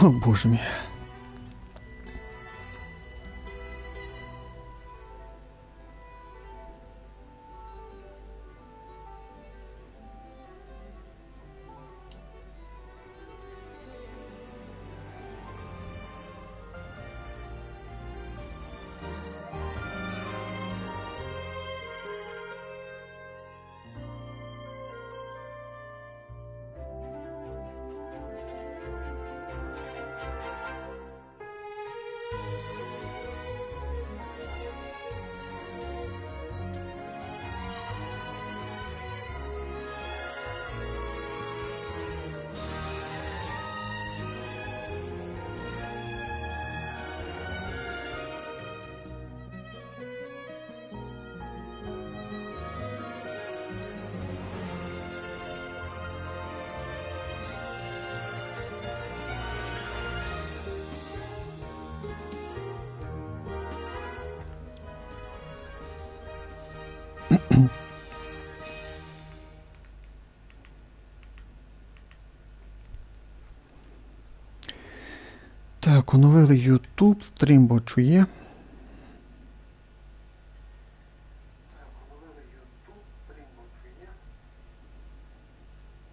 О, боже мій. Так, оновили YouTube, стрім бачу є.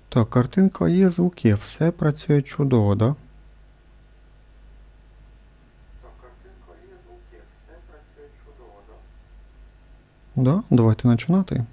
Так, картинка є, звук є, все працює чудово, да? Да, давайте починати.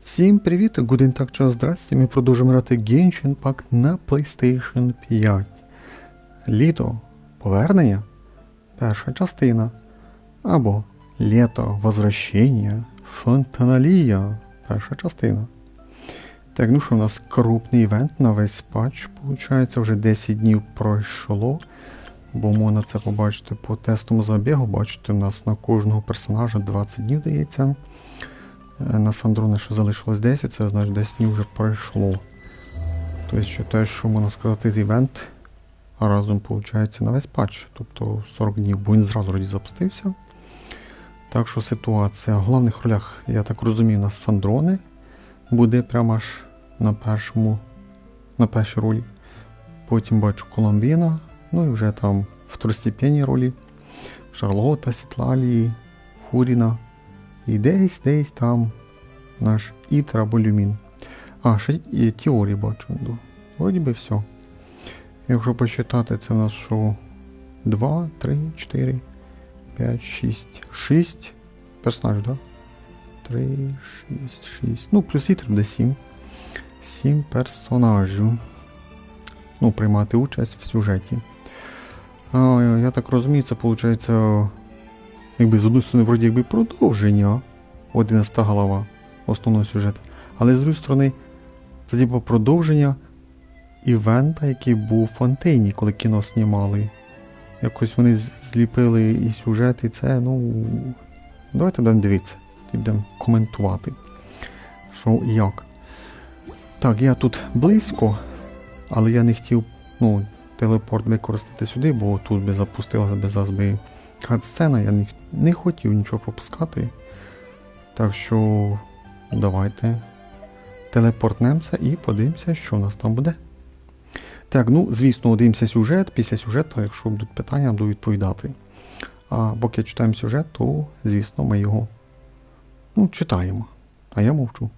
Всім привіт, гуден так час, здрасте, ми продовжуємо грати Genshin пак на PlayStation 5. Літо, Повернення, перша частина. Або Літо, Возвращення, Фонтаналія, перша частина. Так, ну що, у нас крупний івент на весь патч, получається, вже 10 днів пройшло. Бо можна це побачити по тестовому забігу, бачите, у нас на кожного персонажа 20 днів дається. На Сандроне, що залишилось 10, це значить 10 днів вже пройшло. Тобто, що те, що можна сказати, з івент разом виходить на весь патч, тобто 40 днів, бо він зразу вроді запустився. Так що ситуація в головних ролях, я так розумію, на Сандроне буде прямо аж на першій ролі. Потім бачу Коломбіна, ну і вже там второстепенні ролі. Шарлота, Сітлалі, Фуріна. І десь там наш Ітер або Люмін. А, ще і теорії бачу. Вроді би все. Якщо посчитати, це у нас що 2, 3, 4, 5, 6. 6 персонажів, да? 3, 6, 6. Ну, плюс Ітер буде 7. 7 персонажів. Ну, приймати участь в сюжеті. Я так розумію, це виходить, якби з однієї сторони, вроді якби продовження, 11 глава основного сюжету. Але з іншої сторони, це типу продовження івента, який був в Фонтейні, коли кіно знімали. Якось вони зліпили і сюжет, і це, ну... Давайте будемо дивитися, і будемо коментувати, що і як. Так, я тут близько, але я не хотів, ну, телепорт використати сюди, бо тут би запустилася без нас би кат-сцена, я не хотів нічого пропускати. Так що давайте телепортнемося і подивимося, що у нас там буде. Так, ну, звісно, дивимося сюжет, після сюжету, якщо будуть питання, буду відповідати. А поки читаємо сюжет, то, звісно, ми його, ну, читаємо. А я мовчу.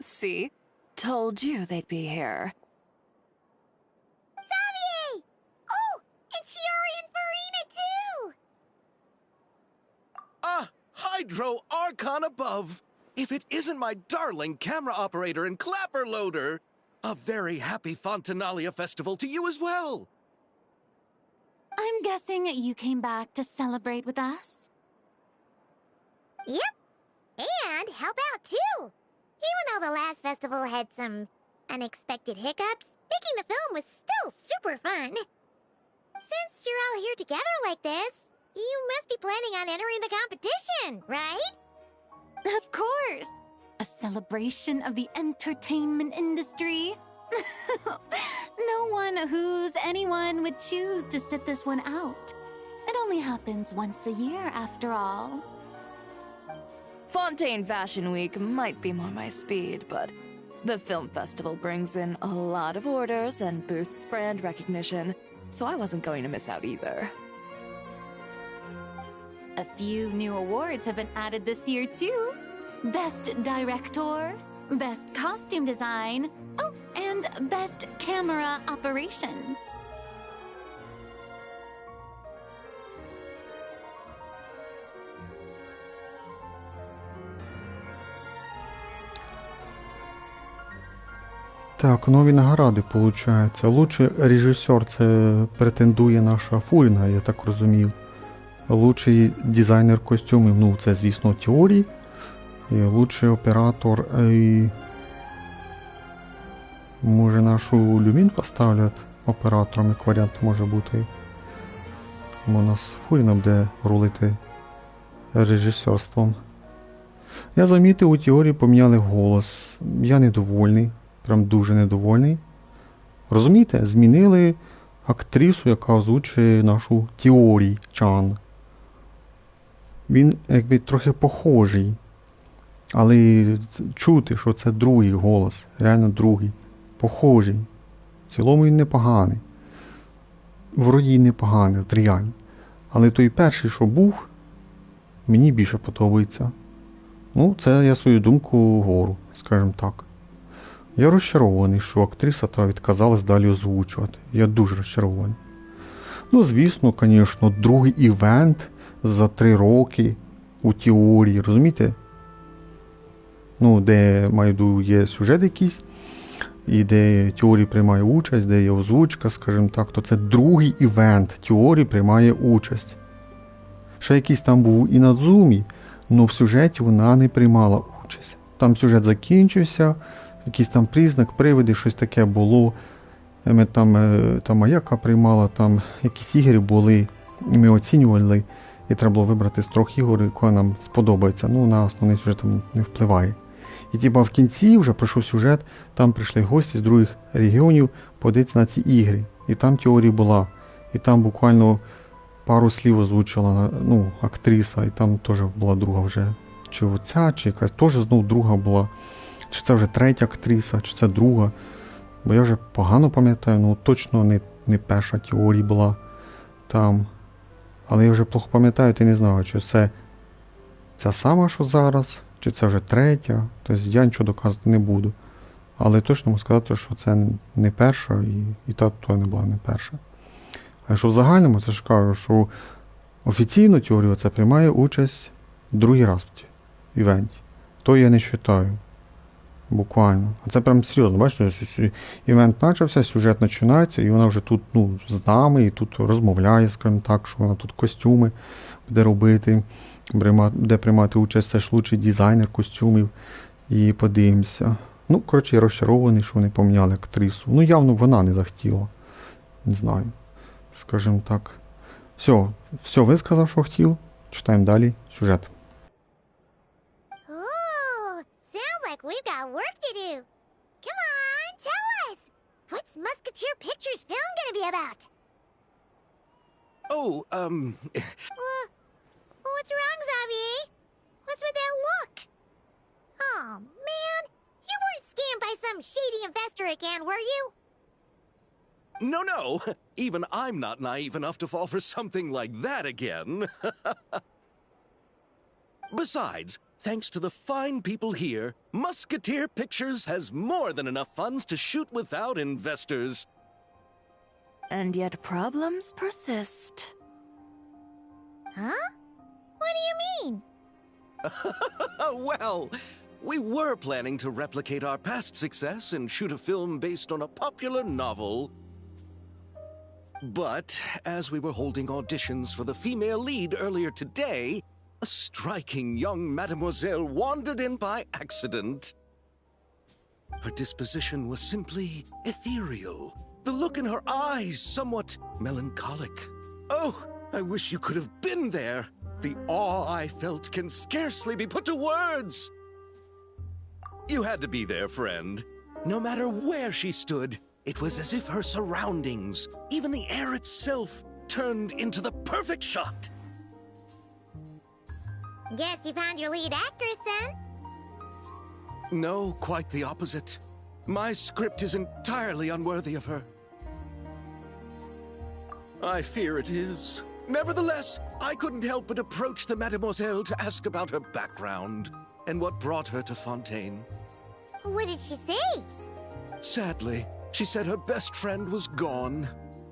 See? Told you they'd be here. Xavier! Oh, and Shiori and Farina too! Ah, Hydro Archon above! If it isn't my darling camera operator and clapper loader! A very happy Fontanalia festival to you as well! I'm guessing you came back to celebrate with us? Yep, and help out too! Even though the last festival had some unexpected hiccups, making the film was still super fun. Since you're all here together like this, you must be planning on entering the competition, right? Of course! A celebration of the entertainment industry. No one who's anyone would choose to sit this one out. It only happens once a year, after all. Fontaine Fashion Week might be more my speed, but the film festival brings in a lot of orders and boosts brand recognition, so I wasn't going to miss out either. A few new awards have been added this year, too. Best Director, Best Costume Design, oh, and Best Camera Operation. Так, нові нагороди, виходить. Лучший режисер це претендує наша Фуріна, я так розумів. Лучший дизайнер костюмів, ну це, звісно, теорії. І лучший оператор, може нашу Люмін поставлять оператором, як варіант може бути. У нас Фуріна буде рулити режисерством. Я замітив, у теорії поміняли голос. Я недовольний. Прям дуже недовольний. Розумієте? Змінили актрису, яка озвучує нашу Теорі Чан. Він якби трохи похожий. Але чути, що це другий голос. Реально другий. Похожий. В цілому він непоганий. Вроді непоганий, от реально. Але той перший, що був, мені більше подобається. Ну, це я свою думку говорю, скажімо так. Я розчарований, що актриса та відказалась далі озвучувати. Я дуже розчарований. Ну, звісно, звісно, другий івент за 3 роки у теорії, розумієте? Ну, де, маю, є сюжет якийсь, і де теорія приймає участь, де є озвучка, скажімо так, то це другий івент теорії приймає участь. Ще якийсь там був і на зумі, але в сюжеті вона не приймала участь. Там сюжет закінчився, якийсь там признак, привиди, щось таке було. Ми там Маяка приймала, там якісь ігри були, ми оцінювали, і треба було вибрати з 3 ігор, яка нам сподобається. Ну, на основний сюжет там не впливає. І типа в кінці вже пройшов сюжет, там прийшли гості з других регіонів подивитися на ці ігри. І там теорія була. І там буквально пару слів озвучила, ну, актриса, і там теж була друга вже. Чи оця, чи якась теж знову друга була. Чи це вже третя актриса, чи це друга. Бо я вже погано пам'ятаю, ну точно не перша теорія була там. Але я вже плохо пам'ятаю, і не знаю, чи це ця сама, що зараз, чи це вже третя. Тобто я нічого доказувати не буду. Але точно можу сказати, що це не перша, і та то не була не перша. А що в загальному, це ж кажу, що офіційно теорію це приймає участь другий раз в івенті. То я не вважаю. Буквально. А це прям серйозно, бачите, івент почався, сюжет починається, і вона вже тут, ну, з нами, і тут розмовляє, скажімо так, що вона тут костюми буде робити, буде приймати участь все ж лучший дизайнер костюмів, і подивимося. Ну, коротше, я розчарований, що вони поміняли актрису. Ну, явно вона не захотіла. Не знаю. Скажімо так. Все, висказав, що хотів. Читаємо далі сюжет. We've got work to do. Come on, tell us. What's Musketeer Pictures film gonna be about? Oh, What's wrong, Xavier? What's with that look? Oh, man. You weren't scammed by some shady investor again, were you? no. Even I'm not naive enough to fall for something like that again. Besides, Thanks to the fine people here, Musketeer Pictures has more than enough funds to shoot without investors. And yet problems persist. Huh? What do you mean? Well, we were planning to replicate our past success and shoot a film based on a popular novel. But as we were holding auditions for the female lead earlier today, a striking young mademoiselle wandered in by accident. Her disposition was simply ethereal, the look in her eyes somewhat melancholic. Oh, I wish you could have been there. The awe I felt can scarcely be put to words. You had to be there, friend. No matter where she stood, it was as if her surroundings, even the air itself, turned into the perfect shot. Guess you found your lead actress then? No, quite the opposite. My script is entirely unworthy of her. I fear it is. Nevertheless, I couldn't help but approach the mademoiselle to ask about her background and what brought her to Fontaine. What did she say? Sadly, she said her best friend was gone.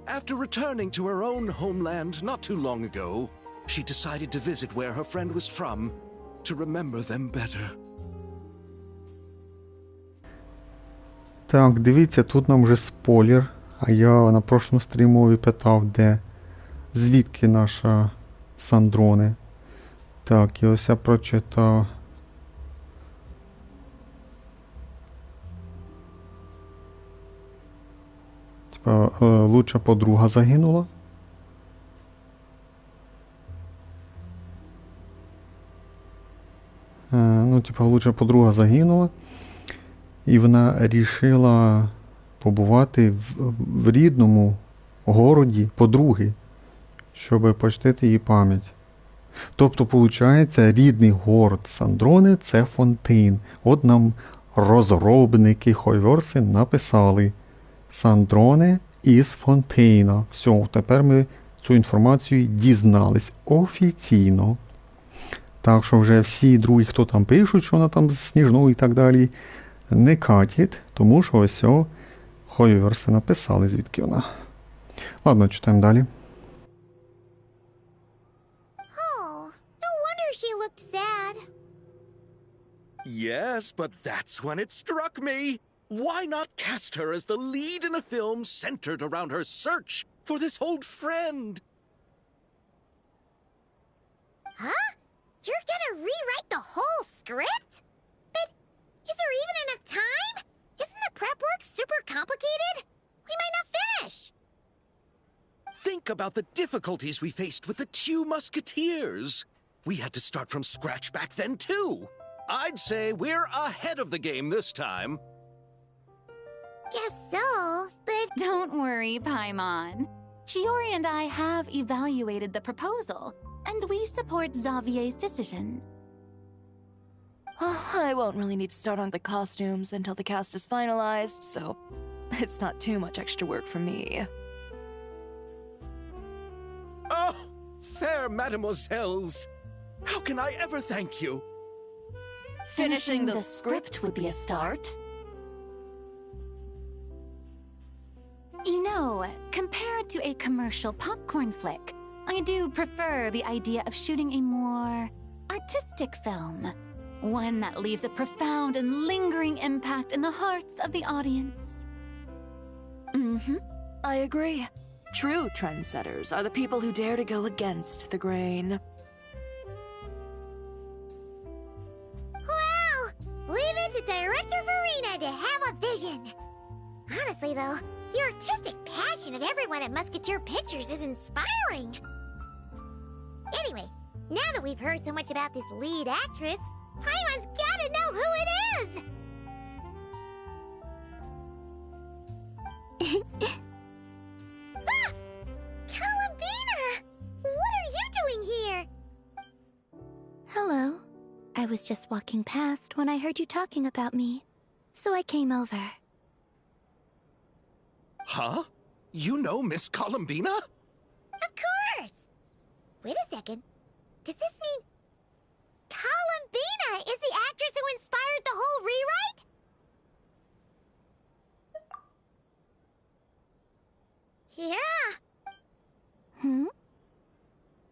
After returning to her own homeland not too long ago, she decided to visit where her friend was from to remember them better. Так, дивіться, тут нам вже спойлер. А я на прошлому стрімові питав, звідки наша Сандроне. Так, і ось я прочитав. Типа, лучша подруга загинула. Ну, типа, лучша подруга загинула. І вона рішила побувати в рідному городі подруги, щоб почтити її пам'ять. Тобто, виходить, рідний город Сандрони – це Фонтейн. От нам розробники Хойверси написали Сандроне із Фонтейна. Все, тепер ми цю інформацію дізнались офіційно. Так що вже всі другі, хто там пишуть, що вона там з Сніжною і так далі, не катять, тому що ось Хойверси написали, звідки вона. Ладно, читаємо далі. Oh, no wonder she looked sad. Yes, but that's when it struck me. Why not cast her as the lead in a film centered around her search for this old friend? Huh? You're gonna rewrite the whole script? But is there even enough time? Isn't the prep work super complicated? We might not finish. Think about the difficulties we faced with the two Musketeers. We had to start from scratch back then, too. I'd say we're ahead of the game this time. Guess so, but... Don't worry, Paimon. Chiori and I have evaluated the proposal, and we support Xavier's decision. I won't really need to start on the costumes until the cast is finalized, so it's not too much extra work for me. Oh, fair mademoiselles. How can I ever thank you? Finishing the script would be a start. You know, compared to a commercial popcorn flick, I do prefer the idea of shooting a more artistic film. One that leaves a profound and lingering impact in the hearts of the audience. I agree. True trendsetters are the people who dare to go against the grain. Wow! Leave it to Director Farina to have a vision. Honestly, though, the artistic passion of everyone at Musketeer Pictures is inspiring. Anyway, now that we've heard so much about this lead actress, Paimon's gotta know who it is! Ah! Columbina! What are you doing here? Hello. I was just walking past when I heard you talking about me, so I came over. Huh? You know Miss Columbina? Of course! Wait a second. Does this mean Columbina is the actress who inspired the whole rewrite? Yeah. Hmm?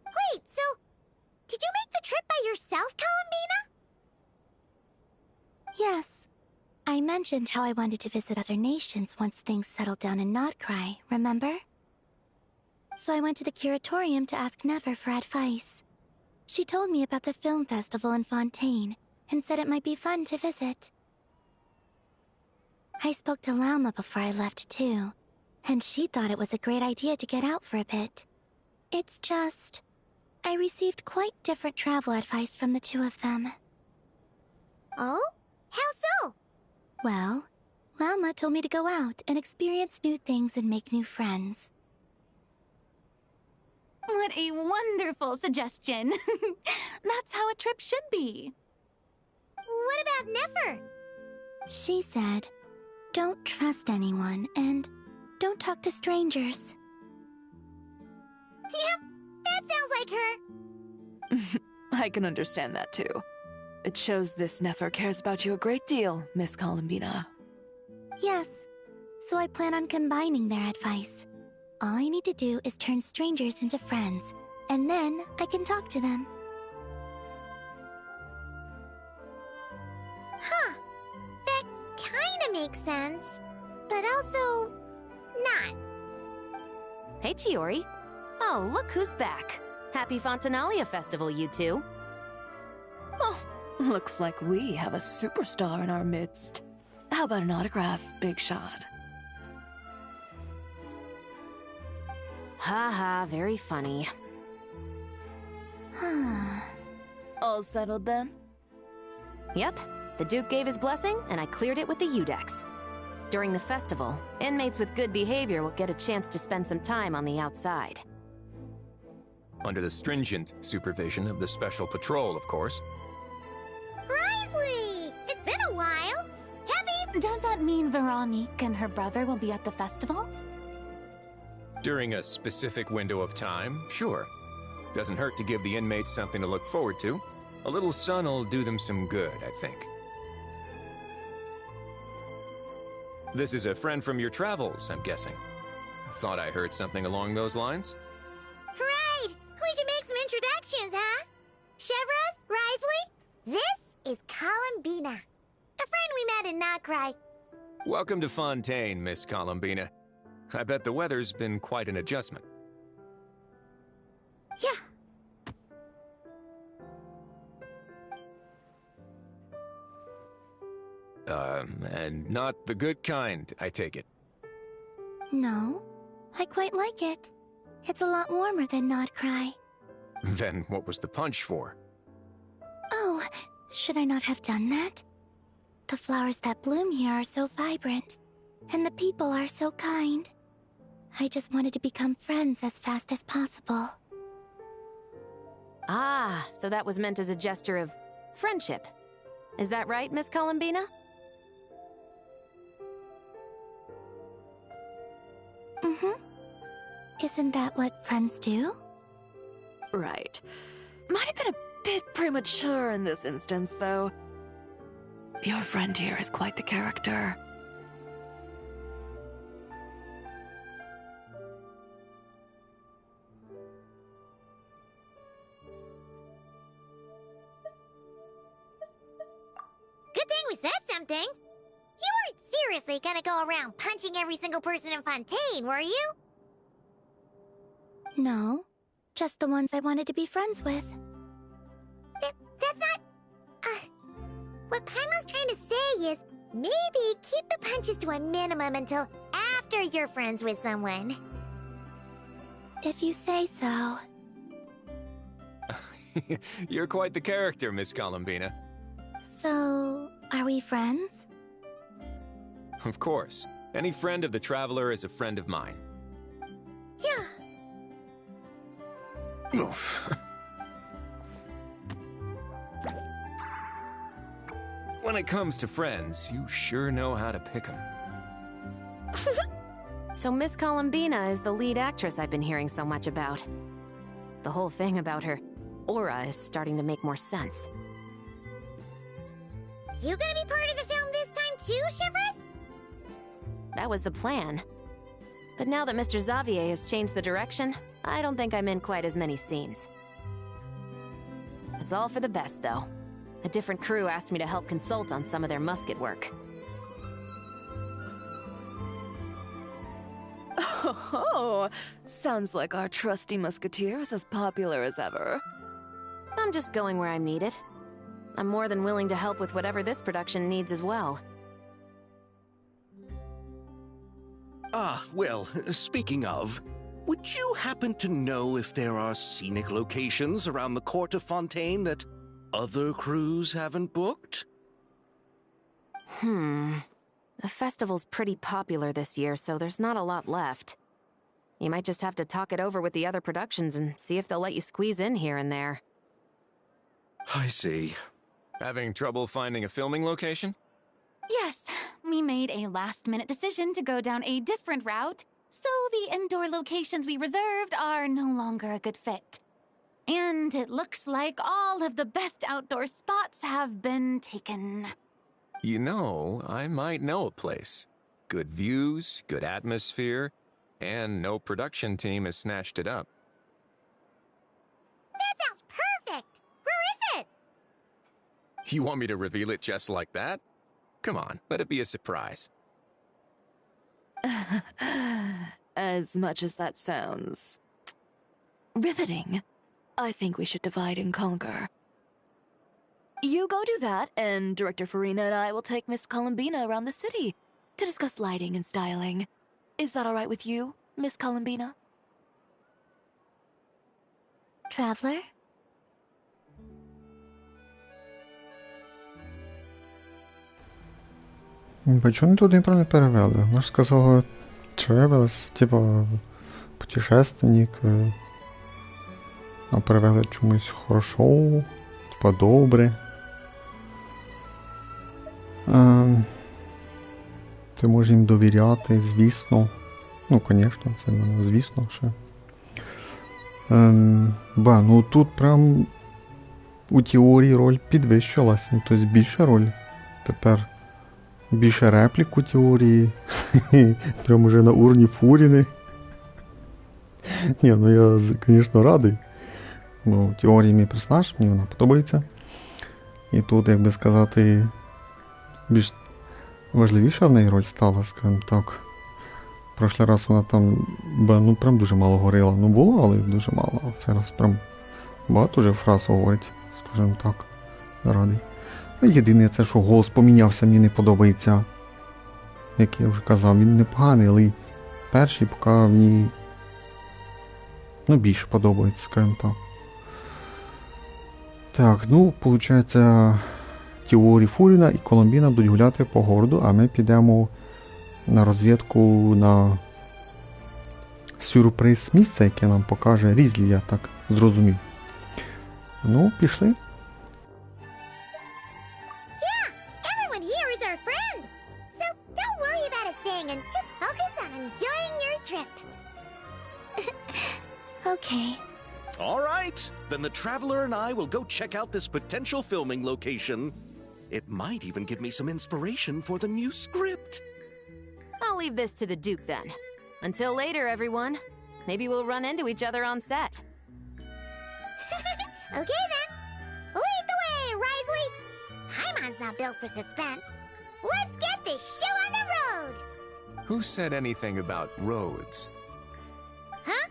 Wait, so did you make the trip by yourself, Columbina? Yes. I mentioned how I wanted to visit other nations once things settled down in Nodcry, remember? So I went to the curatorium to ask Never for advice. She told me about the film festival in Fontaine and said it might be fun to visit. I spoke to Lauma before I left too, and she thought it was a great idea to get out for a bit. It's just, I received quite different travel advice from the two of them. Oh? How so? Well, Lauma told me to go out and experience new things and make new friends. What a wonderful suggestion. That's how a trip should be. What about Nefer? She said, don't trust anyone and don't talk to strangers. Yep, that sounds like her. I can understand that too. It shows this Nefer cares about you a great deal, Miss Columbina. Yes, so I plan on combining their advice. All I need to do is turn strangers into friends, and then I can talk to them. Huh. That kinda makes sense, but also not. Hey, Chiori. Oh, look who's back. Happy Fontanalia Festival, you two. Oh, looks like we have a superstar in our midst. How about an autograph, Big Shot? Ha, very funny. All settled then? Yep, the Duke gave his blessing, and I cleared it with the Udex. During the festival, inmates with good behavior will get a chance to spend some time on the outside. Under the stringent supervision of the Special Patrol, of course. Risley! It's been a while. Happy... Does that mean Veronique and her brother will be at the festival? During a specific window of time, sure. Doesn't hurt to give the inmates something to look forward to. A little sun'll do them some good, I think. This is a friend from your travels, I'm guessing. Thought I heard something along those lines. Right! We should make some introductions, huh? Chevros, Risley, this is Columbina. A friend we met in Nodcry. Welcome to Fontaine, Miss Columbina. I bet the weather's been quite an adjustment. Yeah. And not the good kind, I take it. No, I quite like it. It's a lot warmer than Nodcry. Then what was the punch for? Oh, should I not have done that? The flowers that bloom here are so vibrant, and the people are so kind. I just wanted to become friends as fast as possible. Ah, so that was meant as a gesture of friendship. Is that right, Miss Columbina? Mm-hmm. Isn't that what friends do? Right. Might have been a bit premature in this instance, though. Your friend here is quite the character. Good thing we said something. You weren't seriously gonna go around punching every single person in Fontaine, were you? No, just the ones I wanted to be friends with. That's not... what Paimon's trying to say is, maybe keep the punches to a minimum until after you're friends with someone. If you say so. You're quite the character, Miss Columbina. So, are we friends? Of course. Any friend of the Traveler is a friend of mine. Yeah. Oof. When it comes to friends, you sure know how to pick 'em. So Miss Columbina is the lead actress I've been hearing so much about. The whole thing about her aura is starting to make more sense. You gonna be part of the film this time too, Shivers? That was the plan. But now that Mr. Xavier has changed the direction, I don't think I'm in quite as many scenes. It's all for the best, though. A different crew asked me to help consult on some of their musket work. Oh, sounds like our trusty musketeer is as popular as ever. I'm just going where I'm needed. I'm more than willing to help with whatever this production needs as well. Well, speaking of, would you happen to know if there are scenic locations around the court of Fontaine that other crews haven't booked? The festival's pretty popular this year, so there's not a lot left. You might just have to talk it over with the other productions and see if they'll let you squeeze in here and there. I see. Having trouble finding a filming location? Yes, we made a last-minute decision to go down a different route, so the indoor locations we reserved are no longer a good fit. And it looks like all of the best outdoor spots have been taken. You know, I might know a place. Good views, good atmosphere, and no production team has snatched it up. That sounds perfect! Where is it? You want me to reveal it just like that? Come on, let it be a surprise. As much as that sounds riveting, I think we should divide and conquer. You go do that, and Director Farina and I will take Miss Columbina around the city to discuss lighting and styling. Is that all right with you, Miss Columbina? Traveler? Чому не туди не перевели? Вона ж сказала Travelers, типа путешественник, а перевели чомусь хорошо, типа добре. Ти можеш їм довіряти, звісно. Ну, звісно, це звісно ще. Ну тут прям у теорії роль підвищилась, тобто більша роль. Тепер більше реплік у теорії. Прям уже на уровні Фуріни. Ні, ну я, звісно, радий. Бо в теорії мій персонаж, мені вона подобається. І тут, як би сказати, більш важливіша в неї роль стала, скажімо так. В прошлий раз вона там, ну прям дуже мало говорила. Ну було, але дуже мало. А цей раз прям багато вже фраз говорить, скажімо так. Радий. Єдине це, що голос помінявся, мені не подобається. Як я вже казав, він непоганий, але перший поки мені більше подобається, скажімо так. Так, ну, виходить, Теорі Фуріна і Коломбіна будуть гуляти по городу, а ми підемо на розвідку на сюрприз місце, яке нам покаже Різлі, я так зрозумів. Ну, пішли. Okay. All right, then the Traveler and I will go check out this potential filming location. It might even give me some inspiration for the new script. I'll leave this to the Duke then. Until later, everyone. Maybe we'll run into each other on set. Okay then. Lead the way, Risley. Paimon's not built for suspense. Let's get this show on the road. Who said anything about roads? Huh?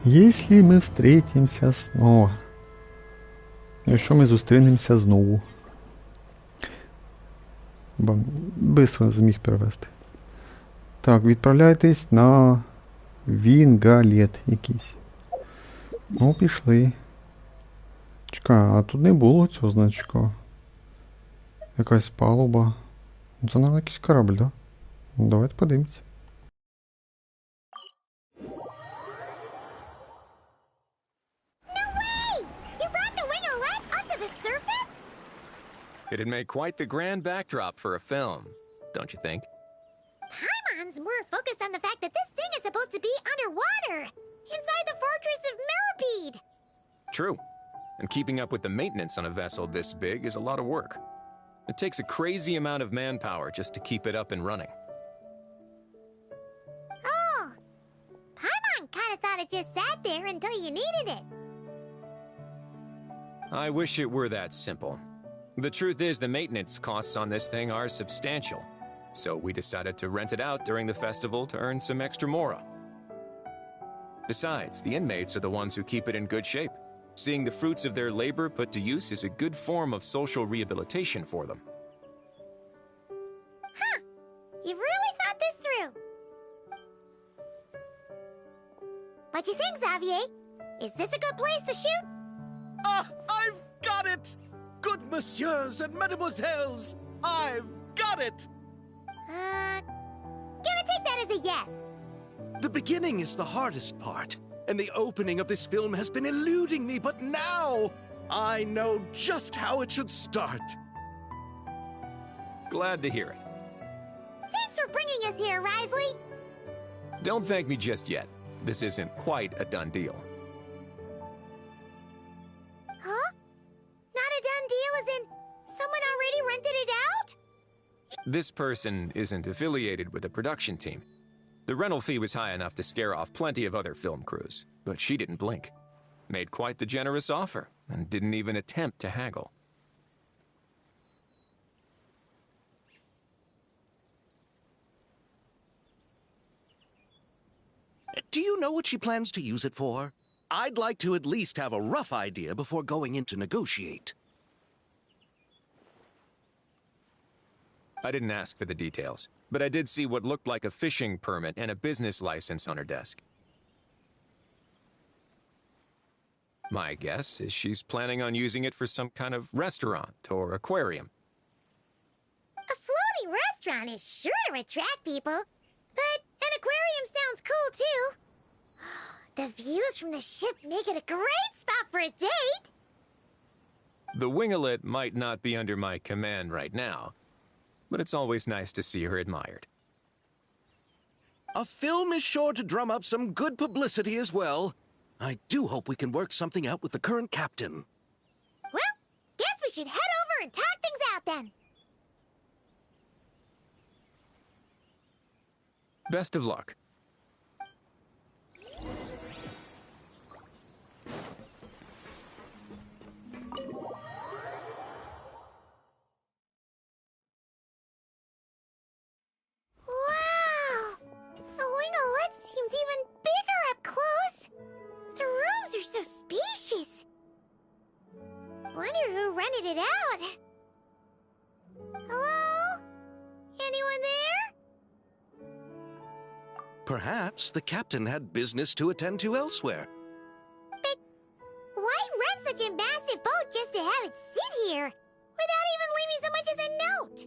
Если мы встретимся снова. Якщо ми зустрінемося знову. Бисо зміг перевести. Так, відправляйтесь на Вінгалет якийсь. Ну, пішли. Чекай, а тут не було цього значка. Якась палуба. Це, мабуть, якийсь корабль, да? Ну, давайте подивимось. It'd make quite the grand backdrop for a film, don't you think? Paimon's more focused on the fact that this thing is supposed to be underwater, inside the fortress of Meripede. True. and keeping up with the maintenance on a vessel this big is a lot of work. It takes a crazy amount of manpower just to keep it up and running. Oh, Paimon kind of thought it just sat there until you needed it. I wish it were that simple. The truth is, the maintenance costs on this thing are substantial, so we decided to rent it out during the festival to earn some extra mora. Besides, the inmates are the ones who keep it in good shape. Seeing the fruits of their labor put to use is a good form of social rehabilitation for them. Huh. You've really thought this through. What you think, Xavier? Is this a good place to shoot? Ah, I've got it! Good messieurs and mademoiselles, I've got it! Gonna take that as a yes. The beginning is the hardest part, and the opening of this film has been eluding me, but now I know just how it should start. Glad to hear it. Thanks for bringing us here, Risley. Don't thank me just yet. This isn't quite a done deal. Huh? Not a done deal as in someone already rented it out? This person isn't affiliated with the production team. The rental fee was high enough to scare off plenty of other film crews, but she didn't blink. Made quite the generous offer, and didn't even attempt to haggle. Do you know what she plans to use it for? I'd like to at least have a rough idea before going in to negotiate. I didn't ask for the details, but I did see what looked like a fishing permit and a business license on her desk. My guess is she's planning on using it for some kind of restaurant or aquarium. A floating restaurant is sure to attract people, but an aquarium sounds cool too. The views from the ship make it a great spot for a date. The winglet might not be under my command right now, but it's always nice to see her admired. A film is sure to drum up some good publicity as well. I do hope we can work something out with the current captain. Well, guess we should head over and talk things out then. Best of luck. Wow! The winglet seems even bigger up close. The rooms are so spacious. Wonder who rented it out. Hello? Anyone there? Perhaps the captain had business to attend to elsewhere. But why rent such a massive boat just to have it sit here without even leaving so much as a note?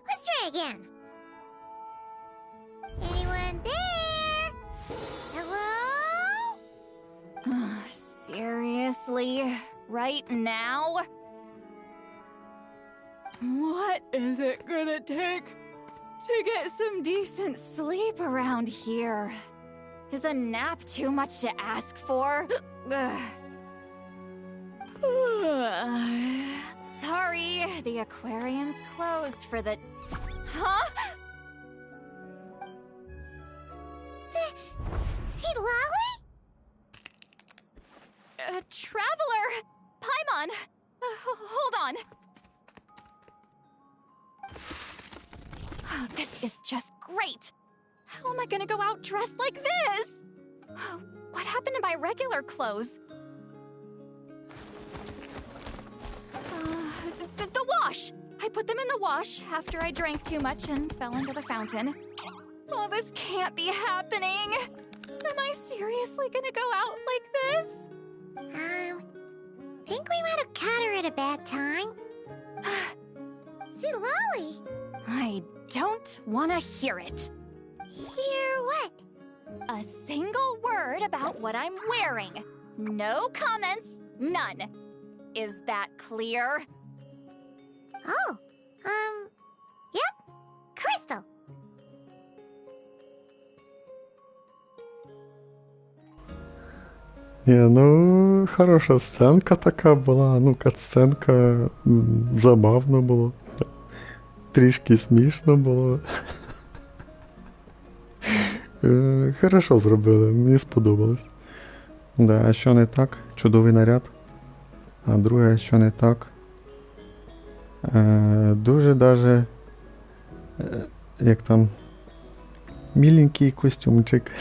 Let's try again. Anyone there? Hello? Seriously? Right now? What is it gonna take to get some decent sleep around here? Is a nap too much to ask for? Sorry, the aquarium's closed for the... Huh? See Lolly? Traveler! Paimon! Hold on. This is just great. How am I gonna go out dressed like this? What happened to my regular clothes? The wash! I put them in the wash after I drank too much and fell into the fountain. Oh, this can't be happening. Am I seriously gonna go out like this? Think we might have caught her at a bad time. See Lolly? I don't want to hear it. Hear what? A single word about what I'm wearing. No comments, none. Is that clear? Oh, yep. Crystal. Ну, хороша сценка така була, ну, катсценка, забавно було. Трішки смішно було. Хорошо зробили, мені сподобалось. Да, а що не так? Чудовий наряд. А друге, що не так? Дуже даже, як там, міленький костюмчик.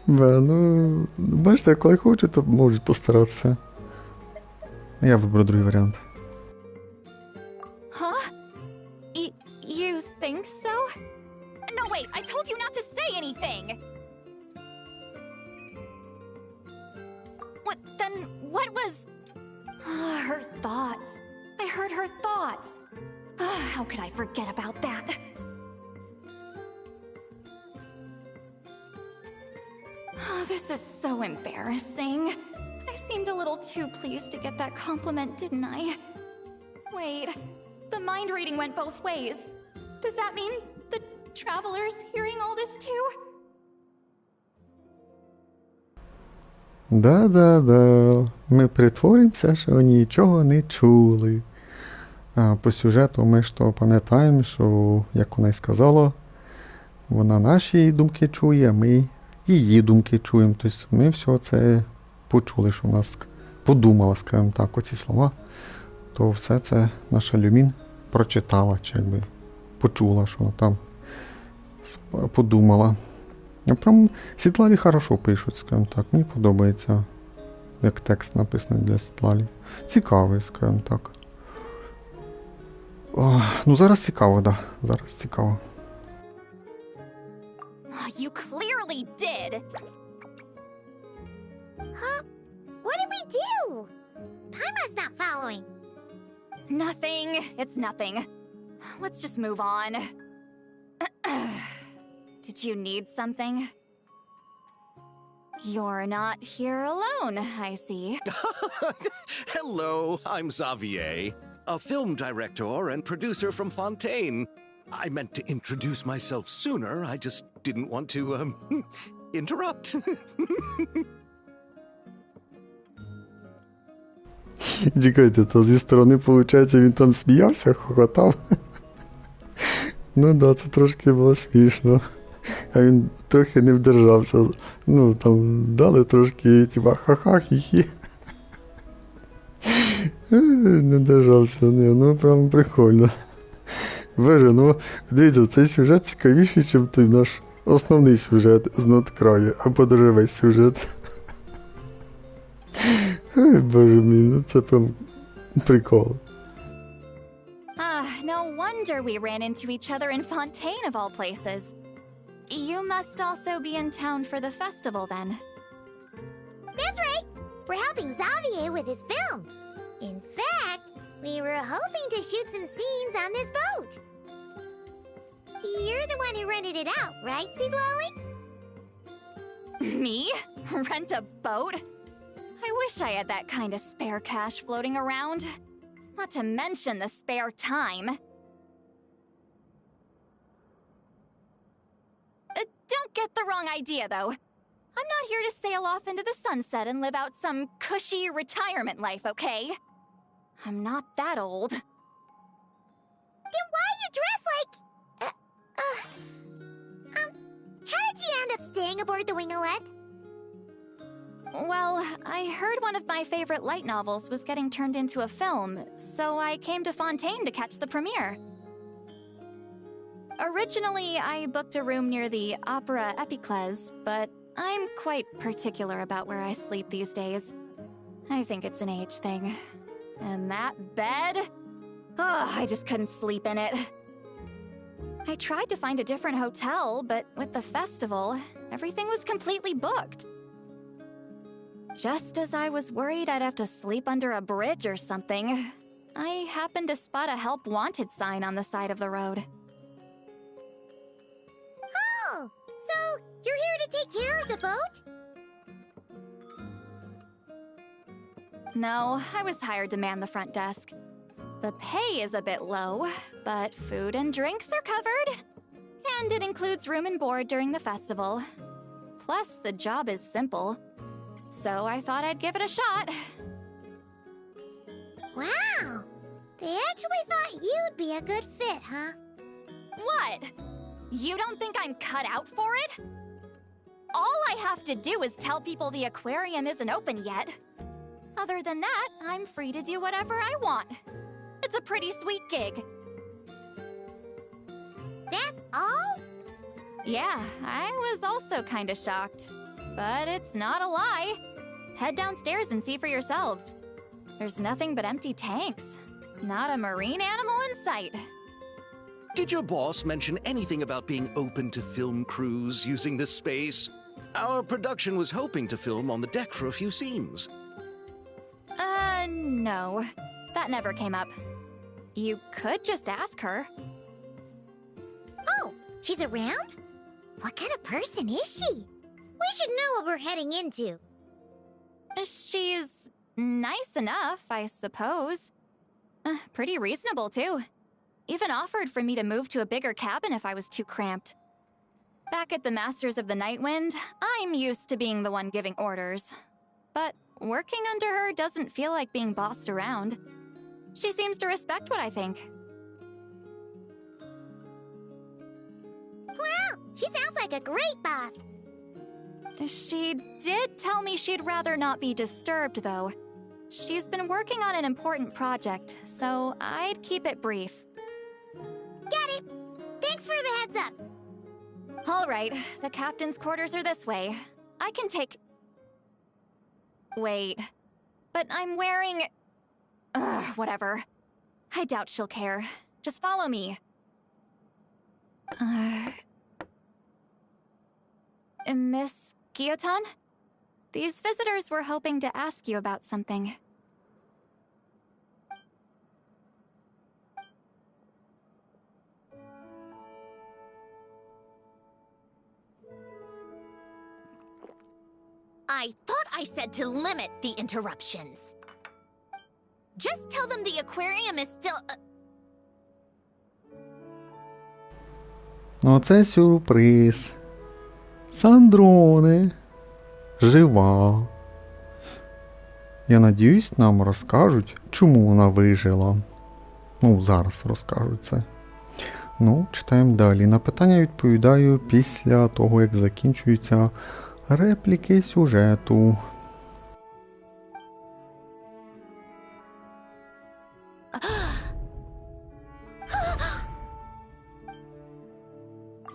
Ну, бачите, коли хочуть, то можуть постаратися. Я виберу другий варіант. Huh? You think so? No, wait, I told you not to say anything! What was... her thoughts. I heard her thoughts. How could I forget about that? This is so embarrassing. I seemed a little too pleased to get that compliment, didn't I? Wait, the mind reading went both ways. Does that mean the traveler's hearing all this too? Да. Ми притворимося, що нічого не чули. А по сюжету ми ж то пам'ятаємо, що, як вона й сказала, вона наші думки чує, а ми її думки чуємо. Тобто ми все це почули, що вона подумала, скажімо так, оці слова. То все це наша Люмін прочитала, чи якби почула, що вона там подумала. Прям Світлалі хорошо пишуть, скажімо так. Мені подобається, як текст написаний для Світлалі. Цікавий, скажімо так. Ну, зараз цікаво, да. Зараз цікаво. You clearly did! Huh? What did we do? Paimon's not following. Nothing. It's nothing. Let's just move on. Did you need something? You're not here alone, I see. Hello, I'm Xavier, a film director and producer from Fontaine. I meant to introduce myself sooner, I just didn't want to, interrupt. Чекайте, то зі сторони, виходить, він там сміявся, хохотав. Ну да, це трошки було смішно. А він трохи не вдержався. Ну, там дали трошки, типа, ха-ха, хі-хі. Не вдержався, ну прям прикольно. Боже, ну, дивіться, цей сюжет цікавіший, ніж той наш основний сюжет з надкраю, або даже весь сюжет. Ой, боже мій, ну це прям прикол. No wonder we ran into each other in Fontaine of all places. You must also be in town for the festival then. That's right. We're helping Xavier with his film. In fact, we were hoping to shoot some scenes on this boat. You're the one who rented it out, right, Seedlolly? Me? Rent a boat? I wish I had that kind of spare cash floating around. Not to mention the spare time. Don't get the wrong idea, though. I'm not here to sail off into the sunset and live out some cushy retirement life, okay? I'm not that old. Then why you dress like... how did you end up staying aboard the Wingolette? Well, I heard one of my favorite light novels was getting turned into a film, so I came to Fontaine to catch the premiere. Originally, I booked a room near the Opera Epicles, but I'm quite particular about where I sleep these days. I think it's an age thing. And that bed? I just couldn't sleep in it. I tried to find a different hotel, but with the festival, everything was completely booked. Just as I was worried I'd have to sleep under a bridge or something, I happened to spot a help wanted sign on the side of the road. Oh, so you're here to take care of the boat? No, I was hired to man the front desk. The pay is a bit low, but food and drinks are covered. And it includes room and board during the festival. Plus, the job is simple. So I thought I'd give it a shot. Wow! They actually thought you'd be a good fit, huh? What? You don't think I'm cut out for it? All I have to do is tell people the aquarium isn't open yet. Other than that, I'm free to do whatever I want. It's a pretty sweet gig. That's all? Yeah, I was also kinda shocked. But it's not a lie. Head downstairs and see for yourselves. There's nothing but empty tanks. Not a marine animal in sight. Did your boss mention anything about being open to film crews using this space? Our production was hoping to film on the deck for a few scenes. No. That never came up. You could just ask her. Oh, she's around? What kind of person is she? We should know what we're heading into. She's nice enough, I suppose. Pretty reasonable, too. Even offered for me to move to a bigger cabin if I was too cramped. Back at the Masters of the Nightwind, I'm used to being the one giving orders. But working under her doesn't feel like being bossed around. She seems to respect what I think. Wow, she sounds like a great boss. She did tell me she'd rather not be disturbed, though. She's been working on an important project, so I'd keep it brief. Got it. Thanks for the heads up. All right, the captain's quarters are this way. I can take... Wait. But I'm wearing... whatever. I doubt she'll care. Just follow me. Miss Guillotin? These visitors were hoping to ask you about something. I thought I said to limit the interruptions. Just tell them the aquarium is still... Ну, це сюрприз. Сандроне. Жива. Я надіюсь, нам розкажуть, чому вона вижила. Ну, зараз розкажуть це. Ну, читаємо далі. На питання відповідаю після того, як закінчуються репліки сюжету.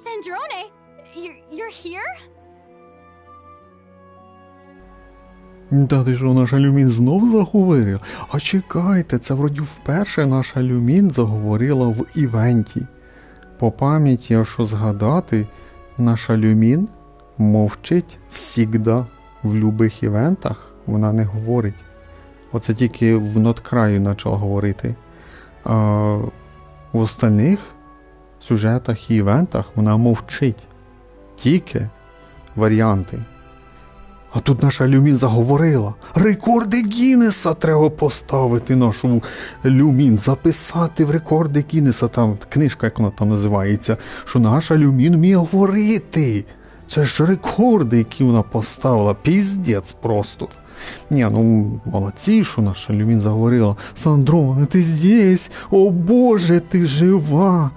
Sandrone, you're here? Та ти що, наша Люмін знов заговорила? А чекайте, це вроді вперше наша Люмін заговорила в івенті. По пам'яті, якщо згадати, наша Люмін мовчить всігда. В любих івентах вона не говорить. Оце тільки в Ноткраю почала говорити. А в остальних сюжетах і івентах вона мовчить. Тільки варіанти. А тут наша Люмін заговорила. Рекорди Гіннеса треба поставити нашу Люмін. Записати в рекорди Гіннеса. Там книжка, як вона там називається. Що наша Люмін вміє говорити. Це ж рекорди, які вона поставила. Піздець просто. Ні, ну молодці, що наша Люмін заговорила. Сандроне, ти здесь? О Боже, ти жива.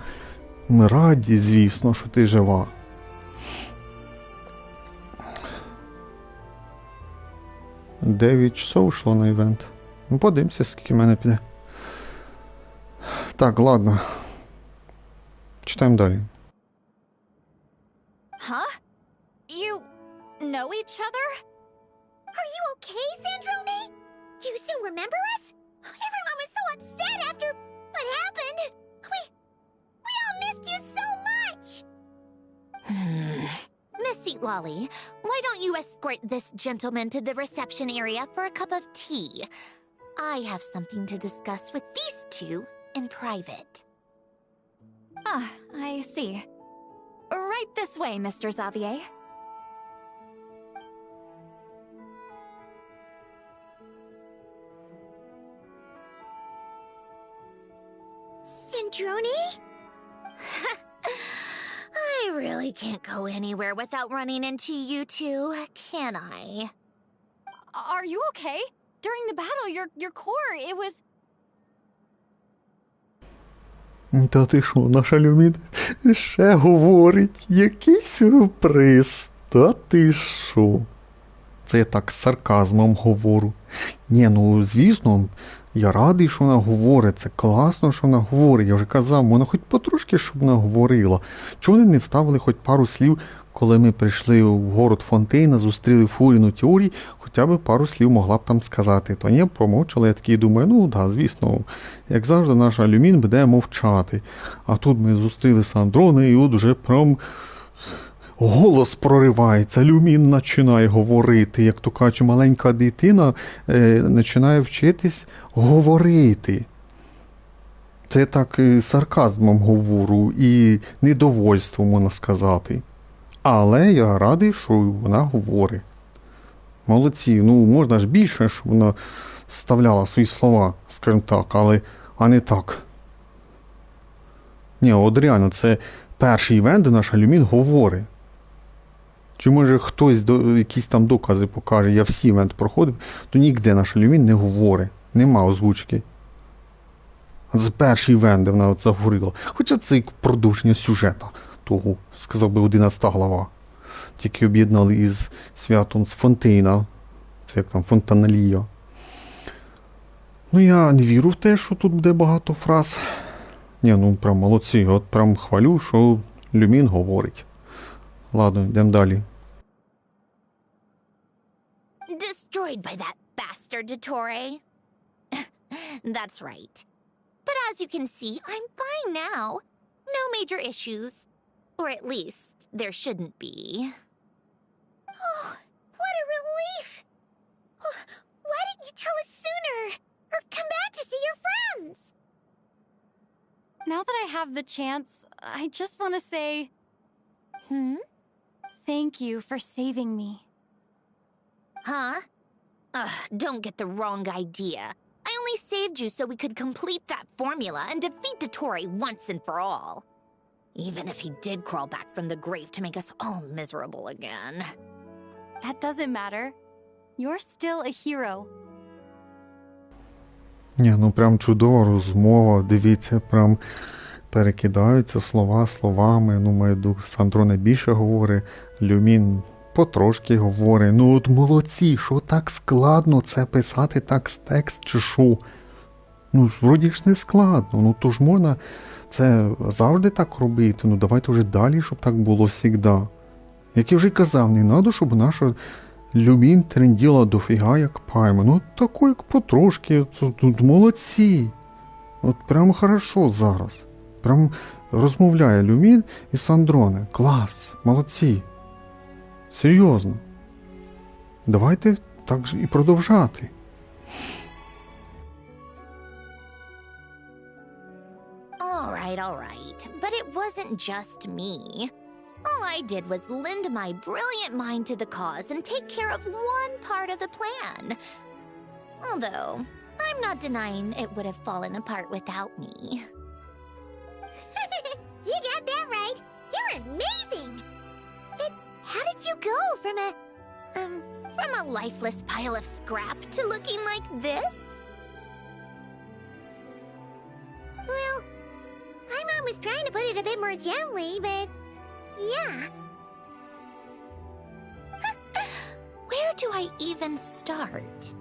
Ми раді, звісно, що ти жива. Дев'ять часов йшло на івент. Ну, подивимося, скільки в мене піде. Так, ладно. Читаємо далі. Huh? You know each other? Are you okay, Sandrone? Do you still remember us? Everyone was so upset after what happened. We all missed you so much. Miss Seat Lolly, why don't you escort this gentleman to the reception area for a cup of tea? I have something to discuss with these two in private. Ah, I see. Right this way, Mr. Xavier. Sandrone? I really can't go anywhere without running into you two, can I? Are you okay? During the battle, your core, it was... Та ти що, наша Люмін ще говорить, який сюрприз. Та ти що? Це я так з сарказмом говорю. Ні, ну звісно, я радий, що вона говорить. Це класно, що вона говорить. Я вже казав, вона хоч потрошки, щоб вона говорила. Чому вони не вставили хоч пару слів, коли ми прийшли в город Фонтейна, зустріли Фуріну Теорії, хоча б пару слів могла б там сказати. То ні, промовчали, я такий думаю, ну да, звісно, як завжди наша Люмін буде мовчати. А тут ми зустріли Сандрона і от уже прям голос проривається, Люмін починає говорити, як то кажуть, маленька дитина починає вчитись говорити. Це я так сарказмом говорю і недовольством, можна сказати. Але я радий, що вона говорить. Молодці, ну можна ж більше, щоб вона вставляла свої слова, скажімо так, але а не так. Ні, от реально, це перший івент, де наша Люмін говорить. Чи може хтось якісь там докази покаже, я всі івент проходив, то ніде наша Люмін не говорить. Нема озвучки. Це перший івент, де вона от заговорила. Хоча це як продовження сюжету того, сказав би, 11 глава. Тільки об'єднали із святом з Фонтейна. Це як там Фонтаналія. Ну я не вірю в те, що тут буде багато фраз. Ні, ну прям молодці. От прям хвалю, що Люмін говорить. Ладно, йдемо далі. Destroyed by that bastard, Dottore. That's right. But as you can see, I'm fine now. No major issues. Or at least, there shouldn't be. Oh, what a relief! Oh, why didn't you tell us sooner? Or come back to see your friends? Now that I have the chance, I just want to say... Thank you for saving me. Huh? Don't get the wrong idea. I only saved you so we could complete that formula and defeat Dottore once and for all. Even if he did crawl back from the grave to make us all miserable again. That doesn't matter. You're still a hero. Ні, ну прям чудова розмова. Дивіться, прям перекидаються слова словами. Ну, маю дух, Сандрона більше говорить, Люмін потрошки говорить. Ну от молодці, що так складно це писати текст чи що? Ну, вроді ж не складно, ну то ж можна це завжди так робити. Ну давайте вже далі, щоб так було завжди. Як я вже казав, не треба, щоб наша Люмін тренділа дофіга як пайма. Ну тако як потрошки, тут молодці. От прям хорошо зараз. Прям розмовляє Люмін і Сандроне. Клас, молодці. Серйозно. Давайте так же і продовжати. All right. But it wasn't just me. All I did was lend my brilliant mind to the cause and take care of one part of the plan. Although, I'm not denying it would have fallen apart without me. You got that right. You're amazing. But how did you go from From a lifeless pile of scrap to looking like this? Well, my mom was trying to put it a bit more gently, but yeah. Where do I even start?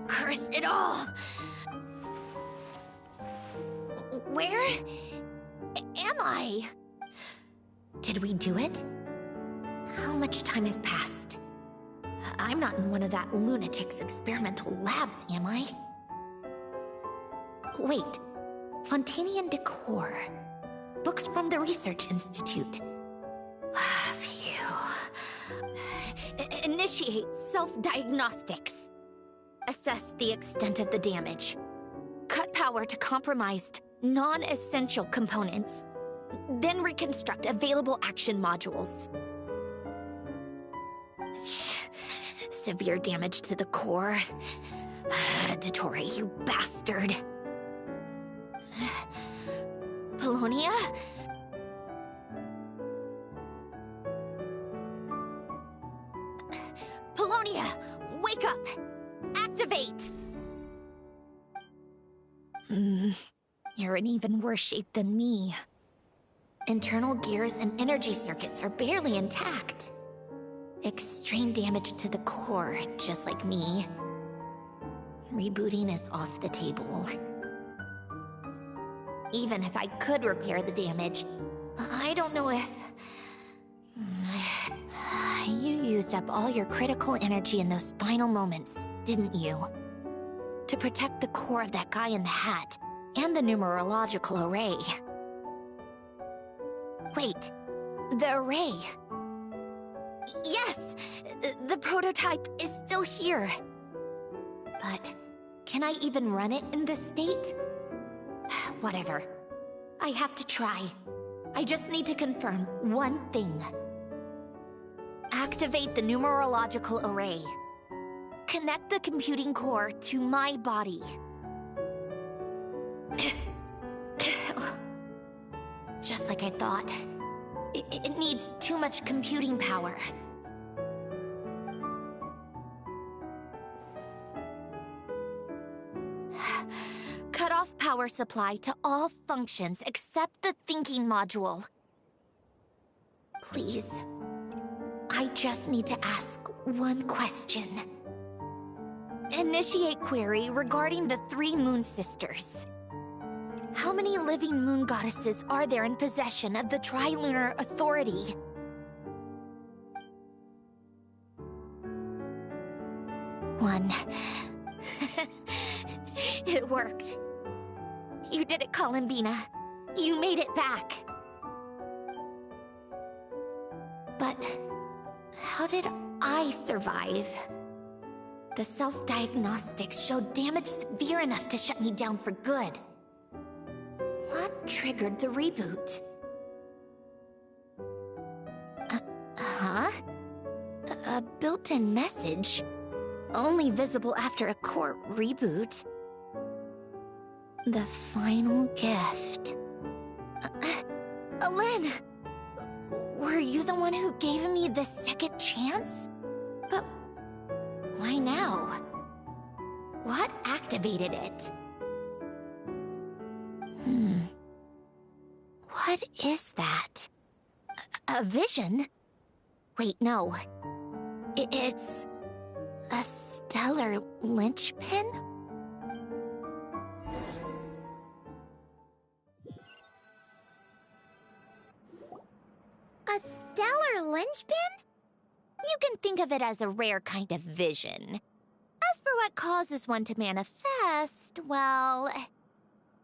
Curse it all! Where am I? Did we do it? How much time has passed? I'm not in one of that lunatic's experimental labs, am I? Wait, Fontanian decor. Books from the Research Institute. Phew. Initiate self-diagnostics. Assess the extent of the damage. Cut power to compromised, non-essential components. Then reconstruct available action modules. Severe damage to the core. Dottore, you bastard. Polonia? Polonia, wake up! Activate! You're in even worse shape than me. Internal gears and energy circuits are barely intact. Extreme damage to the core, just like me. Rebooting is off the table. Even if I could repair the damage, I don't know if... You used up all your critical energy in those final moments, didn't you? To protect the core of that guy in the hat, and the numerological array. Wait, the array... Yes! The prototype is still here. But can I even run it in this state? Whatever. I have to try. I just need to confirm one thing. Activate the numerological array. Connect the computing core to my body. Just like I thought. It needs too much computing power. Cut off power supply to all functions except the thinking module. Please. I just need to ask one question. Initiate query regarding the 3 Moon Sisters. How many living moon goddesses are there in possession of the Trilunar Authority? One. It worked. You did it, Columbina. You made it back. But how did I survive? The self-diagnostics showed damage severe enough to shut me down for good. What triggered the reboot? A built-in message? Only visible after a core reboot. The final gift. Lynn! Were you the one who gave me the second chance? But why now? What activated it? What is that? A vision? Wait, no. It's... a stellar linchpin? A stellar linchpin? You can think of it as a rare kind of vision. As for what causes one to manifest, well...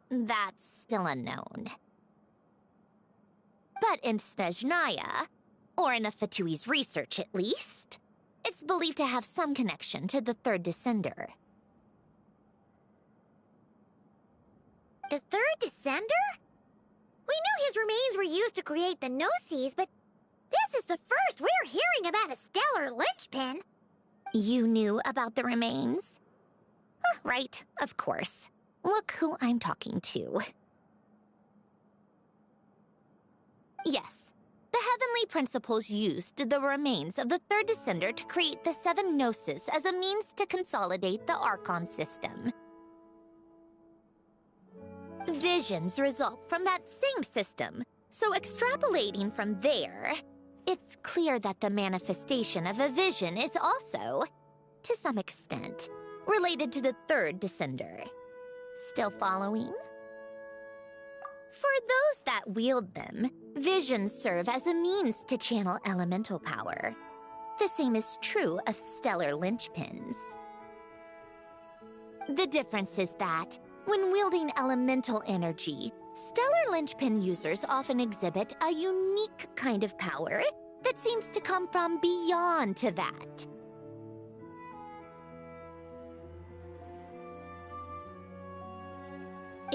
that's still unknown. But in Snezhnaya, or in Afatui's research at least, it's believed to have some connection to the third descender. The third descender? We knew his remains were used to create the Gnosis, but this is the first we're hearing about a stellar linchpin. You knew about the remains? Right, of course. Look who I'm talking to. Yes, the Heavenly Principles used the remains of the third descender to create the 7 Gnosis as a means to consolidate the Archon system. Visions result from that same system, so extrapolating from there, it's clear that the manifestation of a vision is also, to some extent, related to the third descender. Still following? For those that wield them, visions serve as a means to channel elemental power. The same is true of stellar linchpins. The difference is that, when wielding elemental energy, stellar linchpin users often exhibit a unique kind of power that seems to come from beyond to that.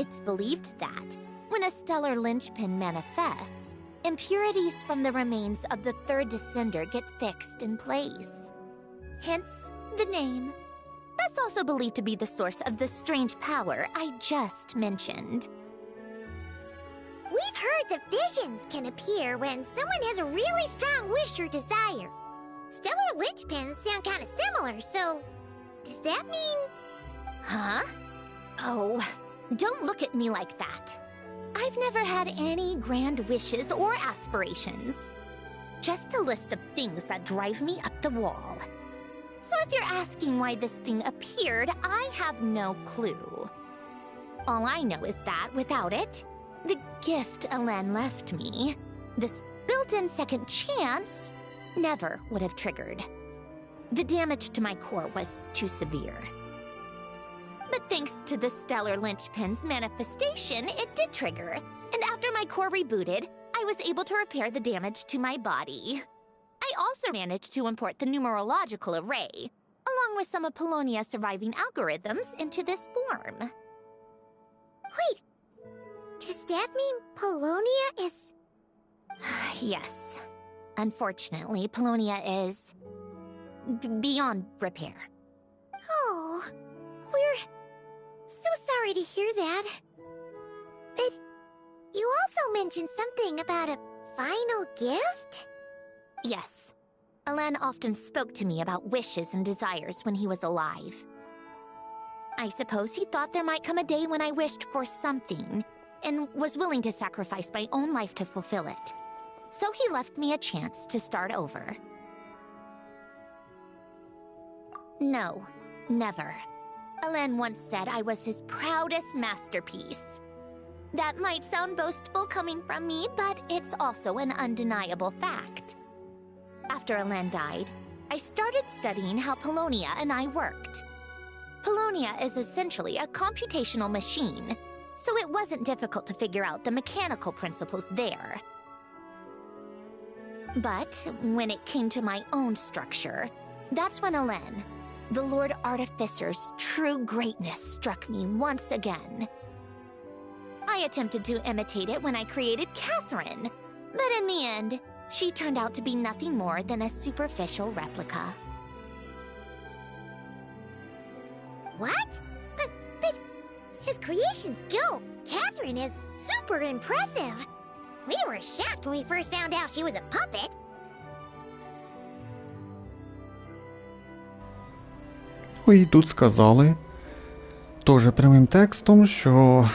It's believed that, when a stellar linchpin manifests, impurities from the remains of the third descender get fixed in place. Hence, the name. That's also believed to be the source of the strange power I just mentioned. We've heard that visions can appear when someone has a really strong wish or desire. Stellar linchpins sound kind of similar, so does that mean... Huh? Oh, don't look at me like that. I've never had any grand wishes or aspirations. Just a list of things that drive me up the wall. So if you're asking why this thing appeared, I have no clue. All I know is that without it, the gift Elen left me, this built-in second chance, never would have triggered. The damage to my core was too severe. But thanks to the stellar linchpin's manifestation, it did trigger. And after my core rebooted, I was able to repair the damage to my body. I also managed to import the numerological array, along with some of Polonia's surviving algorithms, into this form. Wait, does that mean Polonia is... Yes. Unfortunately, Polonia is... beyond repair. Oh, we're so sorry to hear that. But you also mentioned something about a final gift? Yes. Elen often spoke to me about wishes and desires when he was alive. I suppose he thought there might come a day when I wished for something, and was willing to sacrifice my own life to fulfill it. So he left me a chance to start over. No, never. Elen once said I was his proudest masterpiece. That might sound boastful coming from me, but it's also an undeniable fact. After Elen died, I started studying how Polonia and I worked. Polonia is essentially a computational machine, so it wasn't difficult to figure out the mechanical principles there. But when it came to my own structure, that's when Elen, the Lord Artificer's true greatness, struck me once again. I attempted to imitate it when I created Catherine, but in the end, she turned out to be nothing more than a superficial replica. What? But his creations go. Catherine is super impressive. We were shocked when we first found out she was a puppet. Ну і тут сказали, теж прямим текстом, що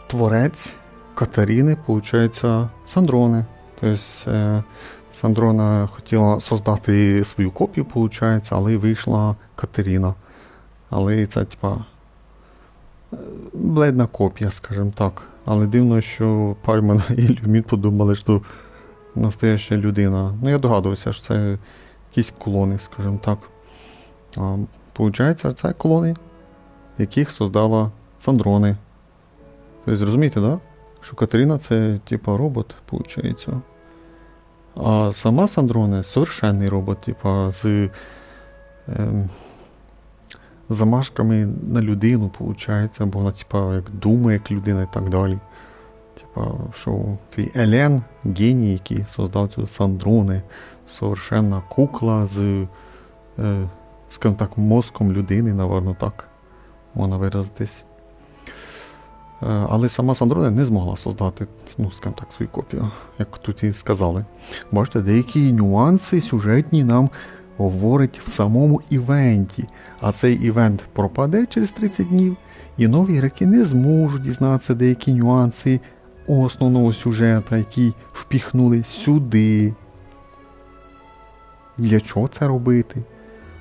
творець Катерини, виходить, Сандроне. Тобто Сандрона хотіла создати свою копію, виходить, але вийшла Катерина. Але це, типа, бледна копія, скажімо так. Але дивно, що Пальман і Люмін подумали, що настояща людина. Ну, я догадувався, що це якісь клони, скажімо так. Получається, це клони, яких создала Сандрони. Тобто, розумієте, да? Що Катерина це, типа, робот, виходить. А сама Сандроне совершенний робот, типа, з замашками на людину, виходить, бо вона, типа, як думає, як людина і так далі. Типа, що цей Елен, геній, який создав цю Сандроне, совершенна кукла з, скажімо так, мозком людини, напевно, так можна виразитись. Але сама Сандроне не змогла создати, ну, скажімо так, свою копію, як тут і сказали. Бачите, деякі нюанси сюжетні нам говорять в самому івенті. А цей івент пропаде через 30 днів, і нові ігроки не зможуть дізнатися деякі нюанси основного сюжету, які впіхнули сюди. Для чого це робити?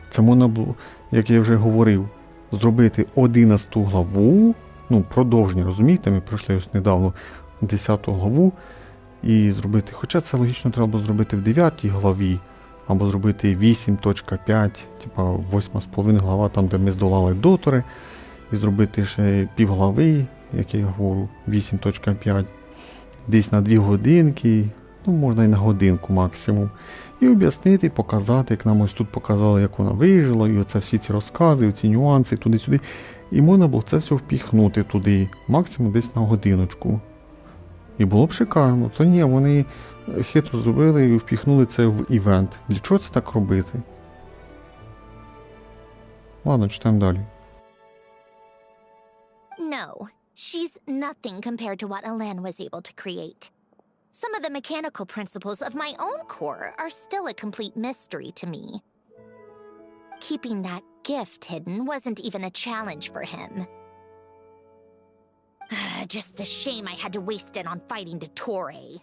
Це можна було, як я вже говорив, зробити 11 главу, ну, продовження, розумієте, ми пройшли ось недавно 10 главу, і зробити, хоча це логічно треба було зробити в 9 главі, або зробити 8.5, типа 8,5 глава, там, де ми здолали дотори, і зробити ще півглави, як я говорю, 8.5, десь на 2 годинки, ну, можна і на годинку максимум. і об'яснити, показати, як нам ось тут показали, як вона вижила, і оце всі ці розкази, ці нюанси, туди-сюди. І можна було це все впіхнути туди, максимум десь на годиночку. І було б шикарно. То ні, вони хитро зробили і впіхнули це в івент. Для чого це так робити? Ладно, читаємо далі. No, she's nothing compared to what Elen was able to create. Some of the mechanical principles of my own core are still a complete mystery to me. Keeping that gift hidden wasn't even a challenge for him. Just a shame I had to waste it on fighting Dottore.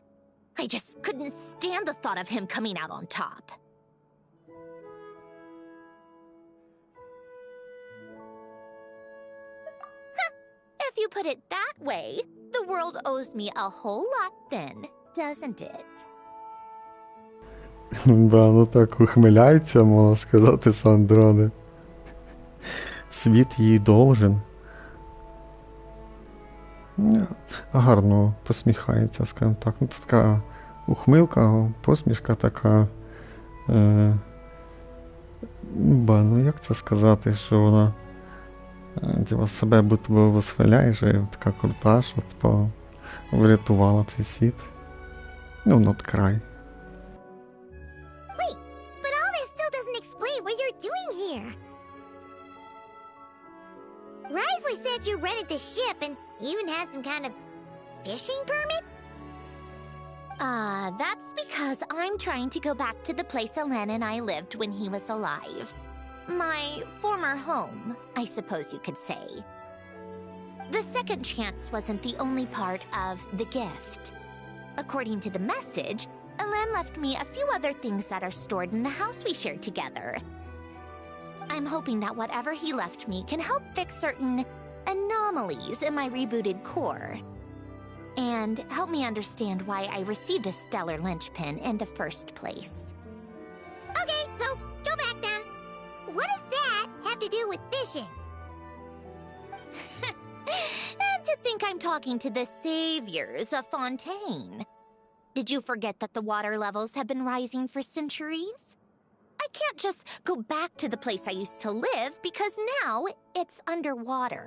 I just couldn't stand the thought of him coming out on top. If you put it that way, the world owes me a whole lot then, doesn't it? Ну так ухмиляється, можна сказати, Сандроне. Світ їй должен. Гарно посміхається, скажімо так. Ну, це така ухмилка, посмішка така. Ну як це сказати, що вона себе будто восхваляє, що така крута, що врятувала цей світ. Ну, not cry. Wait, but all this still doesn't explain what you're doing here. Risley said you rented the ship and even had some kind of fishing permit? That's because I'm trying to go back to the place Elen and I lived when he was alive. My former home, I suppose you could say. The second chance wasn't the only part of the gift. According to the message, Elen left me a few other things that are stored in the house we shared together. I'm hoping that whatever he left me can help fix certain anomalies in my rebooted core. And help me understand why I received a stellar linchpin in the first place. Okay, so go back then. What does that have to do with fishing? And to think I'm talking to the saviors of Fontaine. Did you forget that the water levels have been rising for centuries? I can't just go back to the place I used to live because now it's underwater.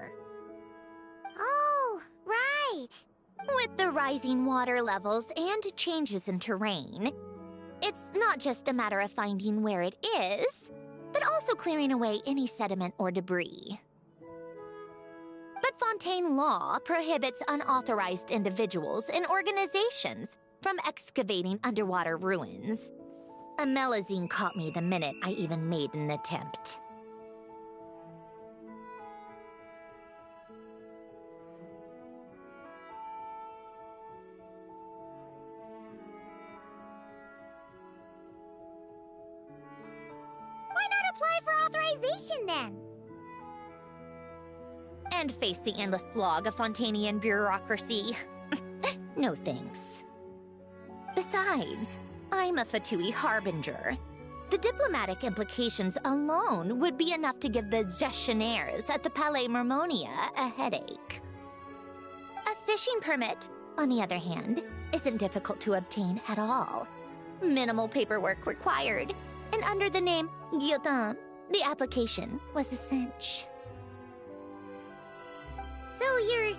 Oh, right. With the rising water levels and changes in terrain, it's not just a matter of finding where it is, but also clearing away any sediment or debris. But Fontaine law prohibits unauthorized individuals and organizations from excavating underwater ruins. A Melazine caught me the minute I even made an attempt. Why not apply for authorization then? And face the endless slog of Fontainian bureaucracy. No thanks. Besides, I'm a Fatui harbinger. The diplomatic implications alone would be enough to give the gestionnaires at the Palais Mermonia a headache. A fishing permit, on the other hand, isn't difficult to obtain at all. Minimal paperwork required, and under the name Guillotin, the application was a cinch. So you're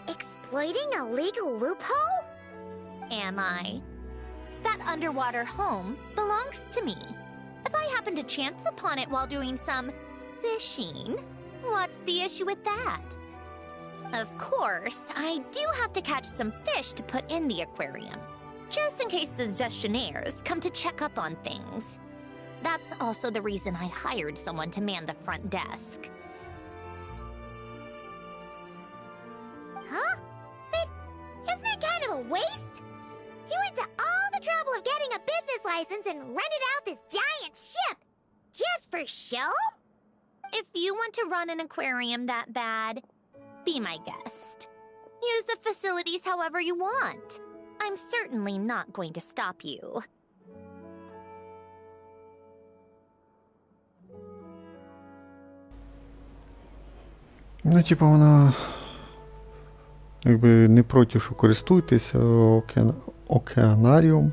exploiting a legal loophole? Am I? That underwater home belongs to me. If I happen to chance upon it while doing some fishing, what's the issue with that? Of course, I do have to catch some fish to put in the aquarium, just in case the gestionnaires come to check up on things. That's also the reason I hired someone to man the front desk. Huh? But isn't that kind of a waste? You went to all the trouble of getting a business license and rented out this giant ship just for show? If you want to run an aquarium that bad, be my guest. Use the facilities however you want. I'm certainly not going to stop you. Ну, типу, вона якби не проти, що користуйтеся океанаріум.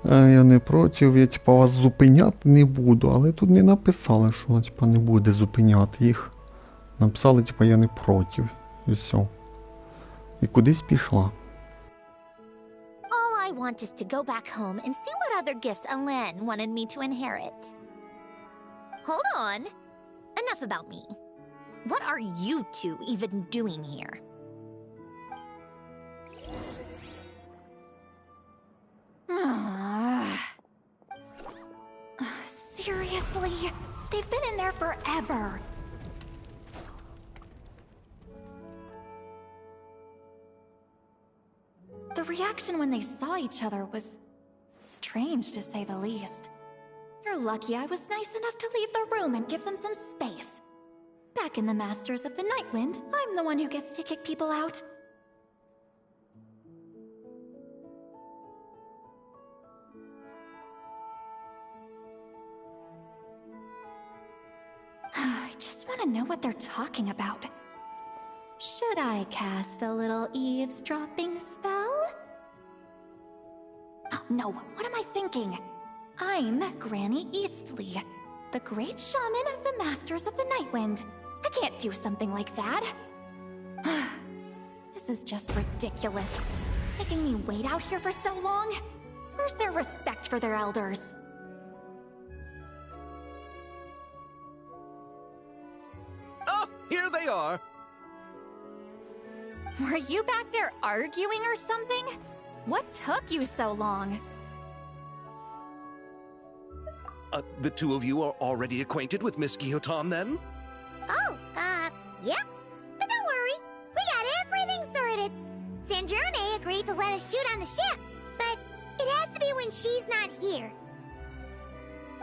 Я не проти, я типа вас зупиняти не буду, але тут не написали, що вона типа не буде зупиняти їх. Написали, типа, я не проти. І все. І кудись пішла. All I want is to go back home and see what other gifts Alain wanted me to inherit. Hold on. Enough about me. What are you two even doing here? Seriously? They've been in there forever. The reaction when they saw each other was strange, to say the least. They're lucky I was nice enough to leave the room and give them some space. Back in the Masters of the Nightwind, I'm the one who gets to kick people out. I just want to know what they're talking about. Should I cast a little eavesdropping spell? Oh, no, what am I thinking? I'm Granny Eastley, the great shaman of the Masters of the Nightwind. I can't do something like that. This is just ridiculous. Making me wait out here for so long? Where's their respect for their elders? Oh, here they are. Were you back there arguing or something? What took you so long? The two of you are already acquainted with Miss Guillotin, then? Oh, yep. But don't worry, we got everything sorted. Sanjurne agreed to let us shoot on the ship, but it has to be when she's not here.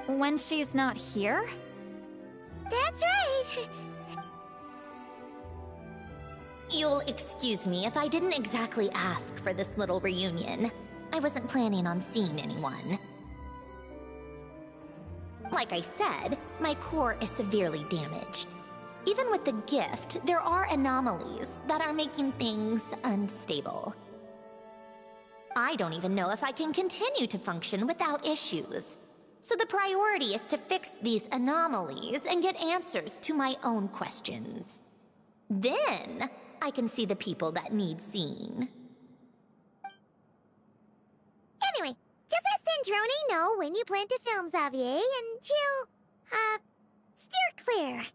When she's not here? That's right. You'll excuse me if I didn't exactly ask for this little reunion. I wasn't planning on seeing anyone. Like I said, my core is severely damaged. Even with the gift, there are anomalies that are making things unstable. I don't even know if I can continue to function without issues. So the priority is to fix these anomalies and get answers to my own questions. Then, I can see the people that need seeing. Anyway, just let Sandrone know when you plan to film Xavier, and she'll, steer clear.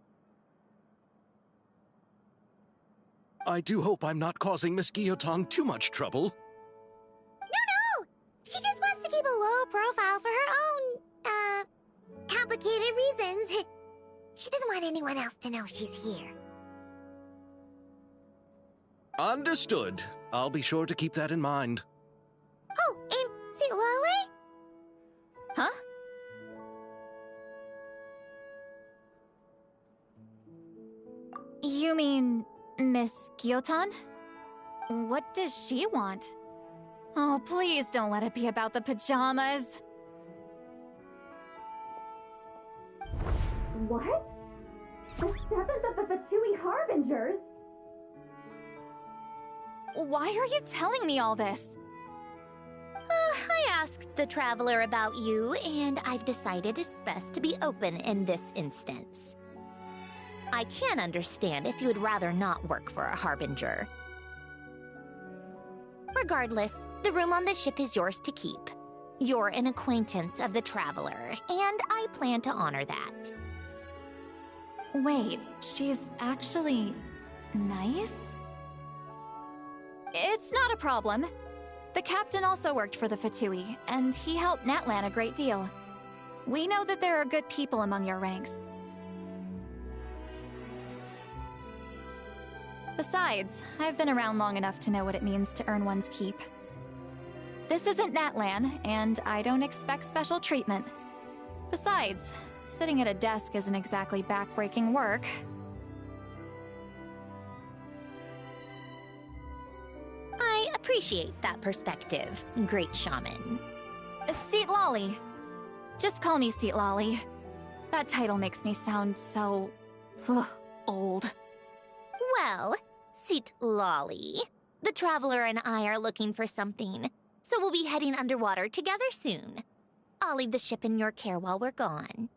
I do hope I'm not causing Miss Guillotin too much trouble. No! She just wants to keep a low profile for her own, complicated reasons. She doesn't want anyone else to know she's here. Understood. I'll be sure to keep that in mind. Oh, and see Lale? Huh? You mean Miss Guillotin? What does she want? Oh, please don't let it be about the pajamas. What? The seventh of the Fatui Harbingers? Why are you telling me all this? I asked the Traveler about you, and I've decided it's best to be open in this instance. I can understand if you would rather not work for a Harbinger. Regardless, the room on the ship is yours to keep. You're an acquaintance of the Traveler, and I plan to honor that. Wait, she's actually nice? It's not a problem. The captain also worked for the Fatui, and he helped Natlan a great deal. We know that there are good people among your ranks. Besides, I've been around long enough to know what it means to earn one's keep. This isn't Natlan, and I don't expect special treatment. Besides, sitting at a desk isn't exactly back-breaking work. I appreciate that perspective, great shaman. Seat Lolly. Just call me Seat Lolly. That title makes me sound so... old. Well, Seat Lolly, the Traveler and I are looking for something so we'll be heading underwater together soon. I'll leave the ship in your care while we're gone.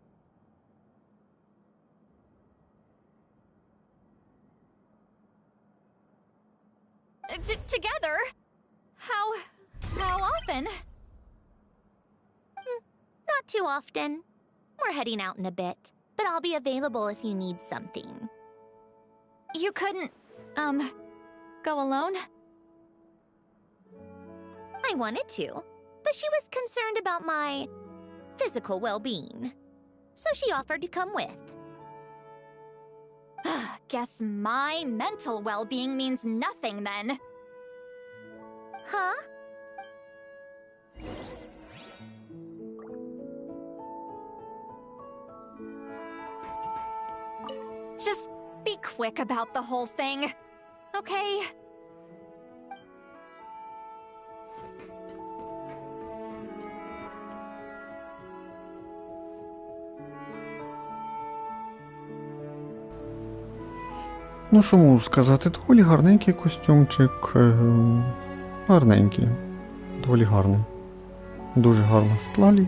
Together? How often? Not too often. We're heading out in a bit, but I'll be available if you need something. You couldn't, go alone? I wanted to, but she was concerned about my physical well-being, so she offered to come with. Guess my mental well-being means nothing then. Huh? Just be quick about the whole thing, okay? Ну, що можу сказати, доволі гарненький костюмчик. Гарненький. Доволі гарний. Дуже гарна стлалі.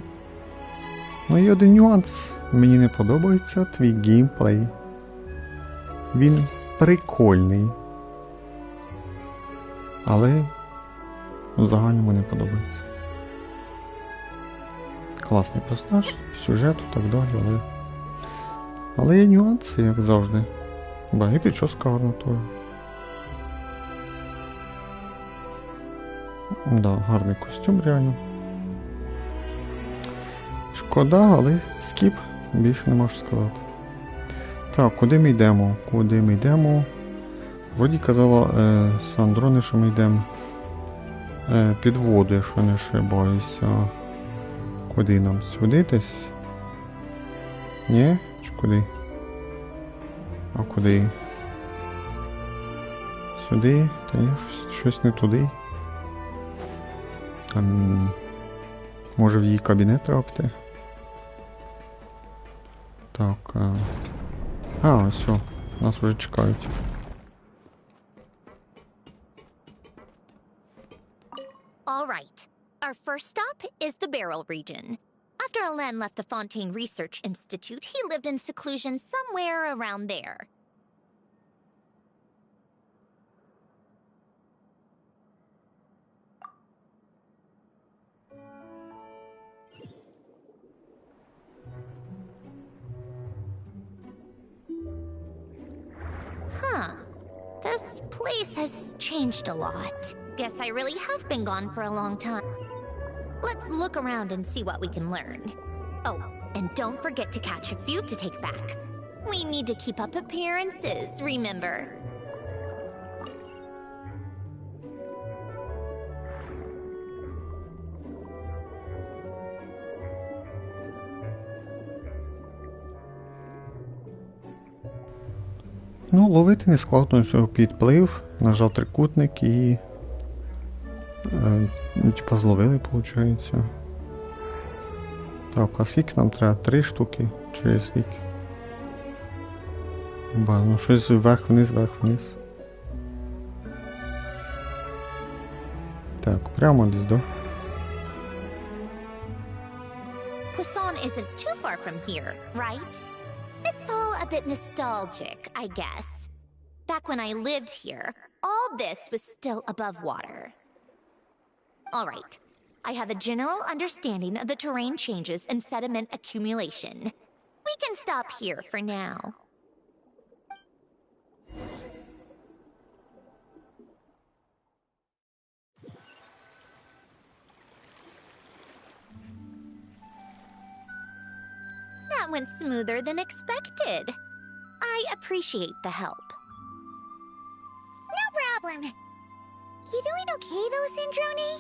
Ну і один нюанс. Мені не подобається твій геймплей. Він прикольний. Але в загальному не подобається. Класний персонаж, сюжет і так далі, але є нюанси, як завжди. Да, і прическа гарна теж. Да, гарний костюм реально. Шкода, але скіп, більше не можу сказати. Так, куди ми йдемо? Куди ми йдемо? Вроді казала Сандрони, що ми йдемо під воду, якщо не ошибаюся. Куди нам? Сюди десь? Ні? Чи куди? А куди? Сюди? Та ні, щось не туди. Може в її кабінет треба піти? Так. Все. Нас вже чекають. All right. Our first stop is the Barrel region. After Alain left the Fontaine Research Institute, he lived in seclusion somewhere around there. Huh. This place has changed a lot. Guess I really have been gone for a long time. Let's look around and see what we can learn. Oh, and don't forget to catch a few to take back. We need to keep up appearances, remember? Ну, ловити не складно, всього підплив, нажав трикутник і типа зловили, виходить. Так, а скільки нам треба? 3 штуки? Чи скільки? Ну щось вверх-вниз, вверх-вниз. Так, прямо десь, да? Poisson isn't too far from here, right? It's all a bit nostalgic, I guess. Back when I lived here, all this was still above water. All right, I have a general understanding of the terrain changes and sediment accumulation. We can stop here for now. That went smoother than expected. I appreciate the help. No problem. You doing okay though, Sandrone?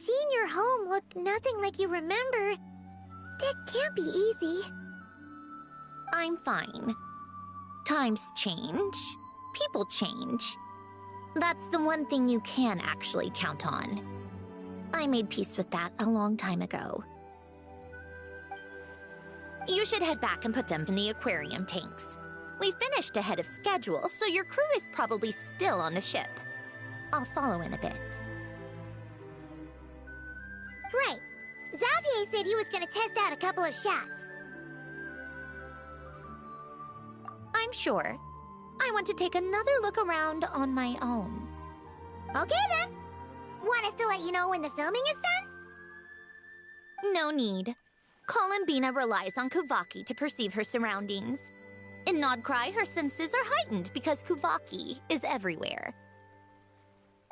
Seeing your home look nothing like you remember, that can't be easy. I'm fine. Times change. People change. That's the one thing you can actually count on. I made peace with that a long time ago. You should head back and put them in the aquarium tanks. We finished ahead of schedule, so your crew is probably still on the ship. I'll follow in a bit. said he was gonna test out a couple of shots. I'm sure. I want to take another look around on my own. Okay then. Want us to let you know when the filming is done? No need. Columbina relies on Kuvaki to perceive her surroundings. In Nodcry, her senses are heightened because Kuvaki is everywhere.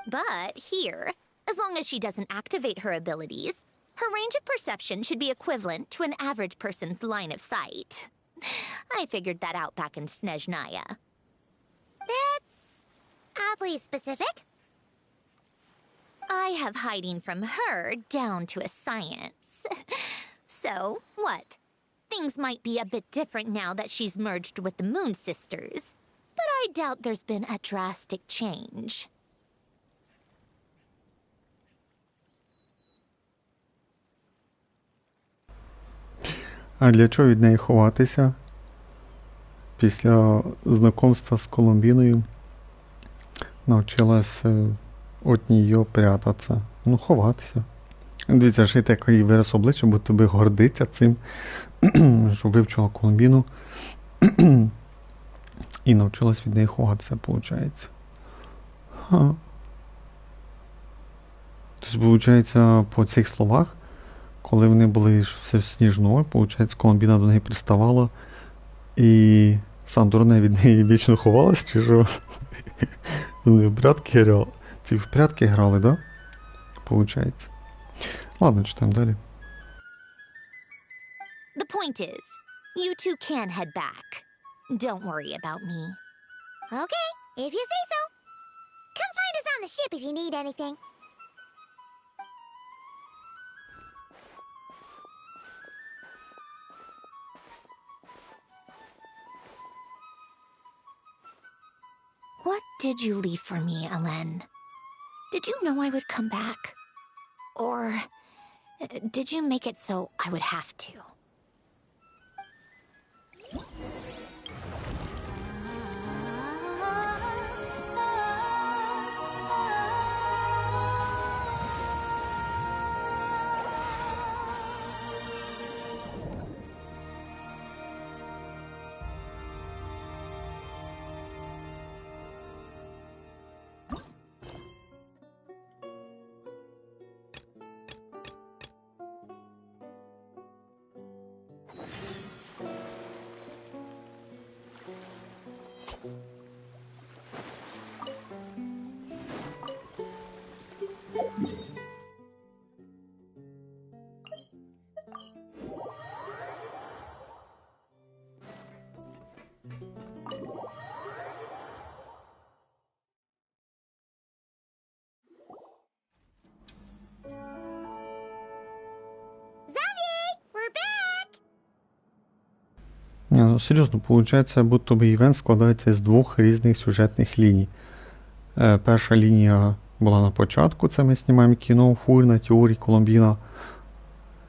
But here, as long as she doesn't activate her abilities, her range of perception should be equivalent to an average person's line of sight. I figured that out back in Snezhnaya. That's oddly specific. I have hiding from her down to a science. So, what? Things might be a bit different now that she's merged with the Moon Sisters, but I doubt there's been a drastic change. А для чого від неї ховатися? Після знайомства з Колумбіною навчилась від неї прятатися. Ну, ховатися. Дивіться, ще й такий вираз обличчя, бо тобі гордиться цим, що вивчила Колумбіну і навчилась від неї ховатися, виходить. Тобто, виходить, по цих словах, коли вони були все сніжною, виходить, Колумбіна до неї приставала і Сандорна від неї вічно ховалась, чи що? Вони в прятки грали. Ці в прятки грали, да? Получається. Ладно, читаємо далі. The point is, you two can head back. Don't worry about me. Okay, if you say so. Come find us on the ship if you need anything. What did you leave for me, Alen? Did you know I would come back? Or did you make it so I would have to? Ні, ну серйозно, виходить, будто би івент складається з двох різних сюжетних ліній. Перша лінія була на початку, це ми знімаємо кіно, Фуріна, теорії, Колумбіна.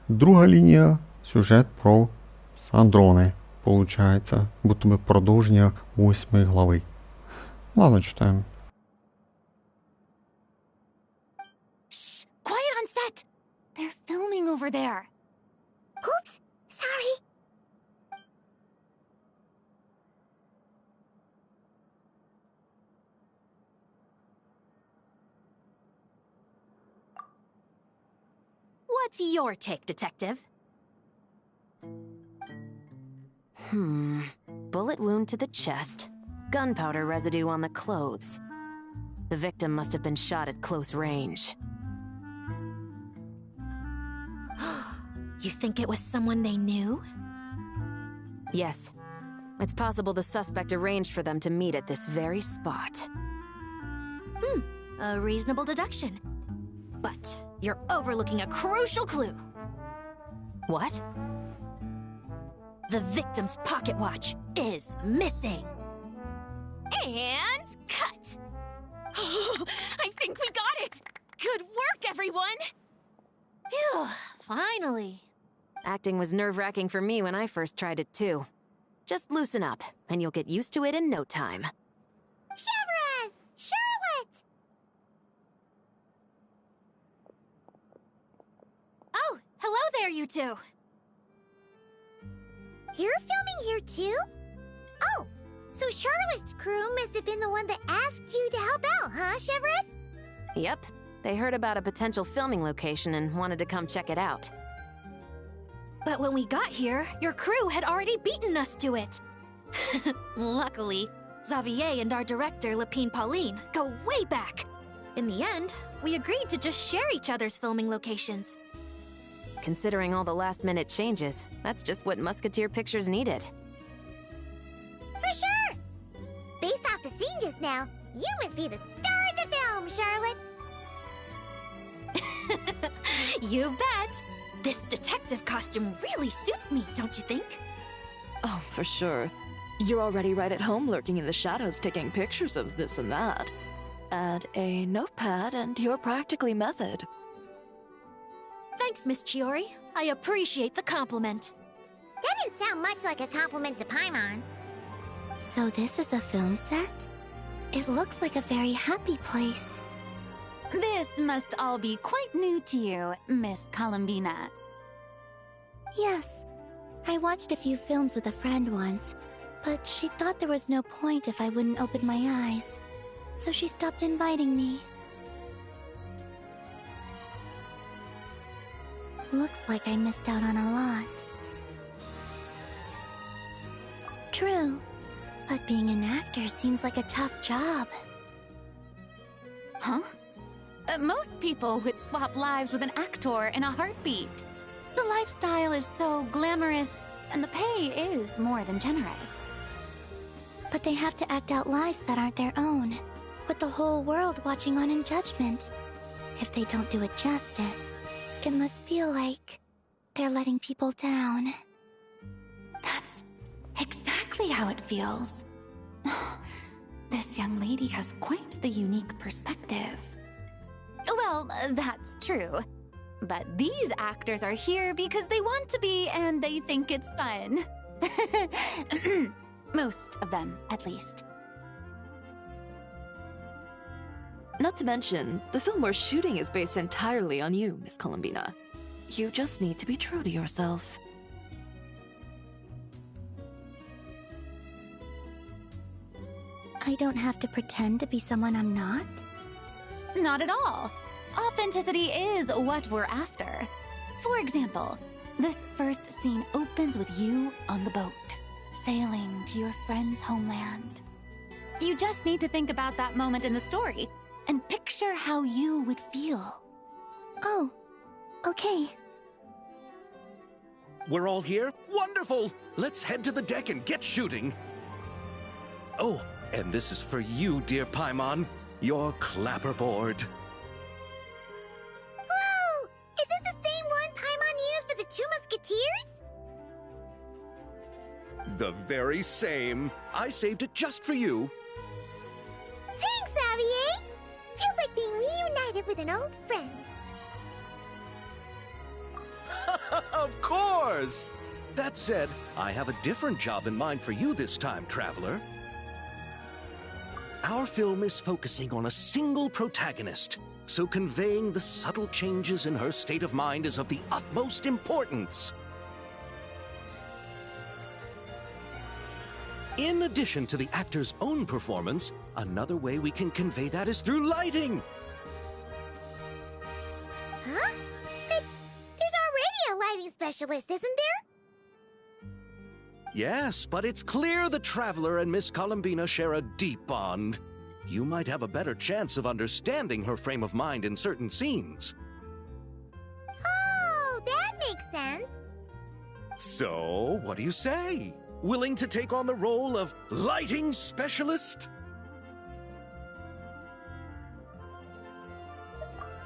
Друга лінія – сюжет про Сандроне, виходить, будто би продовження 8 глави. Ладно, читаємо. Shh! Quiet on set! They're filming over there. Oops, sorry. What's your take, Detective? Bullet wound to the chest. Gunpowder residue on the clothes. The victim must have been shot at close range. You think it was someone they knew? Yes. It's possible the suspect arranged for them to meet at this very spot. A reasonable deduction. But you're overlooking a crucial clue. What? The victim's pocket watch is missing. And cut! I think we got it! Good work, everyone! Phew, finally. Acting was nerve-wracking for me when I first tried it too. Just loosen up, and you'll get used to it in no time. Chevras! Charlotte! Oh, Hello there, you two! You're filming here too? Oh, so Charlotte's crew must have been the one that asked you to help out, huh, Chevres? Yep. They heard about a potential filming location and wanted to come check it out. But when we got here, your crew had already beaten us to it. Luckily, Xavier and our director, Lapine Pauline, go way back. In the end, we agreed to just share each other's filming locations. Considering all the last-minute changes, that's just what Musketeer Pictures needed. For sure! Based off the scene just now, you must be the star of the film, Charlotte! You bet! This detective costume really suits me, don't you think? Oh, for sure. You're already right at home lurking in the shadows taking pictures of this and that. Add a notepad and you're practically method. Thanks, Miss Chiori. I appreciate the compliment. That didn't sound much like a compliment to Paimon. So this is a film set? It looks like a very happy place. This must all be quite new to you, Miss Columbina. Yes. I watched a few films with a friend once, but she thought there was no point if I wouldn't open my eyes. So she stopped inviting me. Looks like I missed out on a lot. True, but being an actor seems like a tough job. Huh? Most people would swap lives with an actor in a heartbeat. The lifestyle is so glamorous, and the pay is more than generous. But they have to act out lives that aren't their own, with the whole world watching on in judgment. If they don't do it justice, it must feel like they're letting people down. That's exactly how it feels. This young lady has quite the unique perspective. Well, that's true. But these actors are here because they want to be and they think it's fun. Most of them, at least. Not to mention, the film we're shooting is based entirely on you, Miss Columbina. You just need to be true to yourself. I don't have to pretend to be someone I'm not? Not at all. Authenticity is what we're after. For example, this first scene opens with you on the boat, sailing to your friend's homeland. You just need to think about that moment in the story and picture how you would feel. Oh, okay. We're all here? Wonderful! Let's head to the deck and get shooting. Oh, and this is for you, dear Paimon, your clapperboard. Whoa! Is this the same one Paimon used for the Two Musketeers? The very same. I saved it just for you. Thanks, Xavier! Feels like being reunited with an old friend. Of course! That said, I have a different job in mind for you this time, Traveler. Our film is focusing on a single protagonist, so conveying the subtle changes in her state of mind is of the utmost importance. In addition to the actor's own performance, another way we can convey that is through lighting. Huh? But there's already a lighting specialist, isn't there? Yes, but it's clear the Traveler and Miss Columbina share a deep bond. You might have a better chance of understanding her frame of mind in certain scenes. Oh, that makes sense. So, what do you say? Willing to take on the role of lighting specialist?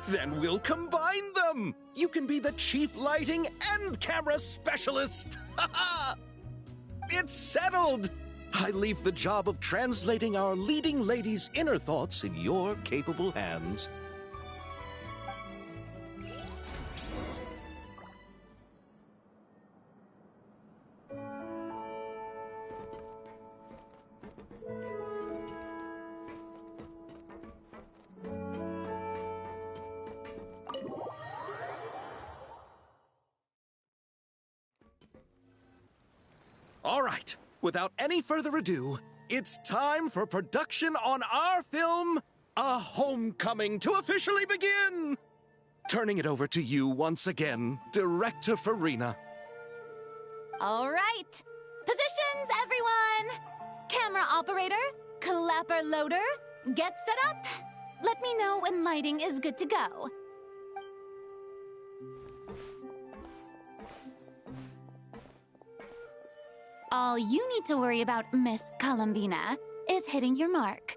Then we'll combine them! You can be the chief lighting and camera specialist! Ha ha! It's settled! I leave the job of translating our leading lady's inner thoughts in your capable hands. All right, without any further ado, it's time for production on our film, A Homecoming, to officially begin! Turning it over to you once again, Director Farina. All right. Positions, everyone. Camera operator, clapper loader, get set up. Let me know when lighting is good to go. All you need to worry about, Miss Columbina, is hitting your mark.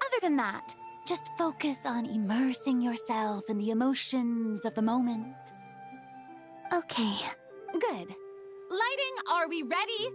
Other than that, just focus on immersing yourself in the emotions of the moment. Okay. Good. Lighting, are we ready?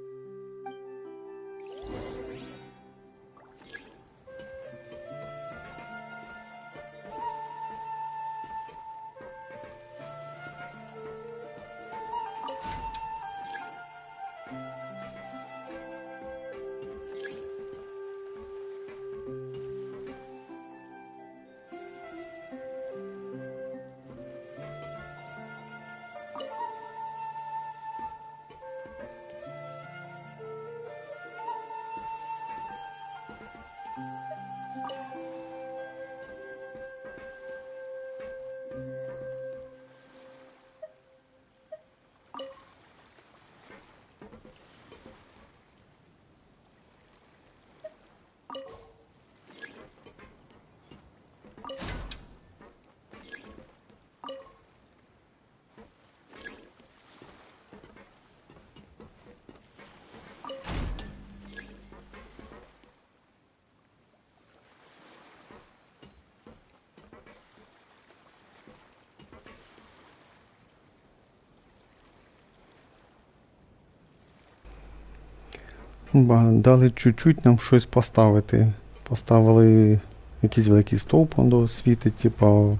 Дали чуть-чуть нам щось поставити. Поставили якийсь великий стовп, воно світить, типа,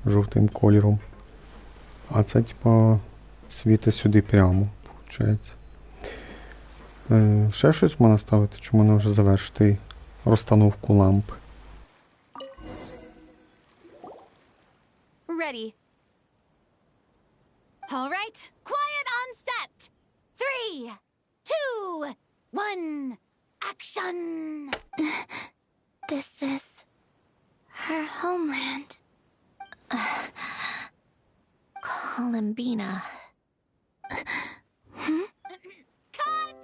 жовтим кольором. А це, типа, світить сюди прямо, виходить. Ще щось можна ставити, чи можна вже завершити розстановку ламп? Ready. All right, quiet on set. 3, 2, 1, action! This is her homeland. Columbina. Cut!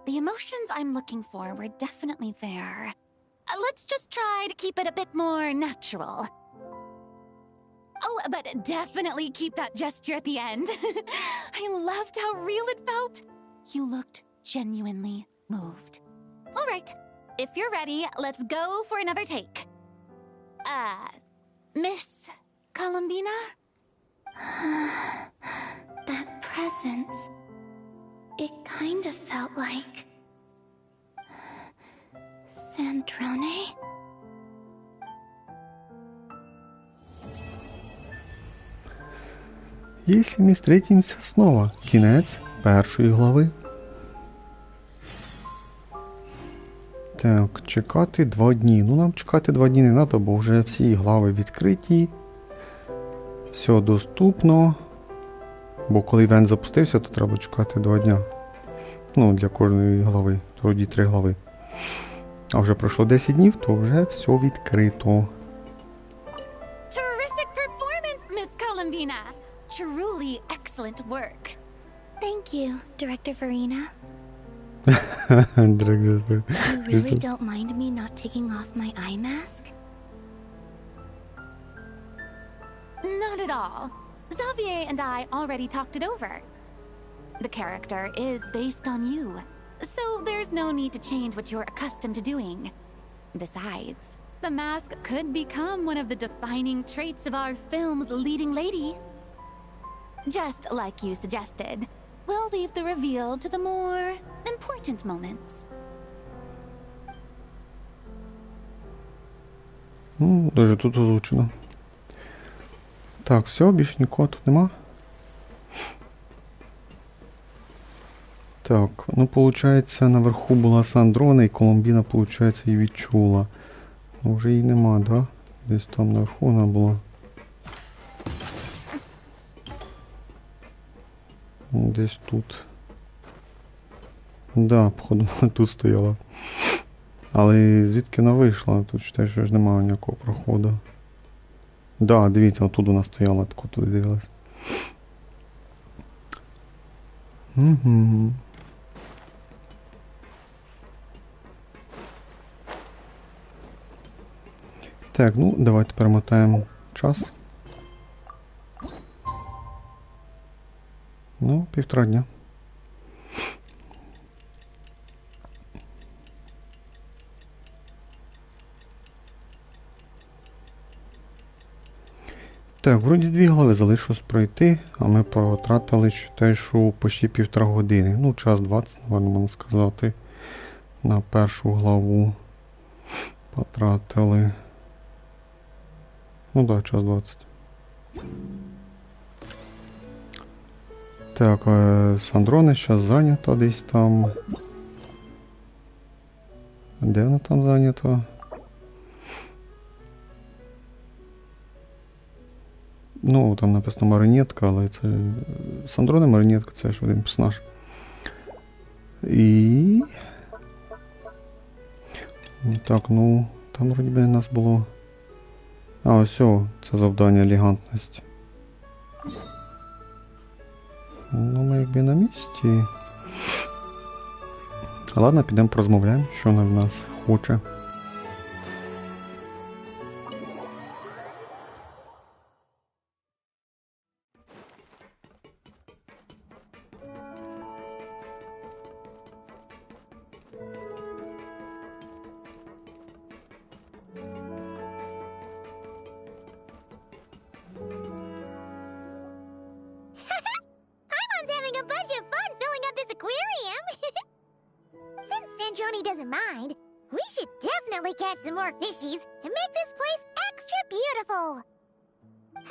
The emotions I'm looking for were definitely there. Let's just try to keep it a bit more natural. Oh, but definitely keep that gesture at the end. I loved how real it felt. You looked genuinely moved. All right, if you're ready, let's go for another take. Miss Columbina? That presence. It kind of felt like... Sandrone? Если мы встретимся снова. Кінець першої глави. Так, чекати 2 дні. Ну, нам чекати 2 дні не треба, бо вже всі глави відкриті. Все доступно. Бо коли івент запустився, то треба чекати 2 дня. Ну, для кожної глави. Тоді 3 глави. А вже пройшло 10 днів, то вже все відкрито. Terrific performance, Miss Columbina! Truly excellent work. Thank you, Director Farina. Дорогой. You really don't mind me not taking off my eye mask? Not at all. Xavier and I already talked it over. The character is based on you, so there's no need to change what you're accustomed to doing. Besides, the mask could become one of the defining traits of our film's leading lady. Just like you suggested, we'll leave the reveal to the more important moments. Даже тут озвучено. Так, все, більше нікого тут нема. Так, ну, получається, наверху була Сандрона, і Колумбіна, получається, її відчула. Ну, вже її нема, да? Десь там наверху вона була. Десь тут. Да, походу вона тут стояла. Але звідки вона вийшла? Тут считай, що ж немає ніякого проходу. Да, дивіться, отут вона стояла, тако туди дивилась. Угу. Так, ну давайте перемотаємо час. Ну, 1,5 дня. Так, вроді 2 глави залишилось пройти, а ми потратили, считай, що почти 1,5 години. Ну, час 20, напевно, можна сказати. На першу главу потратили. Ну да, час 20. Так, Сандроне зараз зайнята десь там. Де вона там зайнята? Ну, там написано маринетка, але це... Сандроне маринетка, це ж один персонаж. І... Так, ну, там вроді би у нас було... А, ось, це завдання елегантність. Ну, ми якби на місці. Ладно, підемо порозмовляємо, що вона в нас хоче. Having a bunch of fun filling up this aquarium. Since Sandrone doesn't mind, we should definitely catch some more fishies and make this place extra beautiful.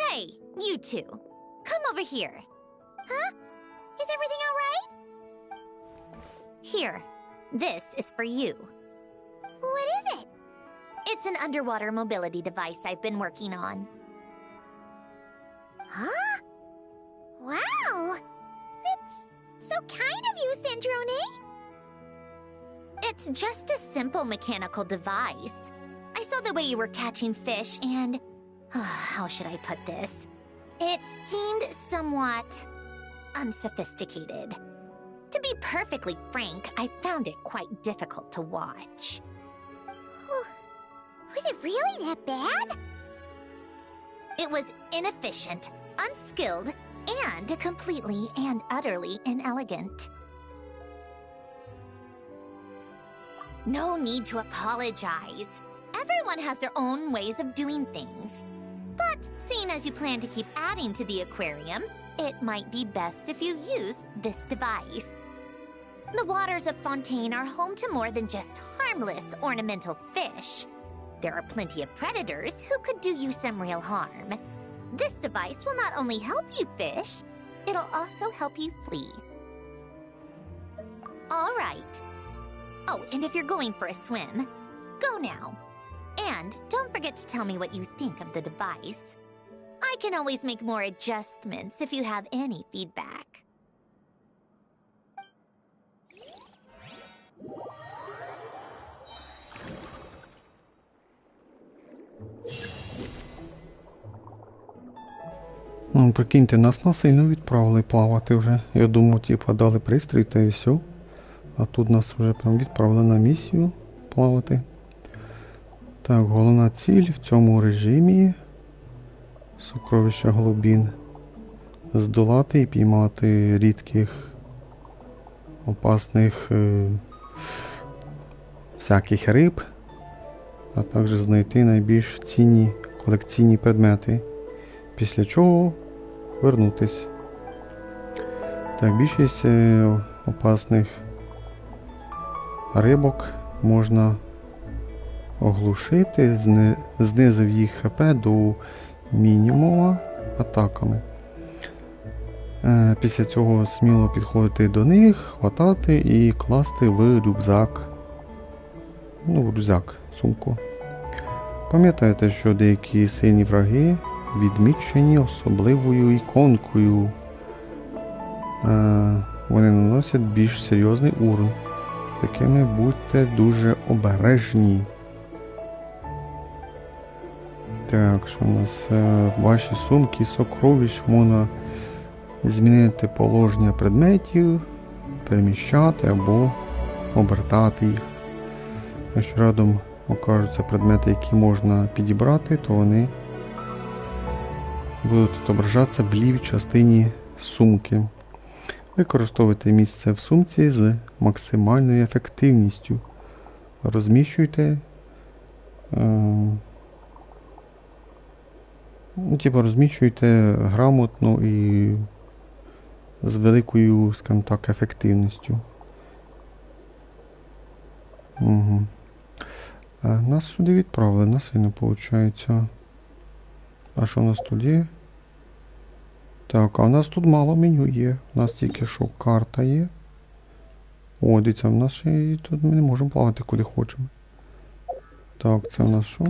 Hey, you two. Come over here. Huh? Is everything all right? Here. This is for you. What is it? It's an underwater mobility device I've been working on. Huh? Wow! That's so kind of you, Sandrone. It's just a simple mechanical device. I saw the way you were catching fish and... how should I put this? It seemed somewhat... unsophisticated. To be perfectly frank, I found it quite difficult to watch. Was it really that bad? It was inefficient, unskilled, and completely and utterly inelegant. No need to apologize. Everyone has their own ways of doing things. But seeing as you plan to keep adding to the aquarium, it might be best if you use this device. The waters of Fontaine are home to more than just harmless ornamental fish. There are plenty of predators who could do you some real harm. This device will not only help you fish, it'll also help you flee. All right. Oh, and if you're going for a swim, go now. And don't forget to tell me what you think of the device. I can always make more adjustments if you have any feedback. Ну, прикиньте, нас насильно відправили плавати вже. Я думав, типа, дали пристрій та і все. А тут нас вже прям відправили на місію плавати. Так, головна ціль в цьому режимі. Сокровища глибин. Здолати і піймати рідких, опасних всяких риб. А також знайти найбільш цінні колекційні предмети. Після чого вернутись. Так, більшість опасних рибок можна оглушити, знизив їх ХП до мінімума атаками. Після цього сміло підходити до них, хватати і класти в рюкзак. Ну, в рюкзак, сумку. Пам'ятайте, що деякі сильні враги відмічені особливою іконкою. Вони наносять більш серйозний урон. такими будьте дуже обережні. Так, що у нас? Ваші сумки сокровищ можна змінити положення предметів, переміщати або обертати їх. Якщо рядом окажуться предмети, які можна підібрати, то вони будуть відображатися в лівій частині сумки. Використовуйте місце в сумці з максимальною ефективністю. Розміщуйте розміщуйте грамотно і з великою, скажімо так, ефективністю. Угу. Нас сюди відправили, нас і не виходить. А що у нас тут є? Так, а у нас тут мало меню є. У нас тільки що карта є. О, дивіться, в нас ще і тут ми не можемо плавати куди хочемо. Так, це у нас що?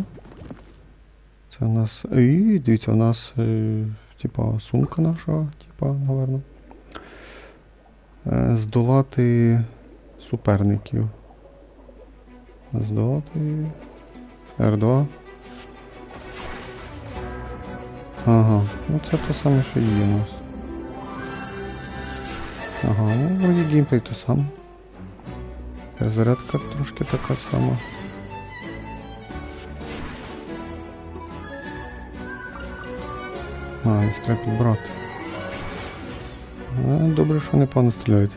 Це у нас... І, дивіться, у нас, типа, сумка наша, типа, наверно. Здолати суперників. Здолати... R2. Ага, ну це то саме, що є у нас. Ага, ну вроді геймплей то саме. Зарядка трошки така сама. А, їх треба підбрати. Добре, що не погано стріляють.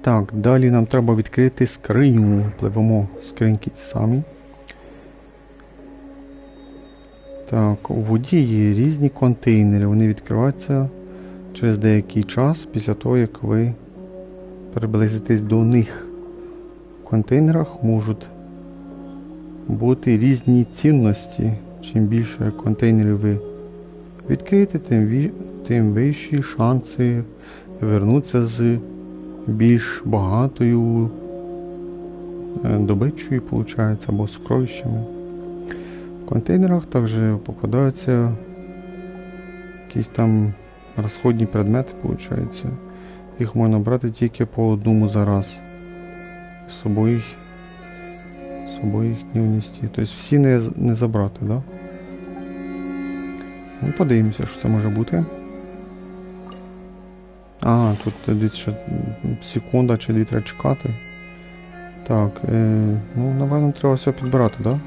Так, далі нам треба відкрити скриню. Пливемо скриньки ті самі. Так, у воді є різні контейнери. Вони відкриваються через деякий час після того, як ви приблизитесь до них. В контейнерах можуть бути різні цінності. Чим більше контейнерів ви відкриєте, тим вищі шанси вернутися з більш багатою добичою, виходить, або сокровищами. В контейнерах також попадаються якісь там розходні предмети, виходить. Їх можна брати тільки по одному за раз. З собою їх не внести. Тобто всі не забрати, так? Да? Ну, подивимося, що це може бути. Ага, тут десь секунда чи дві треба чекати. Так, ну, напевно, треба все підбирати, так? Да?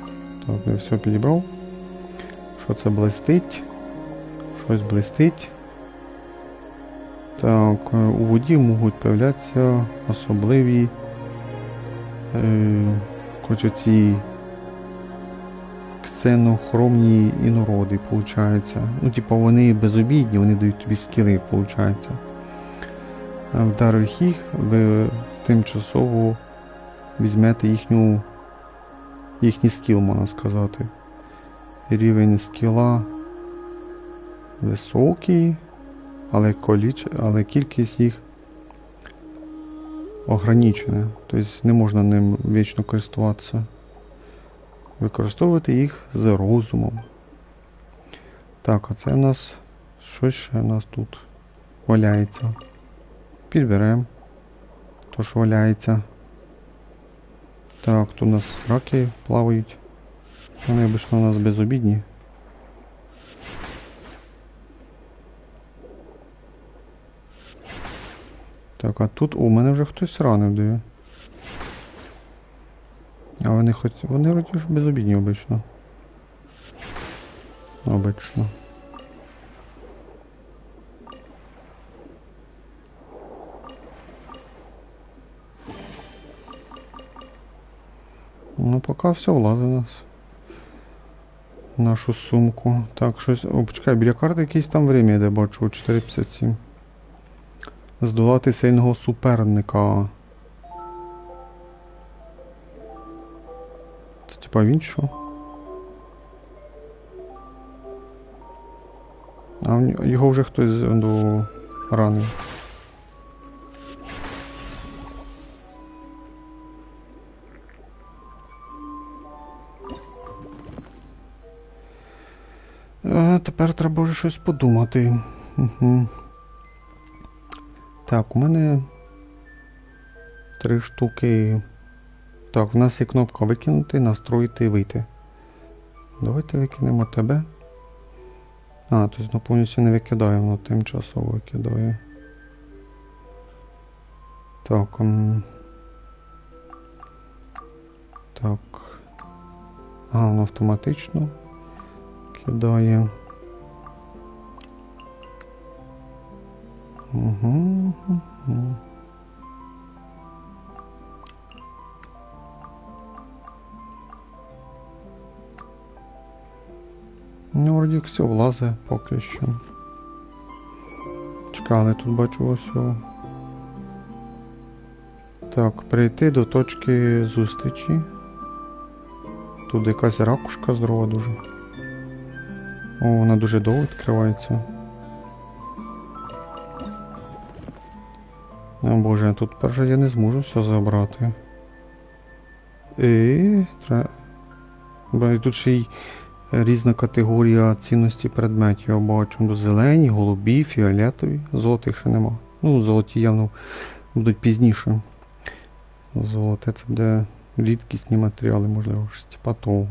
Так, я все підібрав. Що це блистить? Щось блистить. Так, у воді можуть появлятися особливі ці ксенохромні інороди, виходить. Ну, типу, вони безобідні, вони дають тобі скіли, виходить. Вдаривши їх, ви тимчасово візьмете їхній скіл, можна сказати. Рівень скіла високий, але кількість їх ограничена. Тобто не можна ним вічно користуватися. Використовувати їх з розумом. Так, а це у нас щось ще у нас тут валяється. Підберемо то, що валяється. Так, тут у нас раки плавають. Вони обично у нас безобідні. Так, а тут у мене вже хтось ранив дає. А вони вроді ж безобідні обично. Обично. Ну, поки все влазить у нас. В нашу сумку. Так, щось... О, почекай, біля карти якесь там время йде, бачу, 4.57. Здолати сильного суперника. Це типа він що? А його вже хтось до ранив. Тепер треба вже щось подумати. Угу. Так, у мене 3 штуки. Так, в нас є кнопка викинути, настроїти і вийти. Давайте викинемо тебе. А, тобто воно повністю не викидає, воно тимчасово викидає. Так, так. Ага, воно автоматично кидає. Угу. Ну, вроді все влазить поки що. Чекали, тут бачу ось. Так, прийти до точки зустрічі. Тут якась ракушка здорова дуже. О, вона дуже довго відкривається. О боже, тут перше я не зможу все забрати. І тут ще й різна категорія цінності предметів. Я бачу зелені, голубі, фіолетові. Золотих ще нема. Ну, золоті явно будуть пізніше. Золоте це буде рідкісні матеріали, можливо, щось типа того.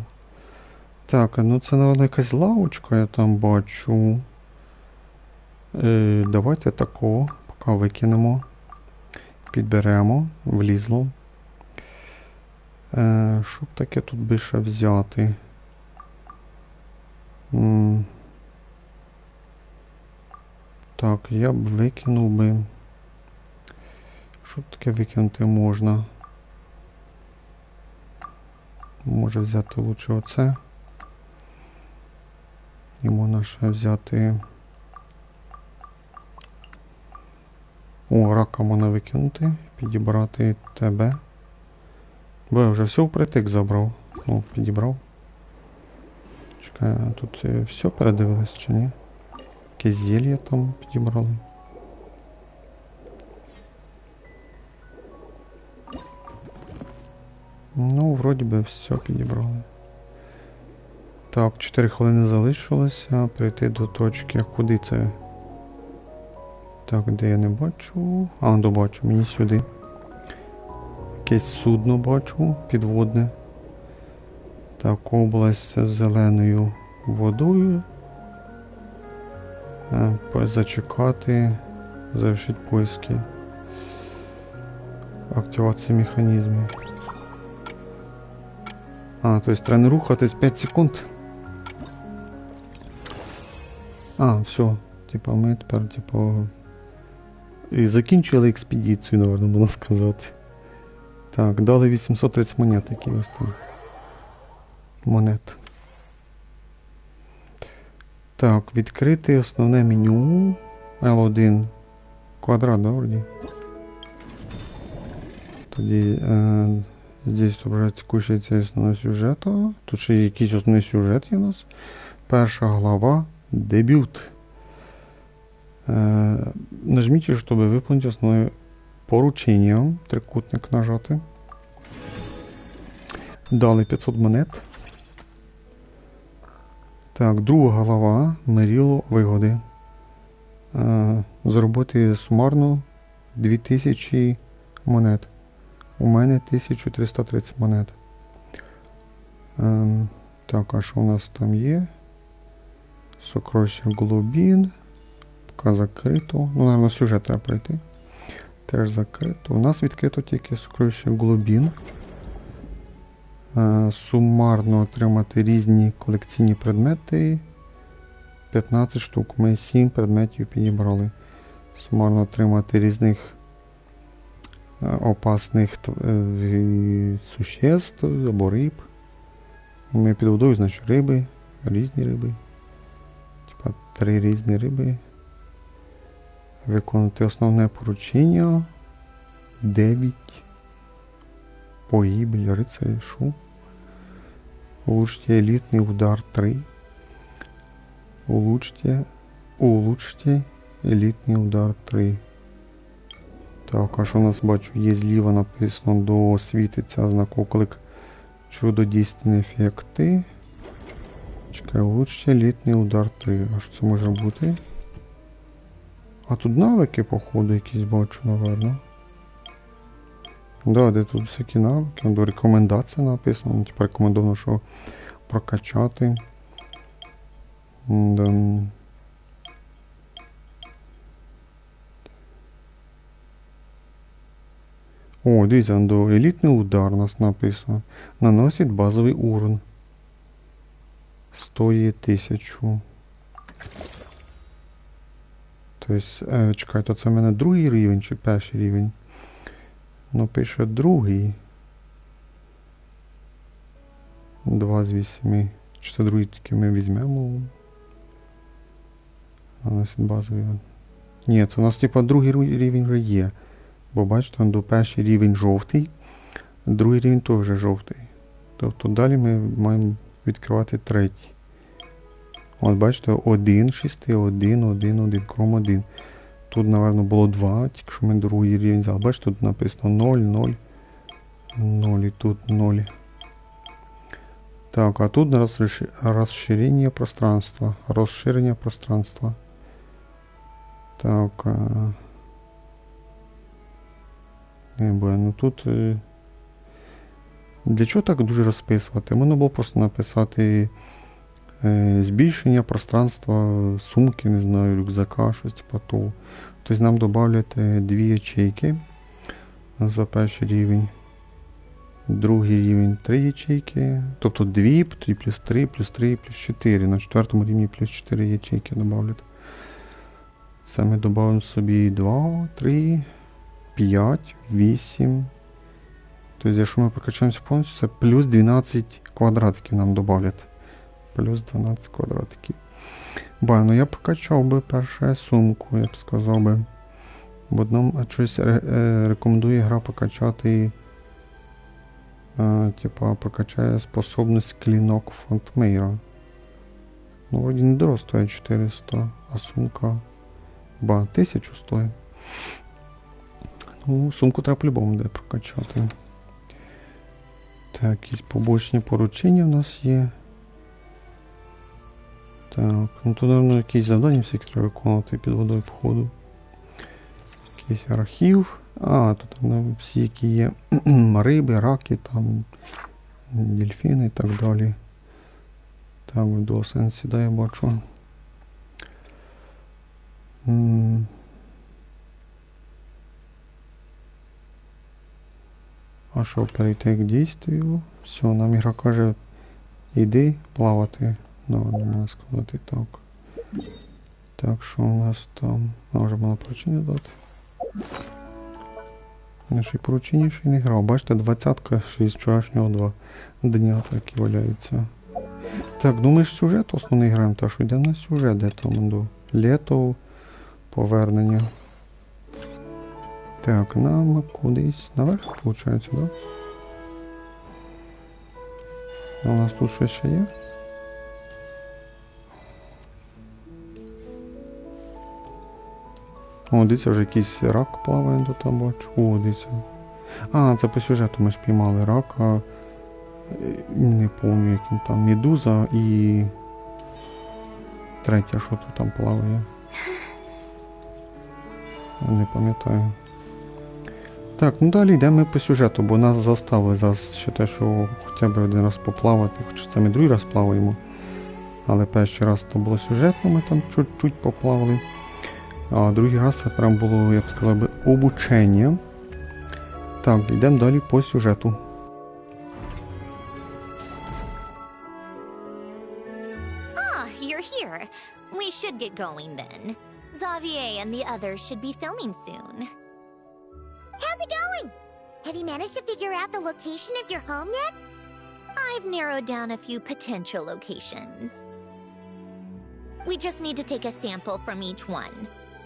Так, ну це, напевно, якась лавочка, я там бачу. Давайте такого, поки викинемо. Підберемо, влізло. Що б таке тут би ще взяти? Так, я б викинув би. Що б таке викинути можна? Може взяти лучше оце. І можна ще взяти. О, рака можна викинути, підібрати тебе. Бо я вже все впритик забрав. О, підібрав. Чекай, а тут все передивилось чи ні? Якесь зелье там підібрали. Ну, вроді би все підібрали. Так, 4 хвилини залишилося. Прийти до точки. А куди це? Так, де я не бачу? А, добачу, мені сюди. Якесь судно бачу, підводне. Так, область з зеленою водою. Зачекати. Завершити поиски. Активація механізмів. А, то есть треба не рухатись 5 секунд. А, все. Типа ми тепер, типа... І закінчили експедицію, наверное, можна сказати. Так, дали 830 монет якихось там. Монет. Так, відкрити основне меню. L1. Квадрат, да, вроді? Тоді... Здесь отображается текущая цель основного сюжета. Тут ще є якийсь основний сюжет є у нас. Перша глава. Дебют. Нажмите, чтобы выполнить основное поручение. Трикутник нажати. Дали 500 монет. Так, друга глава. Меріло вигоди. Заробити сумарно 2000 монет. У мене 1330 монет. Так, а що у нас там є? Сокровище глубин. Поки закрито. Ну, наверное, сюжет треба пройти. Теж закрито. У нас відкрито тільки сокровище глубин. Сумарно отримати різні колекційні предмети. 15 штук. Ми 7 предметів підібрали. Сумарно отримати різних опасних существ або риб. Ми під водою, значить, риби. Різні риби. Типа 3 різні риби. Виконати основне поручення. 9. Погибель рицаря. Шу. Улучшите елітний удар 3. Улучшите елітний удар 3. Так, а що у нас бачу? Є зліва написано до світиться знак оклик чудодійсні ефекти. Чекай, улучшите елітний удар 3. А що це може бути? А тут навики, походу, якісь бачу, наверно. Да, де тут всякі навики, до рекомендації написано, ну, типу рекомендовано, що прокачати. Да. О, дивіться, до елітний удар у нас написано. Наносить базовий урон. Стоїть 1000. Тобто, чекайте, це в мене другий рівень чи перший рівень? Ну, пише другий. 2 з 8. Чи це другий тільки ми візьмемо? Наносить базовий. Ні, це у нас типа другий рівень вже є. Бо бачите, до перший рівень жовтий, другий рівень теж жовтий. Тобто далі ми маємо відкривати третій. От бачите, 1, 6, 1, 1, 1, кром 1. Тут, напевно, було 2, тільки що ми другий рівень взяли. Бачите, тут написано 0, 0, 0 і тут 0. Так, а тут розширення пространства. Розширення пространства. Так. Ну тут... Для чого так дуже розписувати? Можна було просто написати збільшення пространства сумки, не знаю, рюкзака, щось типу того. Тобто нам додають 2 ячейки за перший рівень. Другий рівень 3 ячейки. Тобто 2, тоді плюс 3, плюс 3, плюс 4. На 4-му рівні плюс 4 ячейки додають. Це ми додаємо собі 2, 3, 5, 8. Тобто, якщо ми прокачаємося повністю, це плюс 12 квадратиків нам додають. Плюс 12 квадратиків. Ну я прокачав би першу сумку, я б сказав би. В одному щось рекомендує гра покачати. Типа прокачає способність клінок Фонтмейра. Ну, вроді не дорого стоїть 400, а сумка 1000 стоїть. Ну, сумку треба по-любому де прокачати. Так, якісь побочні поручення в нас є. Так, ну тут, напевно, якісь завдання всякі треба виконувати під водою, походу. Якийсь архів. Тут ну, всі, які є риби, раки, там, дельфіни і так далі. Так, в DualSense сюди я бачу. А що, перейти к дійствію? Все, нам ігра каже, іди плавати. Не можна сказати так. Так, що у нас там? Вже можна поручення дати. Наші поручення ще не грав. Бачите, 20-ка ще з вчорашнього 2 дня так і валяється. Так, думаєш, сюжет основний граємо? Та що йде на сюжет, де там? Літо, повернення. Так, нам кудись наверх, виходить, да? А у нас тут щось ще є? О, дивіться, вже якийсь рак плаває, тут там бачу. О, дивіться. Це по сюжету ми ж піймали рака. Не пам'ятаю, як він там. Медуза і... Третя, що тут там плаває. Не пам'ятаю. Так, ну далі йдемо ми по сюжету, бо нас заставили зараз ще те, що хоча б один раз поплавати, хоча це ми другий раз плаваємо. Але перший раз то було сюжетно, ми там чуть-чуть поплавали. А другий раз це прям було, я б сказав би, обучення. Так, йдемо далі по сюжету. You're here. We should get going then. Xavier and the others should be filming soon. How's it going? Have you managed to figure out the location of your home yet? I've narrowed down a few potential locations. We just need to take a sample from each one.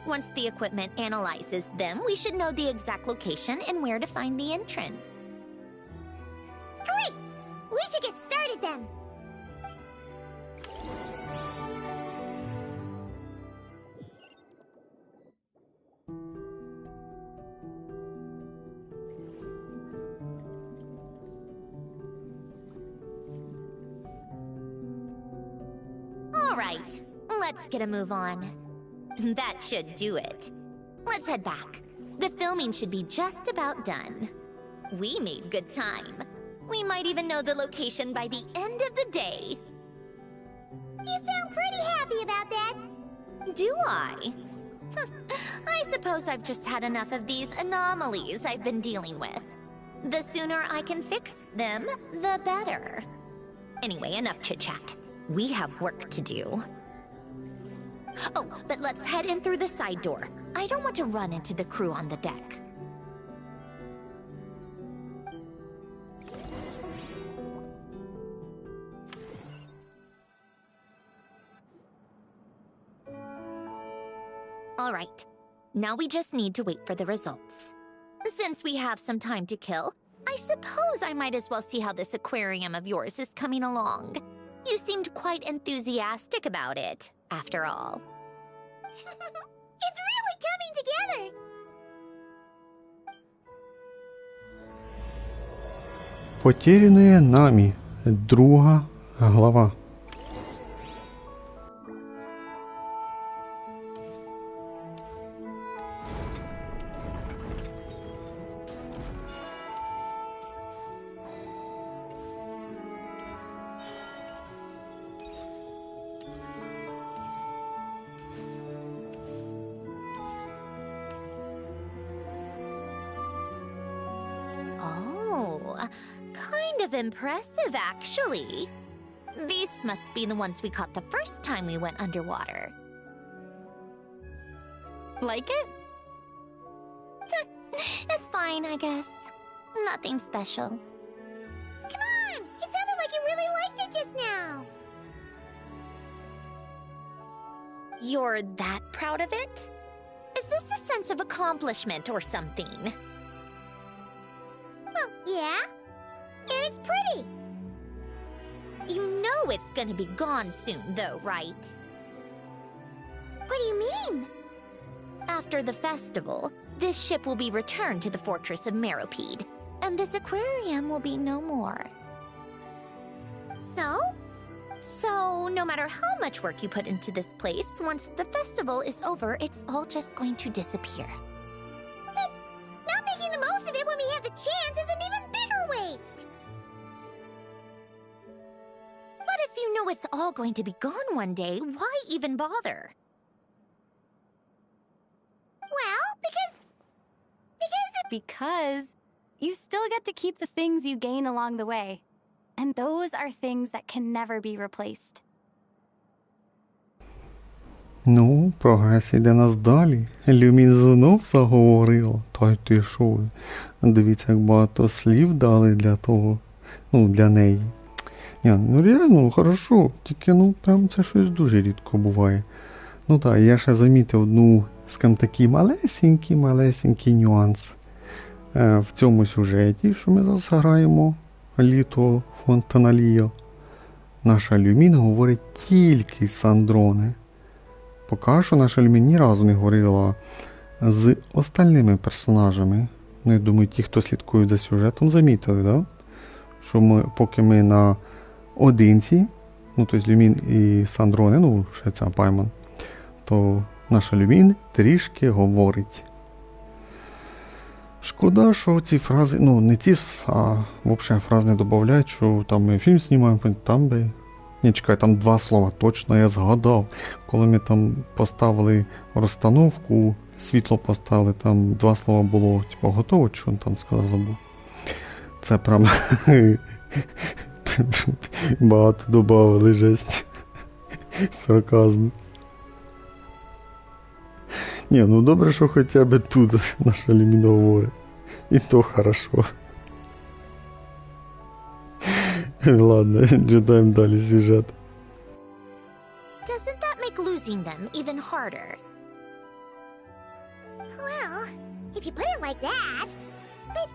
Once the equipment analyzes them, we should know the exact location and where to find the entrance. Great! We should get started then! All right, let's get a move on. That should do it. Let's head back. The filming should be just about done. We made good time. We might even know the location by the end of the day. You sound pretty happy about that. Do I? I suppose I've just had enough of these anomalies I've been dealing with. The sooner I can fix them, the better. Anyway, enough chit-chat. We have work to do. Oh, but let's head in through the side door. I don't want to run into the crew on the deck. All right. Now we just need to wait for the results. Since we have some time to kill, I suppose I might as well see how this aquarium of yours is coming along. You seemed quite enthusiastic about it, after all. It's really coming together. Потерянные нами. Друга глава. Oh, kind of impressive, actually. These must be the ones we caught the first time we went underwater. Like it? It's fine, I guess. Nothing special. Come on! It sounded like you really liked it just now. You're that proud of it? Is this a sense of accomplishment or something? Well, yeah. And it's pretty. You know it's gonna be gone soon, though, right? What do you mean? After the festival, this ship will be returned to the fortress of Meropide, and this aquarium will be no more. So? So, no matter how much work you put into this place, once the festival is over, it's all just going to disappear. But not making the most of it when we have the chance is an even bigger waste. But if you know it's all going to be gone one day, why even bother? Well, because Because you still get to keep the things you gain along the way. And those are things that can never be replaced. Ну, прогрес іде нас далі. Люмін знов заговорила. Та й ти шо? Дивіться, як багато слів дали для того. Ну, для неї. Ну реально, хорошо. Тільки, прям це щось дуже рідко буває. Ну так, я ще замітив скажімо такий малесенький нюанс. В цьому сюжеті, що ми зараз граємо, Літо Фонтаналіо, наша Люмін говорить тільки з Андроне. Поки що наша Люмін ні разу не говорила з остальними персонажами. Я думаю, ті, хто слідкують за сюжетом, замітили, да? Що поки ми на одинці, тобто Люмін і Сандроне, ще ця Пайман, то наша Люмін трішки говорить. Шкода, що ці фрази, не ці, а взагалі фрази не додають, що там ми фільм знімаємо, там би... Ні, чекай, там 2 слова, точно я згадав. Коли ми там поставили розстановку, світло поставили, там 2 слова було, готово, що там сказав, забув. Це прям багато додавали, жесть. Сарказм. Ні, добре, що хоча б тут наша Люміна говорить. І то хорошо. Ладно, читаємо далі сюжет. Doesn't that make losing them even harder? well, if you put it like that, but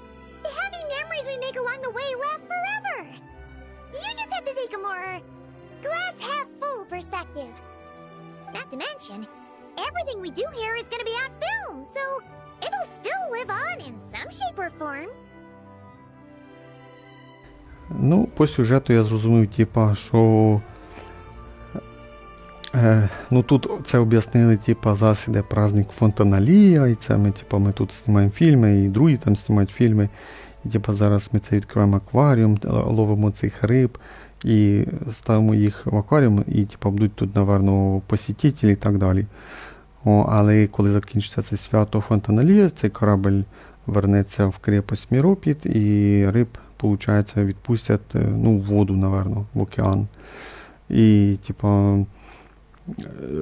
the happy memories we make along the way last forever. You just have to take a more glass half full perspective. Not to mention, everything we do here is going to be on film, so it'll still live on in some shape or form. По сюжету я зрозумів, що Ну тут це об'яснили, типа, зараз іде праздник Фонтаналія, і це ми тут знімаємо фільми, і другі там знімають фільми. І типа зараз ми це відкриваємо акваріум, ловимо цих риб і ставимо їх в акваріум, і типа будуть тут, напевно, посітителі і так далі. Але коли закінчиться це свято Фонтаналія, цей корабль вернеться в крепость Міропід, і риб, виходить, відпустять в воду, напевно, в океан. І, типа,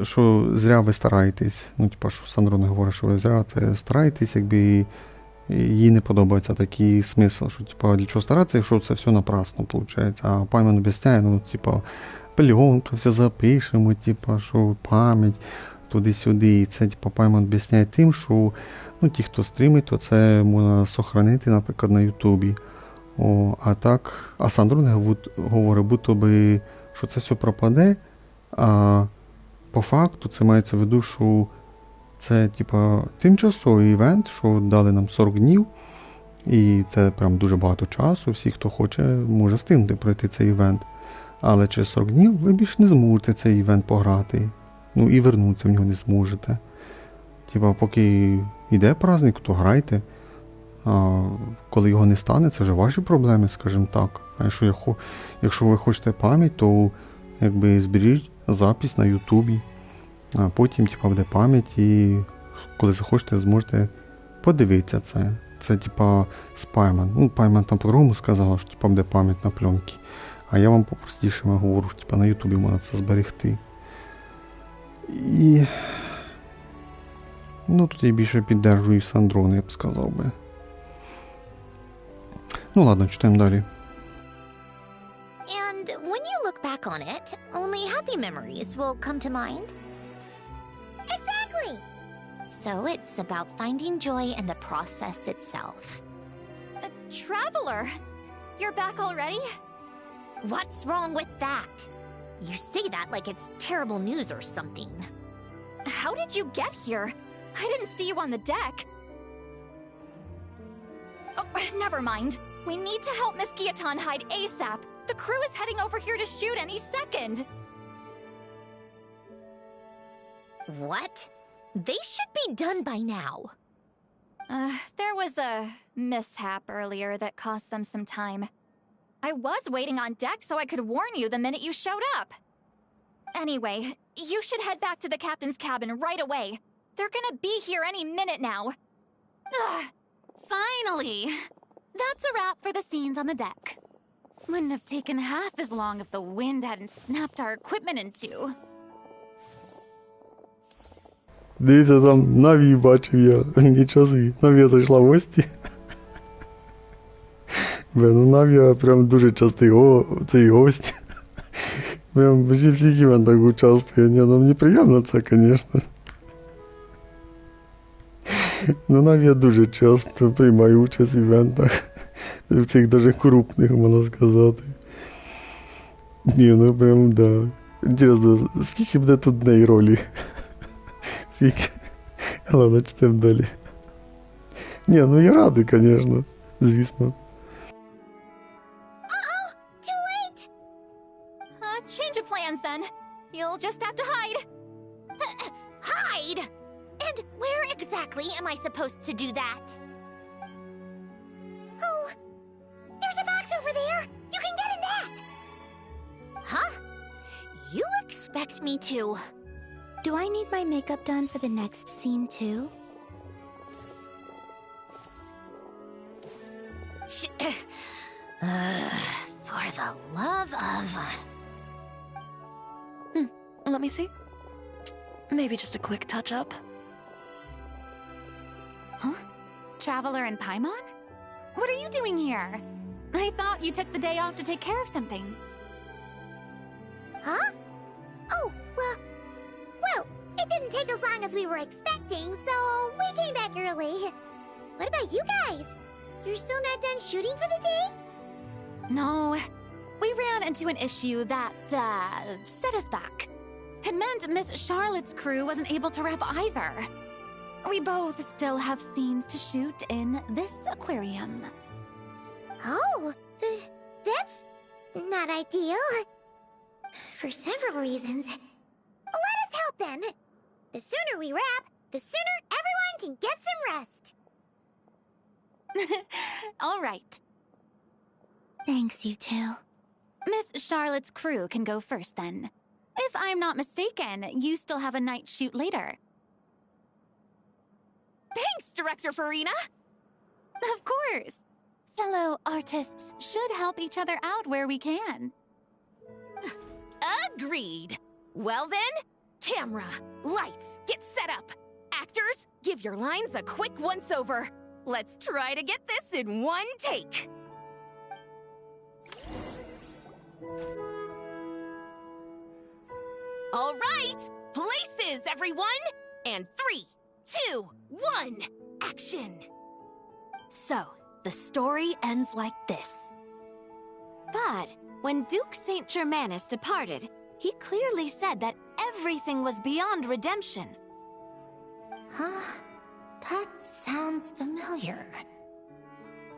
що зря ви стараєтесь. Що Сандрона говорить, що ви зря це стараєтесь, якби їй не подобається такий смисл, що, для чого старатися, якщо це все напрасно, виходить. А Пайман об'ясняє, пельгонка, все запишемо, що пам'ять, туди-сюди. І це, Пайман об'ясняє тим, що, ті, хто стрімить, то це можна сохранити, наприклад, на Ютубі. А Сандрон говорить, будто би, що це все пропаде, а по факту це мається в виду, що це, тимчасовий івент, що дали нам 40 днів, і це прям дуже багато часу, всі, хто хоче, може встигнути пройти цей івент. Але через 40 днів ви більше не зможете цей івент пограти, і вернутися в нього не зможете. Поки йде праздник, то грайте, а коли його не стане, це вже ваші проблеми, скажімо так. А якщо ви хочете пам'ять, то зберіть запис на Ютубі, а потім буде пам'ять, і коли захочете, зможете подивитися це. Це з Пайман. Пайман там по-другому сказала, що буде пам'ять на пленки. А я вам попростіше говорю, що на Ютубі можна це зберегти. І тут я більше піддержую Сандрона, я б сказав би. Ладно, читаємо далі. And when you look back on it, only happy memories will come to mind? Exactly! So it's about finding joy in the process itself. Traveler! You're back already? What's wrong with that? You say that like it's terrible news or something. How did you get here? I didn't see you on the deck. Oh, never mind. We need to help Miss Guillotin hide ASAP. The crew is heading over here to shoot any second. What? They should be done by now. There was a mishap earlier that cost them some time. I was waiting on deck so I could warn you the minute you showed up. Anyway, you should head back to the captain's cabin right away. They're gonna be here any minute now. Ugh, finally! That's a wrap for the scenes on the deck. Wouldn't have taken half as long if the wind hadn't snapped our equipment in two. Дивіться, там Наві бачив я. Нічого собі. Навія зайшла в гості. Навія прям дуже частий цей гость. Прям в всіх івентах участвує. Мені приємно це, звісно. Навія дуже часто приймає участь в івентах. В цих дуже крупних, можна сказати. Прям, да. Інтересно, скільки буде тут в неї ролі? Скільки? Ладно, читаємо далі. Я радий, звісно. Звісно. Too late! Change of plans then. You'll just have to hide. Hide? And where exactly am I supposed to do that? Oh, there's a box over there! You can get in that! Huh? You expect me to... Do I need my makeup done for the next scene too? For the love of... Let me see. Maybe just a quick touch-up. Huh? Traveler and Paimon? What are you doing here? I thought you took the day off to take care of something. Huh? Oh, well, it didn't take as long as we were expecting, so we came back early. What about you guys? You're still not done shooting for the day? No, we ran into an issue that, set us back. It meant Miss Charlotte's crew wasn't able to wrap either. We both still have scenes to shoot in this aquarium. Oh, that's not ideal. For several reasons. then. The sooner we wrap, the sooner everyone can get some rest. All right. Thanks, you two. Miss Charlotte's crew can go first then. If I'm not mistaken, you still have a night shoot later. Thanks, Director Farina! Of course. Fellow artists should help each other out where we can. Agreed. Well then, camera, lights, get set up. Actors, give your lines a quick once-over. Let's try to get this in one take. All right, places, everyone! And 3, 2, 1, action! So, the story ends like this. But when Duke St. Germanus departed, he clearly said that everything was beyond redemption. Huh? That sounds familiar.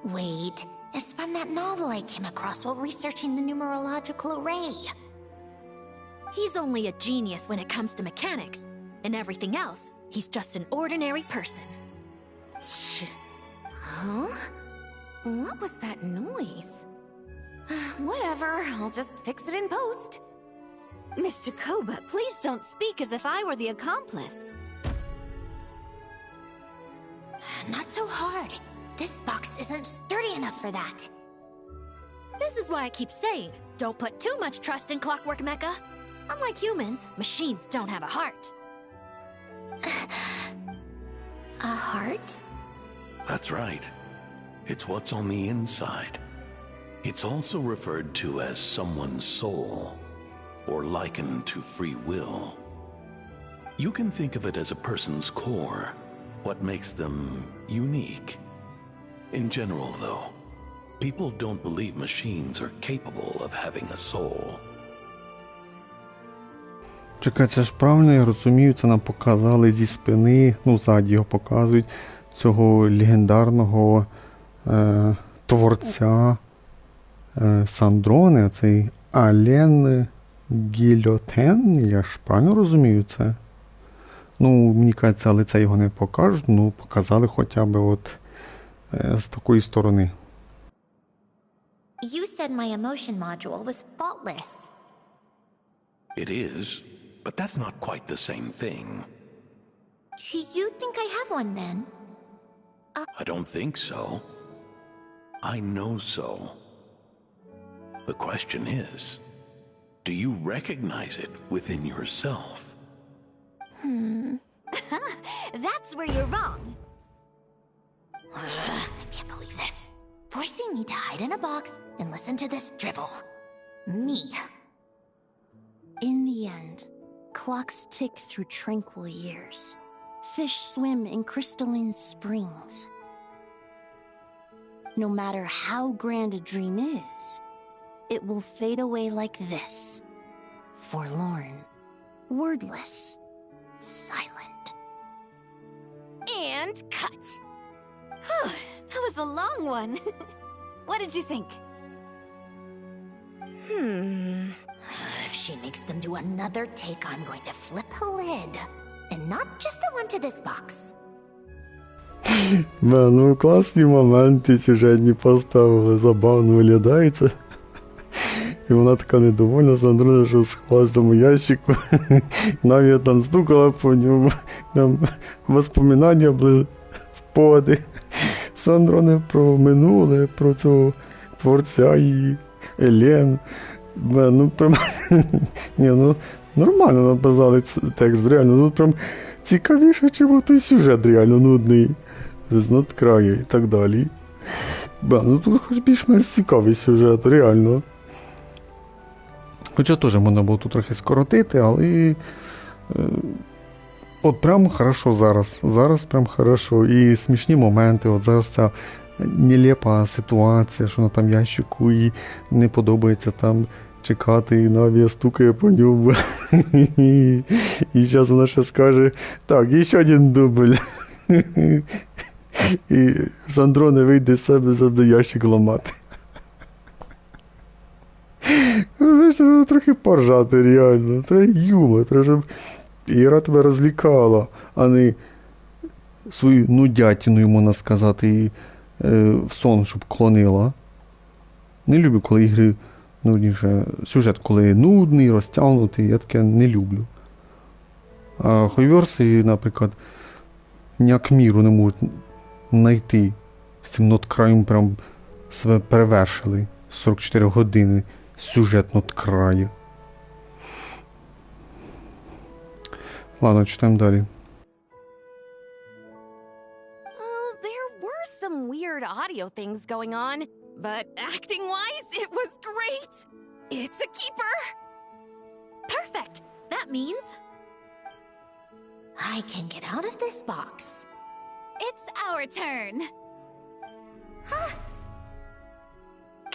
Wait, it's from that novel I came across while researching the numerological array. He's only a genius when it comes to mechanics, and everything else, he's just an ordinary person. Huh? What was that noise? Whatever, I'll just fix it in post. Mr. Koba, please don't speak as if I were the accomplice. Not so hard. This box isn't sturdy enough for that. This is why I keep saying, don't put too much trust in Clockwork Mecha. Unlike humans, machines don't have a heart. A heart? That's right. It's what's on the inside. It's also referred to as someone's soul, or likened to free will. You can think of it as a person's core, what makes them unique. In general, though, people don't believe machines are capable of having a soul. Чекай, це ж правильно я розумію, це нам показали зі спини, ну ззаді його показують, цього легендарного творця Сандрони, цей Ален Гільотен, я ж правильно розумію це? Ну, мені кажеться, лице його не покажуть, ну показали хоча б от з такої сторони. You said my emotion module was faultless. It is, but that's not quite the same thing. Do you think I have one then? I don't think so. I know so. The question is, do you recognize it within yourself? That's where you're wrong. I can't believe this. Forcing me to hide in a box and listen to this drivel. Me. In the end, clocks tick through tranquil years. Fish swim in crystalline springs. No matter how grand a dream is, it will fade away like this. Forlorn, wordless, silent. And cut. That was a long one. What did you think? If she makes them do another take, I'm going to flip her lid. And not just the one to this box. Ну класні моменти сюжетні поставили, забавно виглядається. І вона така недовольна, Сандрона, що сховалась в тому ящику. Навіть там стукала по ньому, там воспоминання були, спогади Сандрони про минуле, про цього творця її, Елен. Ну прям, ні, ну нормально написали текст, реально, ну прям цікавіше, чим той сюжет реально нудний, з надкраю і так далі. Ну тут хоч більш-менш цікавий сюжет, реально. Хоча теж можна було тут трохи скоротити, але от прям хорошо зараз. Зараз прям хорошо. І смішні моменти, от зараз ця нелепа ситуація, що на там ящику і не подобається там чекати, і Навія стукає по ньому. І зараз вона ще скаже, так, і ще один дубль. І Сандрони вийде з себе, завжди ящик ламати. Треба трохи поржати, реально. Треба юмор, треба, щоб Іра тебе розлікала, а не свою нудятину, можна сказати, в сон, щоб клонила. Не люблю, коли ігри, сюжет, коли нудний, розтягнутий, я таке не люблю. А хойверси, наприклад, ніяк міру не можуть знайти. З цим ноткраєм прям себе перевершили. 44 години сюжет ноткраю. Ладно, читаємо далі. There were some weird audio things going on, but acting-wise, it was great. It's a keeper. Perfect. That means I can get out of this box. It's our turn.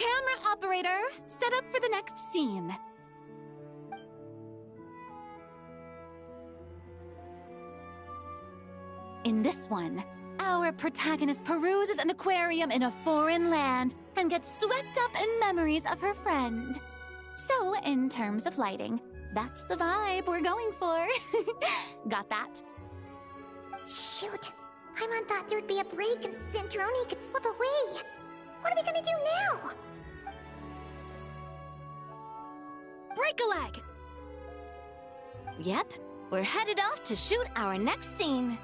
Camera operator, set up for the next scene. In this one, our protagonist peruses an aquarium in a foreign land and gets swept up in memories of her friend. So, in terms of lighting, that's the vibe we're going for. Got that? Shoot. Paimon thought there'd be a break and Zandroni could slip away. What are we gonna do now? Break a leg! Yep, we're headed off to shoot our next scene.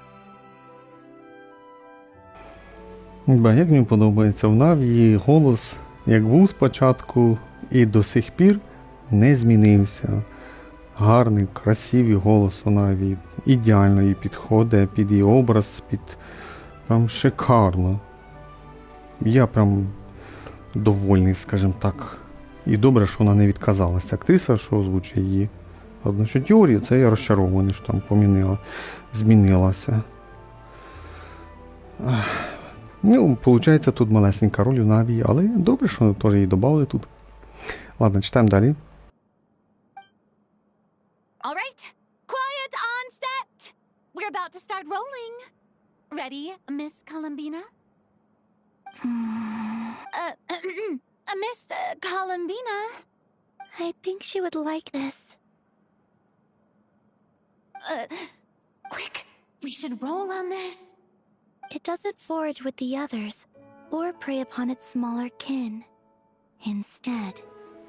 Як мені подобається в Наві голос, як був спочатку і до сих пір не змінився. Гарний, красивий голос у Наві. Ідеально їй підходить під її образ, прям шикарно. Я прям довольний, скажімо так. І добре, що вона не відказалася. Актриса, що озвучує її. Одно, що теорія, це я розчарований, що там змінилася. Ну, виходить, тут малесенька роль у Наві, але добре, що теж її додали тут. Ладно, читаємо далі. All right, quiet on set. We're about to start rolling. Ready, Miss Columbina? Miss Columbina? I think she would like this. Quick, we should roll on this. It doesn't forage with the others, or prey upon its smaller kin. Instead,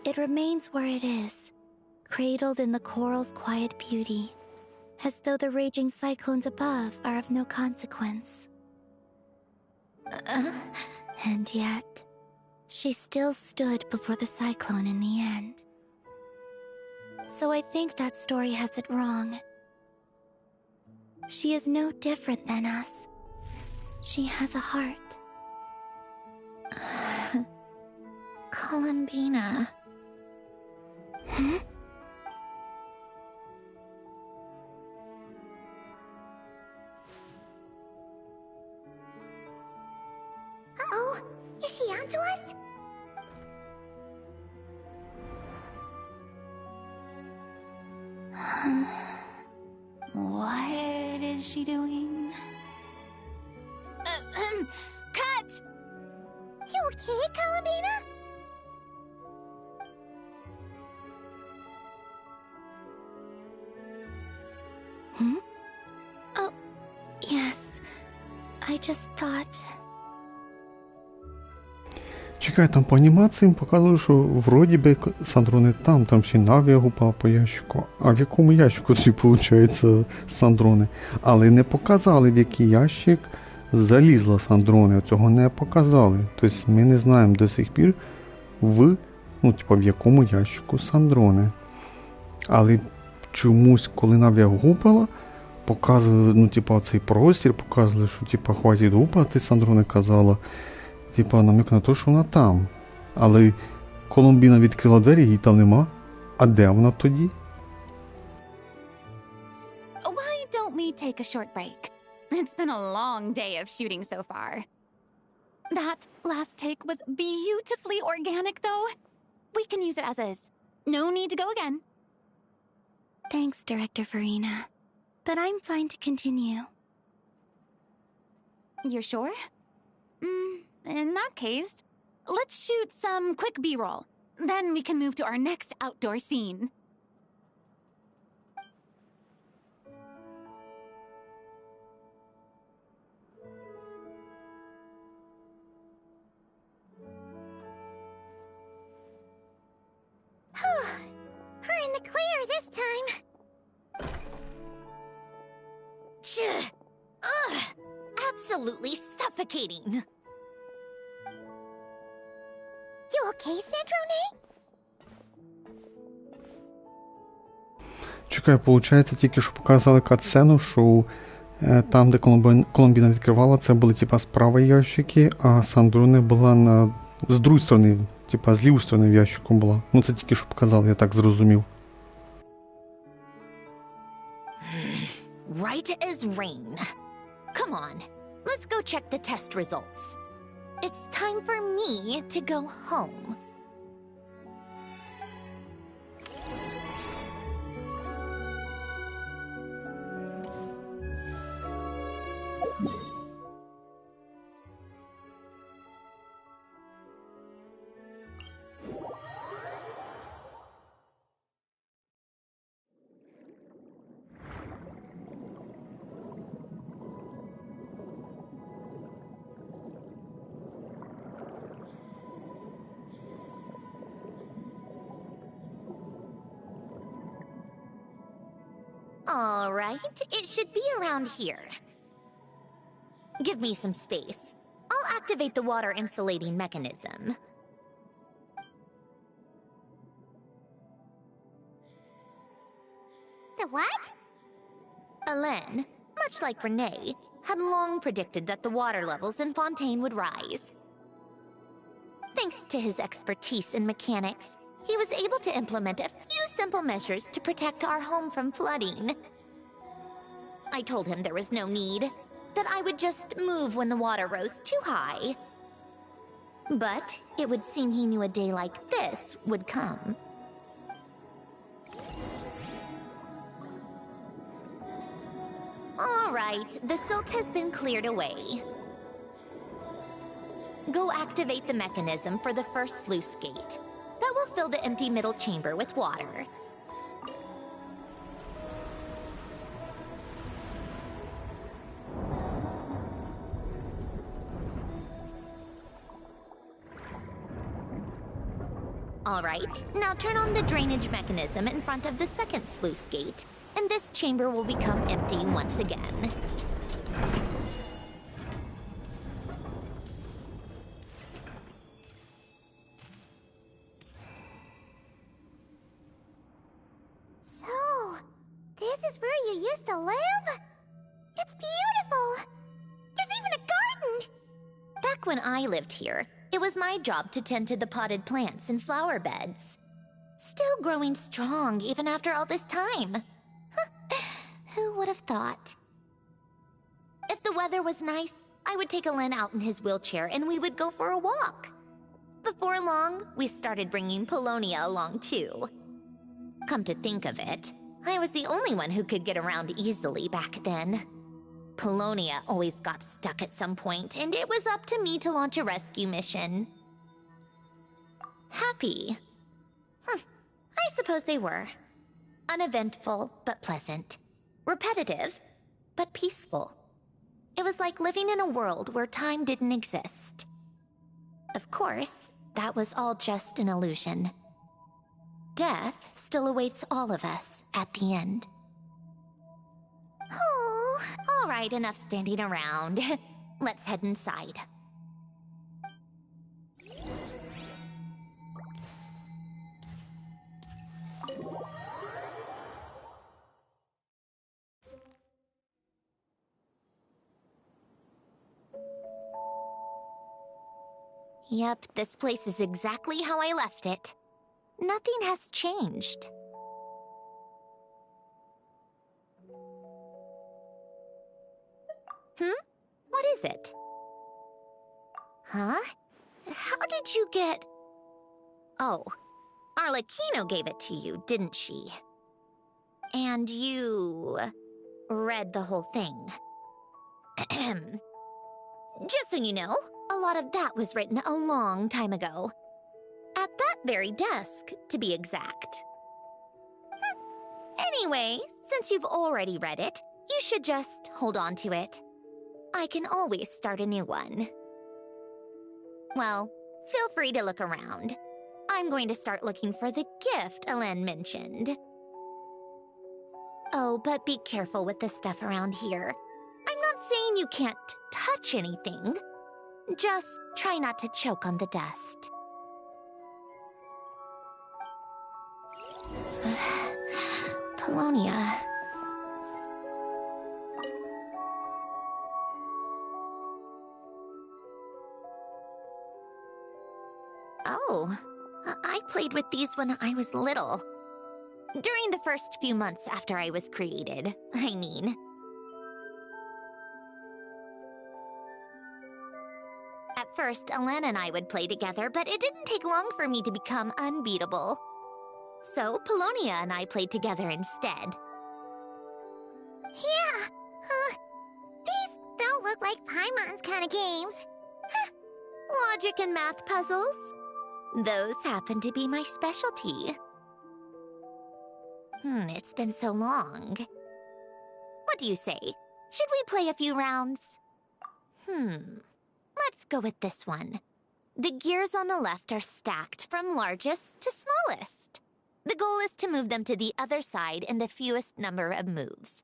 it remains where it is, cradled in the coral's quiet beauty, as though the raging cyclones above are of no consequence. And yet, she still stood before the cyclone in the end. So I think that story has it wrong. She is no different than us. She has a heart. Columbina. Uh-oh, is she onto us? What is she doing? Cut! You okay, Columbina? Oh, yes. I just thought... Чекай, там по анімаціям показує, що вроді би Сандро не там ще Наві гупав по ящику. А в якому ящику тоді, виходить, Сандрони? Але не показали, в який ящик залізла Сандрони. Цього не показали. Тобто ми не знаємо до сих пір в якому ящику Сандрони. Але чомусь, коли Наві гупала, показували, цей простір, показували, що, хватить гупати, Сандрони казала. Намік на те, що вона там. Але Колумбіна відкрила двері, її там нема. А де вона тоді? Why don't we take a short break? It's been a long day of shooting so far. That last take was beautifully organic, though. We can use it as is. No need to go again. Thanks, Director Farina. But I'm fine to continue. You're sure? In that case, let's shoot some quick B-roll. Then we can move to our next outdoor scene. absolutely suffocating. You okay, Sandrone? Чекай, виходить, тільки що показали кат-сцену, що там, де Колумбіна відкривала, це були типа справа ящики, а Сандроне була з другої сторони, типа з лівої сторони в ящику була. Ну це тільки що показали, я так зрозумів. Right as rain. Come on, let's go check the test results. It's time for me to go home. All right, it should be around here. Give me some space. I'll activate the water insulating mechanism. The what? Hélène, much like Renee, had long predicted that the water levels in Fontaine would rise. Thanks to his expertise in mechanics, he was able to implement a few simple measures to protect our home from flooding. I told him there was no need, that I would just move when the water rose too high. But it would seem he knew a day like this would come. All right, the silt has been cleared away. Go activate the mechanism for the first sluice gate. That will fill the empty middle chamber with water. All right, now turn on the drainage mechanism in front of the second sluice gate, and this chamber will become empty once again. So, this is where you used to live? It's beautiful! There's even a garden! Back when I lived here, it was my job to tend to the potted plants and flower beds. Still growing strong even after all this time. Who would have thought? If the weather was nice, I would take Alen out in his wheelchair and we would go for a walk. Before long, we started bringing Polonia along too. Come to think of it, I was the only one who could get around easily back then. Polonia always got stuck at some point, and it was up to me to launch a rescue mission. Happy? I suppose they were. Uneventful, but pleasant. Repetitive, but peaceful. It was like living in a world where time didn't exist. Of course, that was all just an illusion. Death still awaits all of us at the end. Oh, all right, enough standing around. Let's head inside. Yep, this place is exactly how I left it. Nothing has changed. What is it? Huh? How did you get... Oh, Arlecchino gave it to you, didn't she? And you... read the whole thing. Just so you know, a lot of that was written a long time ago. At that very desk, to be exact. Anyway, since you've already read it, you should just hold on to it. I can always start a new one. Well, feel free to look around. I'm going to start looking for the gift Alen mentioned. Oh, but be careful with the stuff around here. I'm not saying you can't touch anything. Just try not to choke on the dust. Polonia. Oh, I played with these when I was little. During the first few months after I was created, I mean. At first, Elena and I would play together, but it didn't take long for me to become unbeatable. So, Polonia and I played together instead. Yeah, these don't look like Paimon's kind of games. Logic and math puzzles? Those happen to be my specialty. It's been so long. What do you say? Should we play a few rounds? Let's go with this one. The gears on the left are stacked from largest to smallest. The goal is to move them to the other side in the fewest number of moves.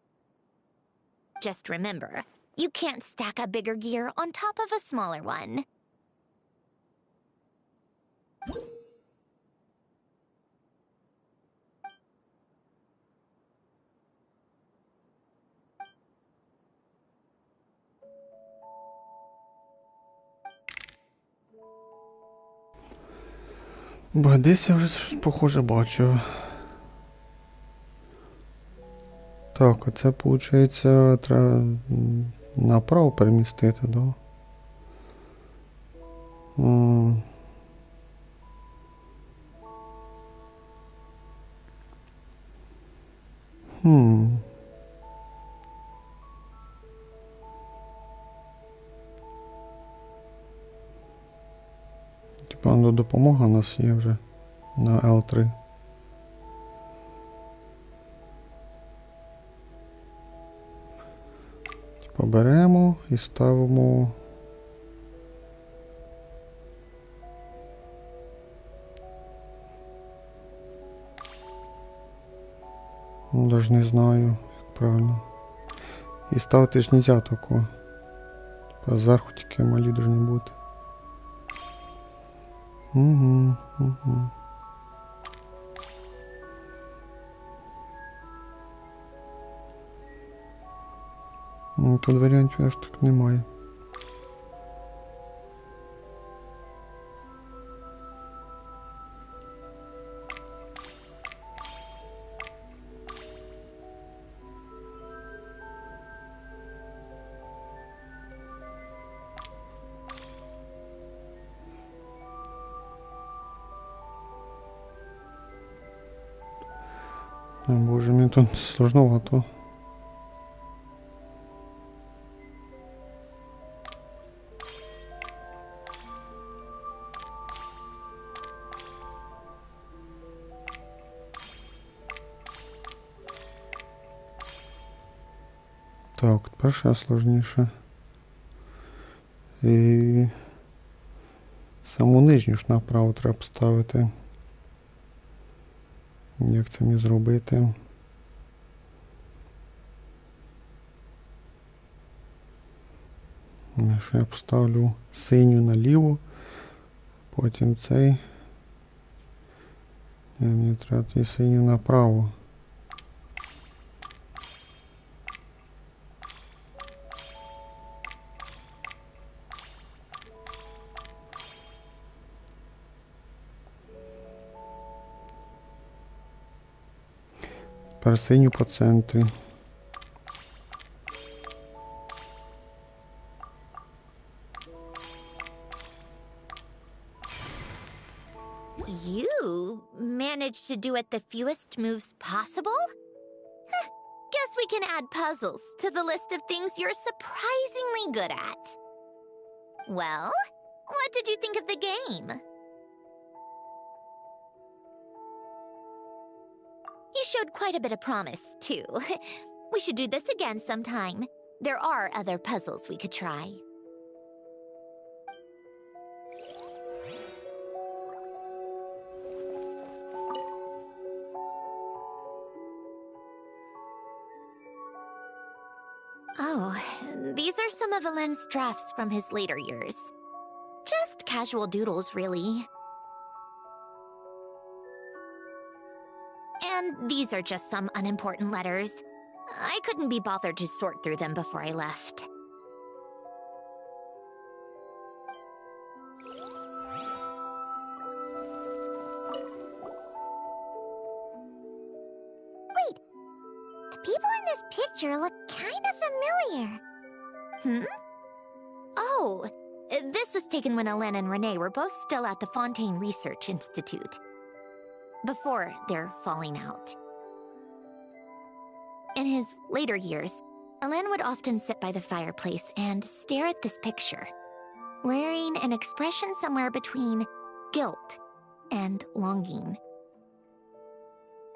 Just remember, you can't stack a bigger gear on top of a smaller one. Бо десь я вже щось похоже бачу. Так, оце, виходить, треба направо перемістити, да? Типа, допомога у нас є вже на L3. Типа, беремо і ставимо. Даже не знаю, як правильно. І ставити ж нельзя такого. Типа, зверху тільки малі должны бути. Угу. Ну, тут варіантів аж так немає. О, боже, мені тут сложновато. Так, перше сложніше. І саму нижню ж направо треба поставити. Як це мені зробити? Що я поставлю синю наліво, потім цей. Мені треба і синю направо. Тепер синю по центрі. You managed to do it the fewest moves possible? Guess we can add puzzles to the list of things you're surprisingly good at. Well, what did you think of the game? You showed quite a bit of promise, too. We should do this again sometime. There are other puzzles we could try. Oh, These are some of Alen's drafts from his later years. Just casual doodles, really. And these are just some unimportant letters. I couldn't be bothered to sort through them before I left. Wait, the people in this picture look kind of familiar. Oh, this was taken when Alen and Renee were both still at the Fontaine Research Institute. Before their falling out. In his later years, Alen would often sit by the fireplace and stare at this picture, wearing an expression somewhere between guilt and longing.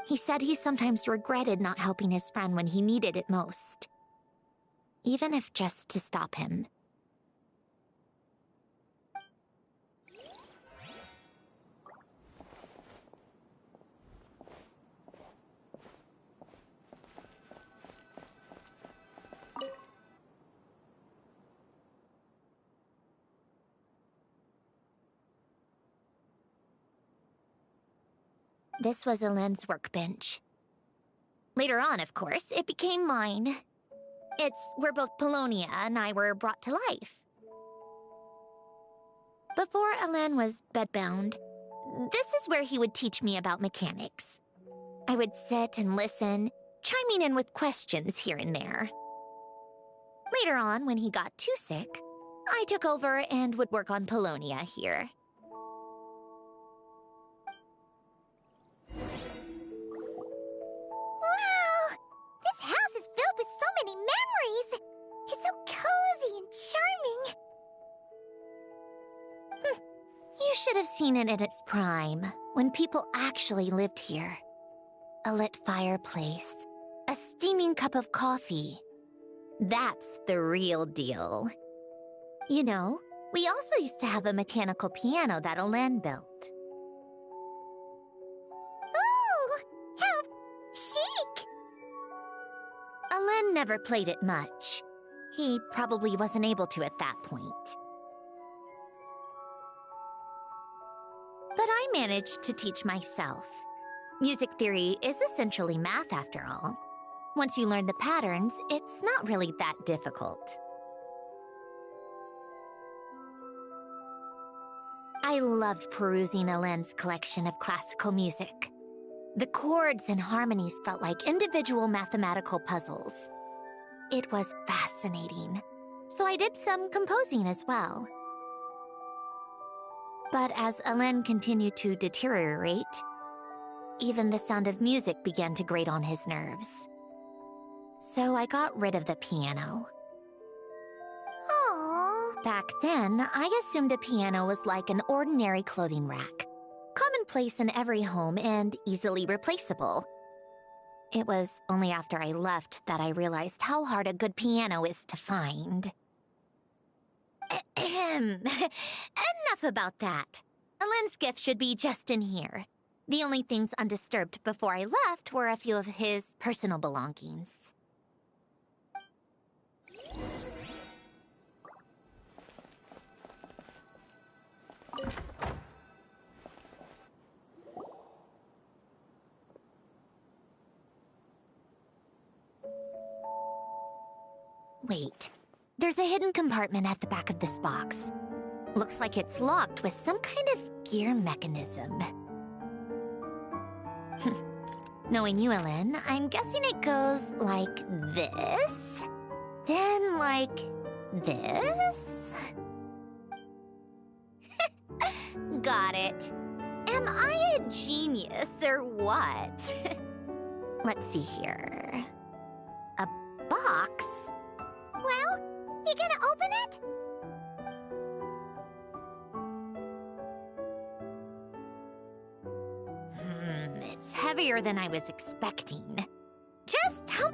He said he sometimes regretted not helping his friend when he needed it most, even if just to stop him. This was Alen's workbench. Later on, of course, it became mine. It's where both Polonia and I were brought to life. Before Alen was bedbound, this is where he would teach me about mechanics. I would sit and listen, chiming in with questions here and there. Later on, when he got too sick, I took over and would work on Polonia here. It's so cozy and charming. You should have seen it in its prime, when people actually lived here. A lit fireplace, a steaming cup of coffee. That's the real deal. You know, we also used to have a mechanical piano that Alen built. Oh, how chic! Alen never played it much. He probably wasn't able to at that point. But I managed to teach myself. Music theory is essentially math after all. Once you learn the patterns, it's not really that difficult. I loved perusing Alen's collection of classical music. The chords and harmonies felt like individual mathematical puzzles. It was fascinating, so I did some composing as well. But as Alen continued to deteriorate, even the sound of music began to grate on his nerves. So I got rid of the piano. Aww. Back then, I assumed a piano was like an ordinary clothing rack, commonplace in every home and easily replaceable. It was only after I left that I realized how hard a good piano is to find. Enough about that. Alen's gift should be just in here. The only things undisturbed before I left were a few of his personal belongings. Wait, there's a hidden compartment at the back of this box. Looks like it's locked with some kind of gear mechanism. Knowing you, Alen, I'm guessing it goes like this, then like this? Got it. Am I a genius or what? Let's see here. A box? Well, you gonna open it? It's heavier than I was expecting. Just how...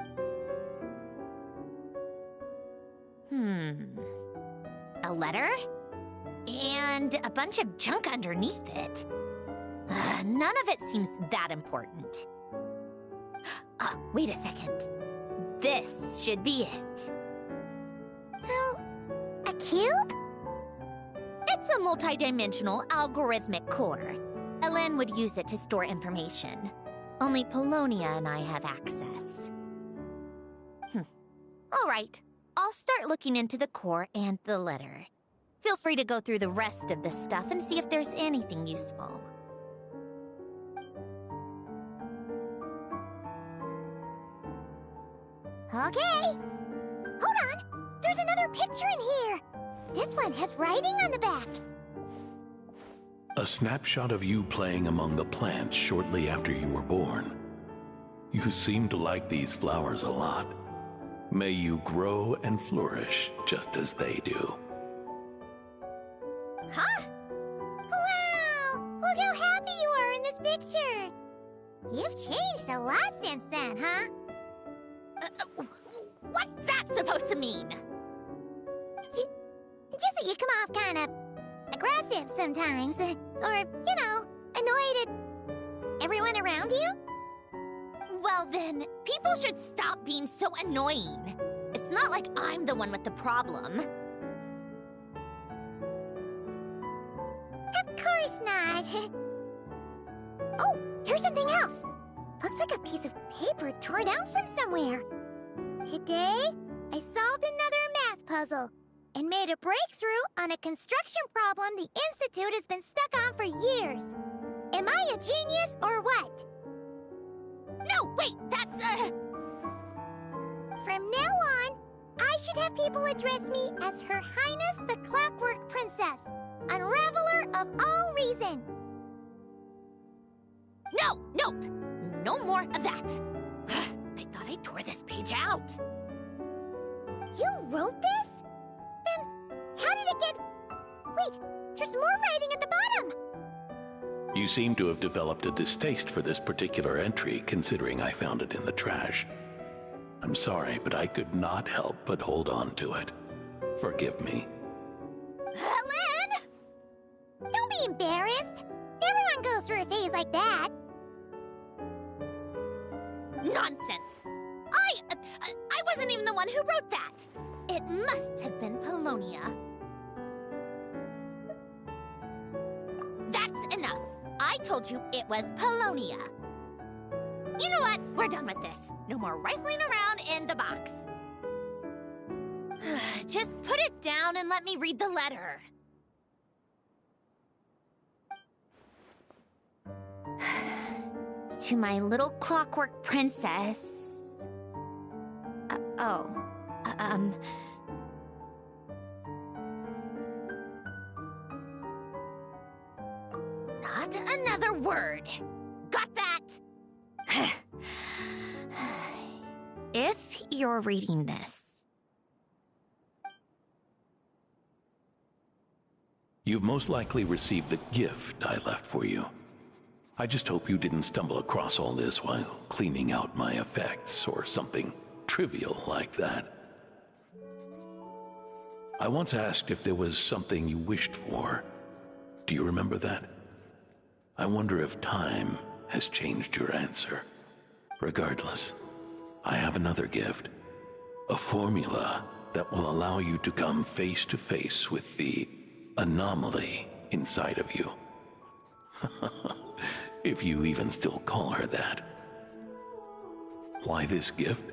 A letter? And a bunch of junk underneath it. None of it seems that important. Wait a second. This should be it. cube? It's a multidimensional algorithmic core. Elen would use it to store information. Only Polonia and I have access. All right. I'll start looking into the core and the letter. Feel free to go through the rest of the stuff and see if there's anything useful. Okay. Hold on. There's another picture in here. This one has writing on the back. A snapshot of you playing among the plants shortly after you were born. You seem to like these flowers a lot. May you grow and flourish just as they do. Huh? Wow! Look how happy you are in this picture. You've changed a lot since then, huh? What's that supposed to mean? Just that you come off kind of aggressive sometimes. Or, you know, annoyed at everyone around you. Well then, people should stop being so annoying. It's not like I'm the one with the problem. Of course not. Oh, here's something else. Looks like a piece of paper torn out from somewhere. Today, I solved another math puzzle and made a breakthrough on a construction problem the Institute has been stuck on for years. Am I a genius or what? No, wait, that's From now on, I should have people address me as Her Highness the Clockwork Princess, unraveler of all reason. No, nope. No more of that. I thought I tore this page out. You wrote this? Then how did it get... Wait, there's more writing at the bottom. You seem to have developed a distaste for this particular entry, considering I found it in the trash. I'm sorry, but I could not help but hold on to it. Forgive me. Len! Don't be embarrassed. Everyone goes through a phase like that. Nonsense. I wasn't even the one who wrote that. It must have been Polonia. That's enough. I told you it was Polonia. You know what? We're done with this. No more rifling around in the box. Just put it down and let me read the letter. To my little clockwork princess. Not another word. Got that? If you're reading this. You've most likely received the gift I left for you. I just hope you didn't stumble across all this while cleaning out my effects or something trivial like that. I once asked if there was something you wished for. Do you remember that? I wonder if time has changed your answer. Regardless, I have another gift. A formula that will allow you to come face to face with the anomaly inside of you. If you even still call her that. Why this gift?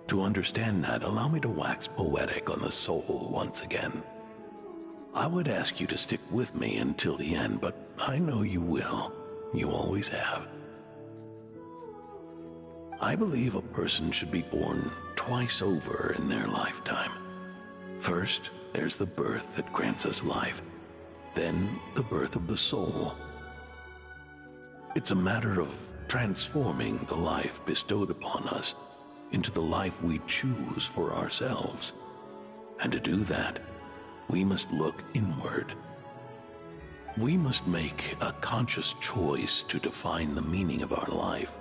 To understand that, allow me to wax poetic on the soul once again. I would ask you to stick with me until the end, but I know you will. You always have. I believe a person should be born twice over in their lifetime. First, there's the birth that grants us life. Then, the birth of the soul. It's a matter of transforming the life bestowed upon us into the life we choose for ourselves. And to do that, we must look inward. We must make a conscious choice to define the meaning of our life,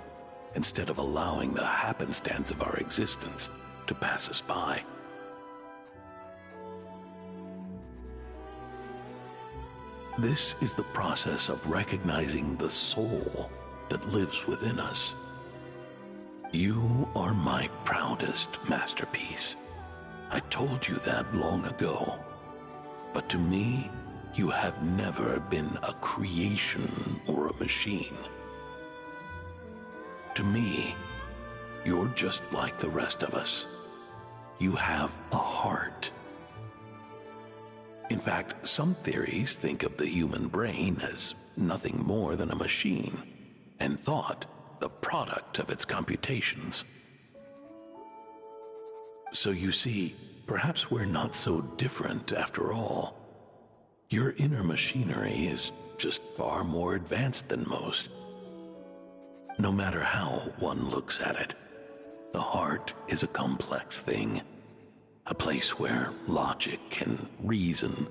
instead of allowing the happenstance of our existence to pass us by. This is the process of recognizing the soul that lives within us. You are my proudest masterpiece. I told you that long ago, But to me, you have never been a creation or a machine. To me, you're just like the rest of us. You have a heart. In fact, some theories think of the human brain as nothing more than a machine, and thought the product of its computations. So you see, perhaps we're not so different after all. Your inner machinery is just far more advanced than most. No matter how one looks at it, the heart is a complex thing, a place where logic and reason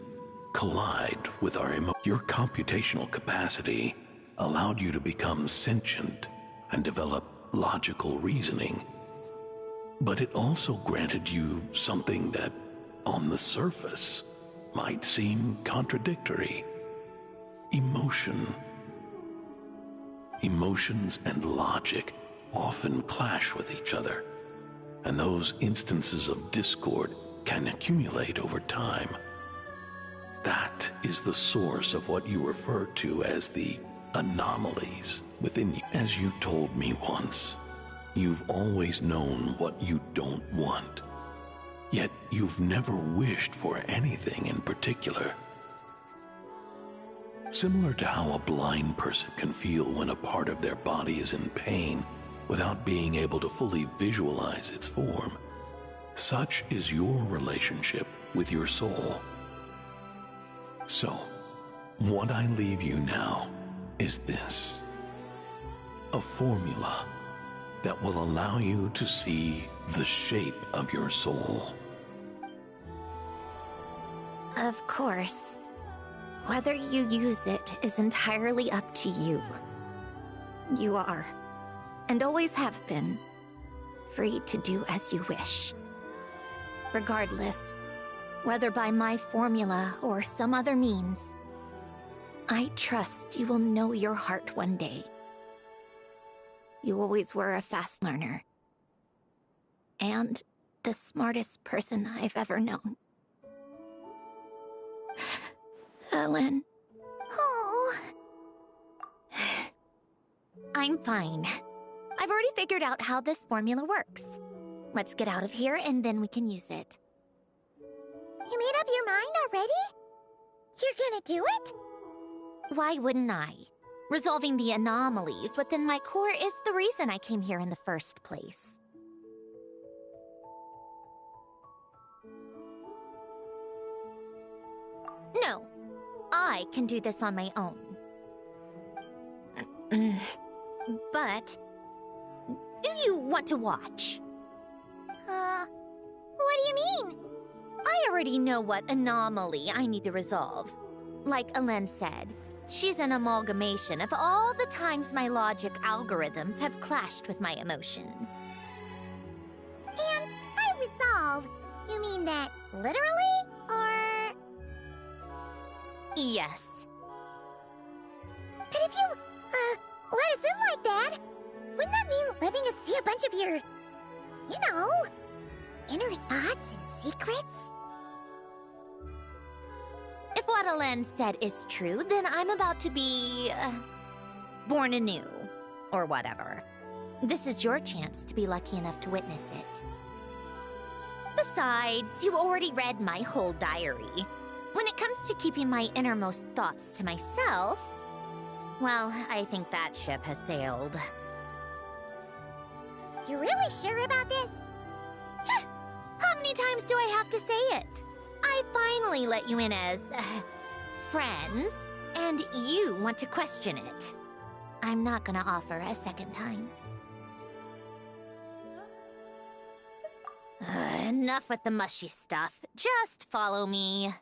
collide with our emotions. Your computational capacity allowed you to become sentient and develop logical reasoning. But it also granted you something that, on the surface, might seem contradictory. Emotion. Emotions and logic often clash with each other, and those instances of discord can accumulate over time. That is the source of what you refer to as the anomalies within you. As you told me once, you've always known what you don't want, yet you've never wished for anything in particular. Similar to how a blind person can feel when a part of their body is in pain without being able to fully visualize its form, such is your relationship with your soul. So, what I leave you now is this: a formula that will allow you to see the shape of your soul. Of course. Whether you use it is entirely up to you. You are, and always have been, free to do as you wish. Regardless, whether by my formula or some other means, I trust you will know your heart one day. You always were a fast learner, and the smartest person I've ever known. Ellen. Oh. I'm fine. I've already figured out how this formula works. Let's get out of here and then we can use it. You made up your mind already? You're gonna do it? Why wouldn't I? Resolving the anomalies within my core is the reason I came here in the first place. No, I can do this on my own. But, do you want to watch? What do you mean? I already know what anomaly I need to resolve. Like Alen said, she's an amalgamation of all the times my logic algorithms have clashed with my emotions. And by resolve, you mean that literally, or...? Yes. But if you, let us in like that, wouldn't that mean letting us see a bunch of your, you know, inner thoughts and secrets? If what Alen said is true, then I'm about to be, born anew, or whatever. This is your chance to be lucky enough to witness it. Besides, you already read my whole diary. When it comes to keeping my innermost thoughts to myself, well, I think that ship has sailed. You really sure about this? How many times do I have to say it? I finally let you in as, friends, and you want to question it. I'm not gonna offer a second time. Enough with the mushy stuff. Just follow me.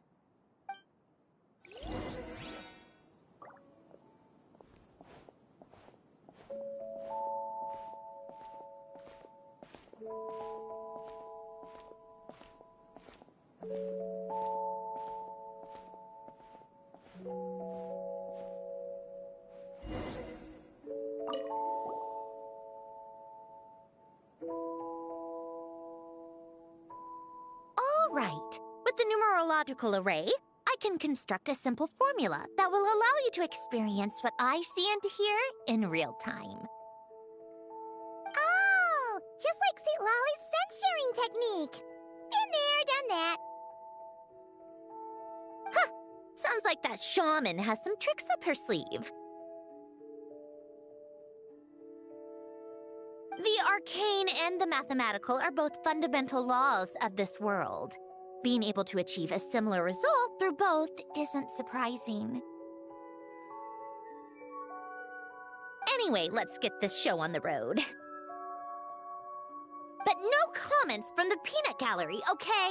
All right. With the numerological array, can construct a simple formula that will allow you to experience what I see and hear in real time. Oh, just like St. Lolly's scent-sharing technique. Been there, done that. Huh! Sounds like that shaman has some tricks up her sleeve. The arcane and the mathematical are both fundamental laws of this world. Being able to achieve a similar result through both isn't surprising. Anyway, let's get this show on the road. But no comments from the peanut gallery, okay?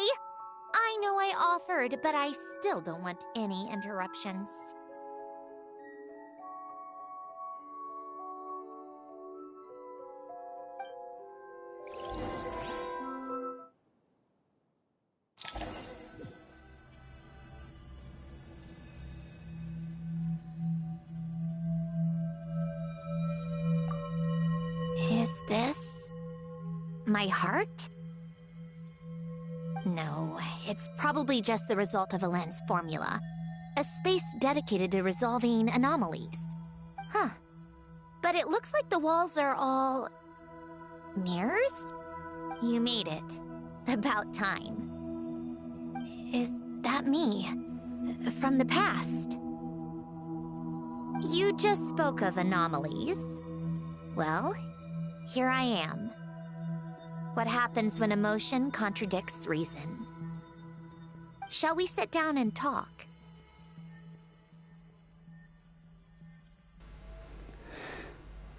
I know I offered, but I still don't want any interruptions. Is this my heart? No, it's probably just the result of a lens formula. A space dedicated to resolving anomalies. Huh. But it looks like the walls are all... mirrors? You made it. About time. Is that me? From the past? You just spoke of anomalies. Well, here I am. What happens when emotion contradicts reason? Shall we sit down and talk?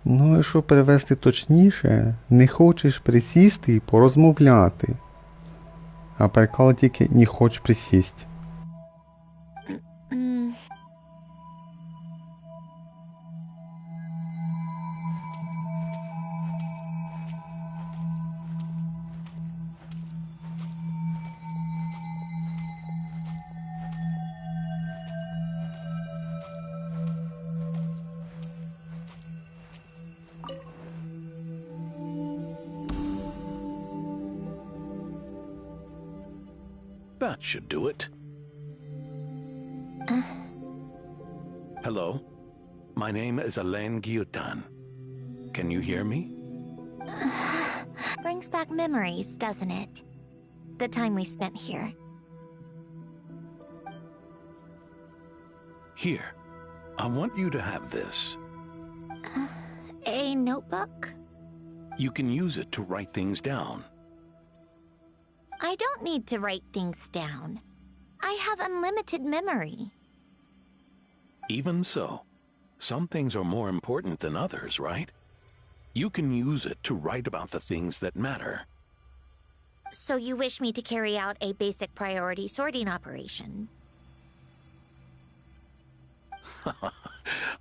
Ну, якщо перевести точніше, не хочеш присісти і порозмовляти. А переклад тільки не хочеш присісти. That should do it. Hello? My name is Alain Guillotin. Can you hear me? Brings back memories, doesn't it? The time we spent here. Here. I want you to have this. A notebook? You can use it to write things down. I don't need to write things down. I have unlimited memory. Even so, some things are more important than others, right? You can use it to write about the things that matter. So you wish me to carry out a basic priority sorting operation?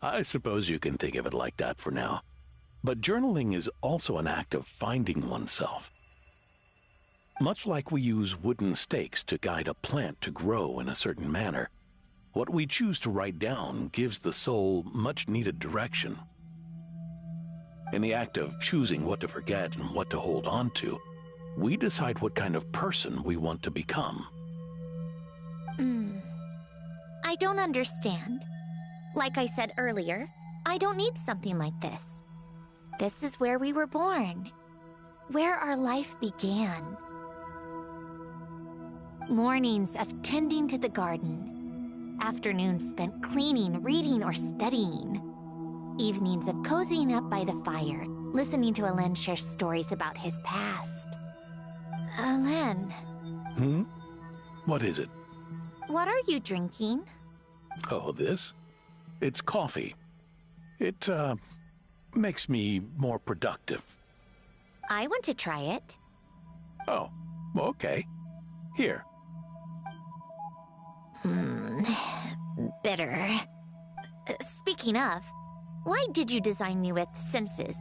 I suppose you can think of it like that for now. But journaling is also an act of finding oneself. Much like we use wooden stakes to guide a plant to grow in a certain manner, what we choose to write down gives the soul much-needed direction. In the act of choosing what to forget and what to hold on to, we decide what kind of person we want to become. I don't understand. Like I said earlier, I don't need something like this. This is where we were born, where our life began. Mornings of tending to the garden, afternoons spent cleaning, reading, or studying, evenings of cozying up by the fire, listening to Alain share stories about his past. Alain. What is it? What are you drinking? Oh, this? It's coffee. It, makes me more productive. I want to try it. Oh, okay. Here. Bitter. Speaking of, why did you design me with senses?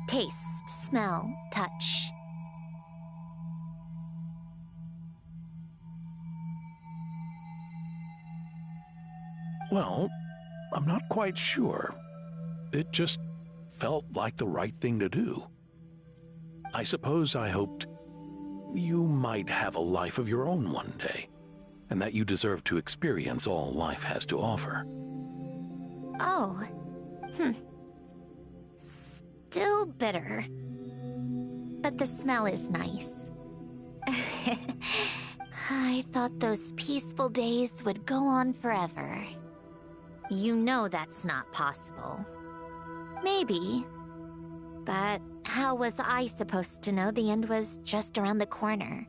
Taste, smell, touch. Well, I'm not quite sure. It just felt like the right thing to do. I suppose I hoped you might have a life of your own one day. and that you deserve to experience all life has to offer. Oh. Still bitter. But the smell is nice. I thought those peaceful days would go on forever. You know that's not possible. Maybe. But how was I supposed to know the end was just around the corner?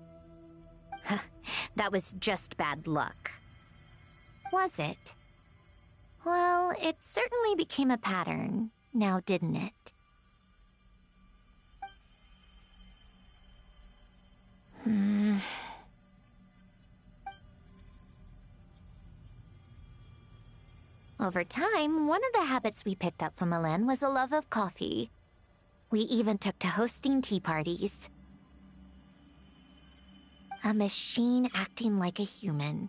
That was just bad luck. Was it? Well, it certainly became a pattern, now didn't it? Over time, one of the habits we picked up from Milan was a love of coffee. We even took to hosting tea parties. A machine acting like a human.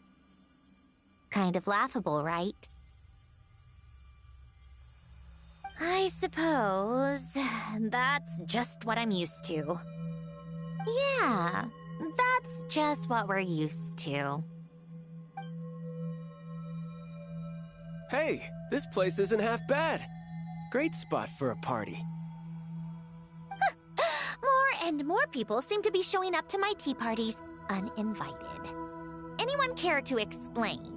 Kind of laughable, right? I suppose that's just what I'm used to. Yeah, that's just what we're used to. Hey, this place isn't half bad. Great spot for a party. More and more people seem to be showing up to my tea parties uninvited. Anyone care to explain?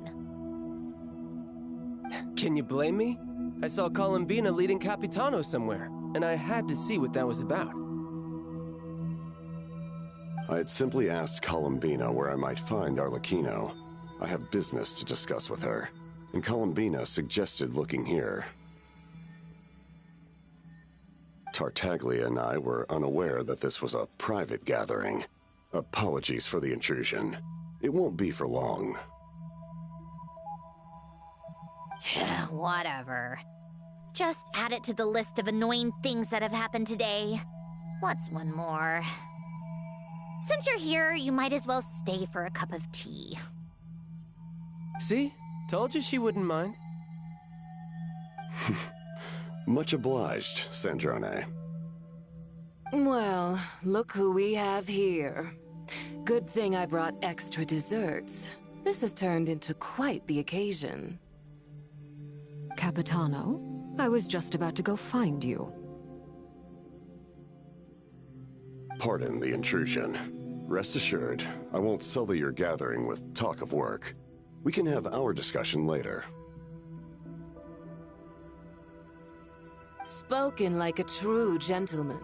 Can you blame me? I saw Columbina leading Capitano somewhere, and I had to see what that was about. I had simply asked Columbina where I might find Arlecchino. I have business to discuss with her, and Columbina suggested looking here. Tartaglia and I were unaware that this was a private gathering. Apologies for the intrusion. It won't be for long. Whatever. Just add it to the list of annoying things that have happened today. What's one more? Since you're here, you might as well stay for a cup of tea. See? Told you she wouldn't mind. Much obliged, Sandrone. Well, look who we have here. Good thing I brought extra desserts. This has turned into quite the occasion. Capitano, I was just about to go find you. Pardon the intrusion. Rest assured, I won't sully your gathering with talk of work. We can have our discussion later. Spoken like a true gentleman.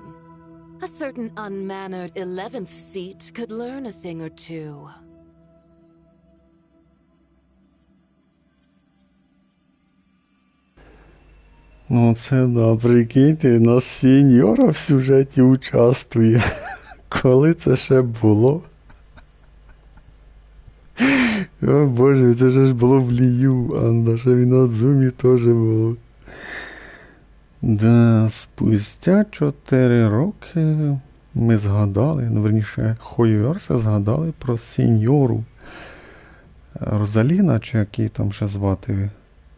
A certain unmannered 11th seat could learn a thing or two. Ну це да, прикиньте, у нас сеньора в сюжеті участвує. Коли це ще було? О боже, це ж було в Лію, а наше в Інадзумі теж було. Да, спустя 4 роки ми згадали, ну верніше, Хойверса згадали про сеньору. Розаліна, чи як її там ще звати?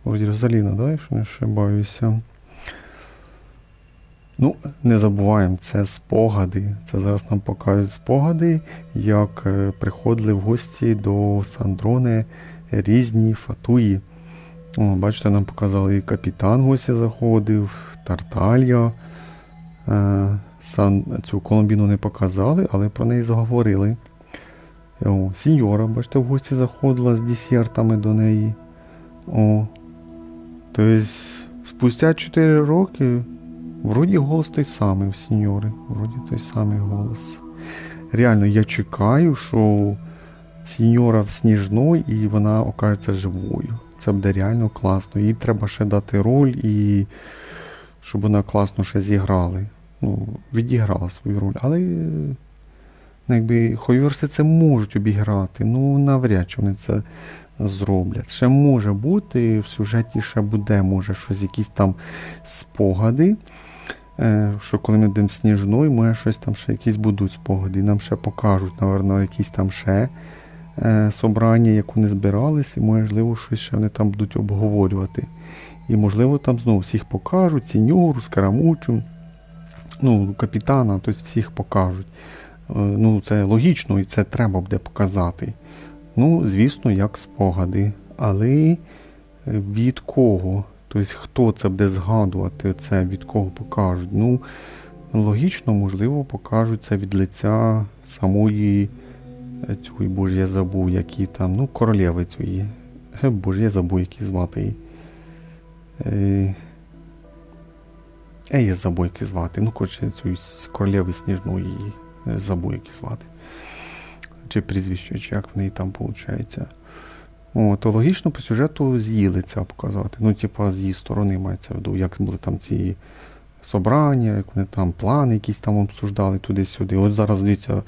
Вроді Розаліна, да, якщо не ошибаюся. Ну, не забуваємо, це спогади. Це зараз нам покажуть спогади, як приходили в гості до Сандроне різні фатуї. О, бачите, нам показали, і капітан в гості заходив, Тарталья. Цю Колумбіну не показали, але про неї заговорили. О, сеньора, бачите, в гості заходила з десертами до неї. О, тобто, спустя 4 роки вроді голос той самий у сеньори. Вроді той самий голос. Реально, я чекаю, що сеньора в Сніжної і вона окажеться живою. Це буде реально класно. Їй треба ще дати роль і щоб вона класно ще зіграла. Ну, відіграла свою роль. Але якби Хойверси це можуть обіграти. Ну, навряд чи вони це зроблять. Ще може бути, в сюжеті ще буде, може, щось, якісь там спогади. Що коли ми будемо Сніжною, може щось там ще якісь будуть спогади. Нам ще покажуть, напевно, якісь там ще собрання, як вони збирались, і можливо щось ще вони там будуть обговорювати. І можливо там знову всіх покажуть, сеньору, Скарамучу, ну, капітана, тобто всіх покажуть. Ну, це логічно і це треба буде показати. Ну, звісно, як спогади. Але від кого? Тобто, хто це буде згадувати, це від кого покажуть? Ну, логічно, можливо, покажуть це від лиця самої, цієї, боже, я забув, які там, ну, королеви цієї. Боже, я забув, які звати її. Я забув, які звати. Ну, коротше, цієї королеви Сніжної її забув, які звати. Чи прізвище, чи як в неї там виходить. То логічно по сюжету з'їли це показати. Ну, типа, з її сторони мається в виду, як були там ці собрання, як вони там плани якісь там обсуждали туди-сюди. От зараз, дивіться,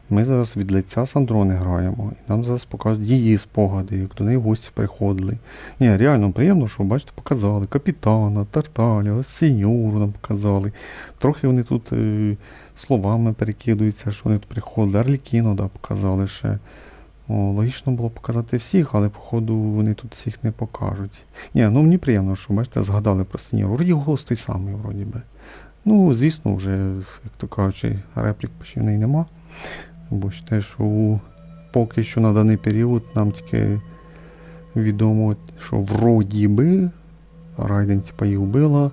ми зараз від лиця Сандрони граємо. І нам зараз показують її спогади, як до неї гості приходили. Ні, реально приємно, що, бачите, показали капітана, Тарталя, сеньору нам показали. Трохи вони тут словами перекидуються, що вони тут приходили. Арлікіно, да, показали ще. Логічно було показати всіх, але, походу, вони тут всіх не покажуть. Ні, ну мені приємно, що, бачите, згадали про сеньору. Вроді голос той самий, вроді би. Ну, звісно, вже, як то кажучи, реплік почти в неї нема. Бо вважаю, що поки що на даний період нам тільки відомо, що вроді би Райден типа її вбила,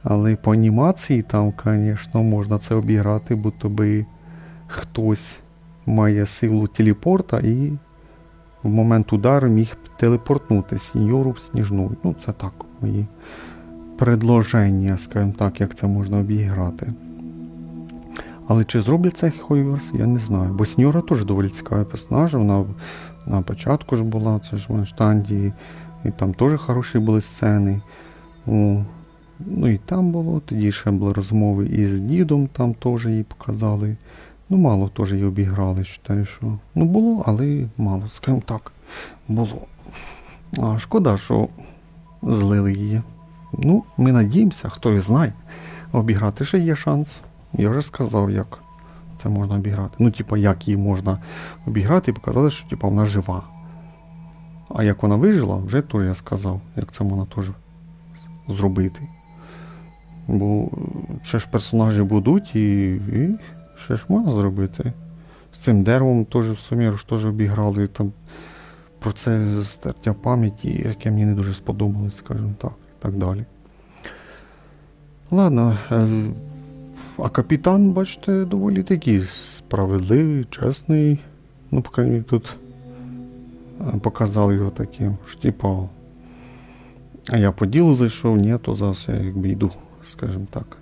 але по анімації там, звісно, можна це обіграти, бо би хтось має силу телепорта і в момент удару міг телепортнути сеньору в Сніжну. Ну, це так, мої предложення, скажімо так, як це можна обіграти. Але чи зроблять це Хойверс, я не знаю. Бо сеньора теж доволі цікавий персонаж, вона на початку ж була, це ж в Анштанді, і там теж хороші були сцени. Ну і там було, тоді ще були розмови і з дідом, там теж її показали. Ну, мало теж її обіграли, вважаю, що. Ну, було, але мало, скажімо так, було. Шкода, що злили її. Ну, ми надіємося, хто і знає, обіграти ще є шанс. Я вже сказав, як це можна обіграти. Ну, типа, як її можна обіграти і показали, що типа, вона жива. А як вона вижила, вже то я сказав, як це можна теж зробити. Бо ще ж персонажі будуть і ще ж можна зробити. З цим деревом теж в Суміру ж теж обіграли. Там про це стертя пам'яті, яке мені не дуже сподобалось, скажімо так, і так далі. Ладно, а капітан, бачите, доволі такий справедливий, чесний. Ну, поки мені тут показали його таким, що типу, а я по ділу зайшов, ні, то зараз я якби йду, скажімо так.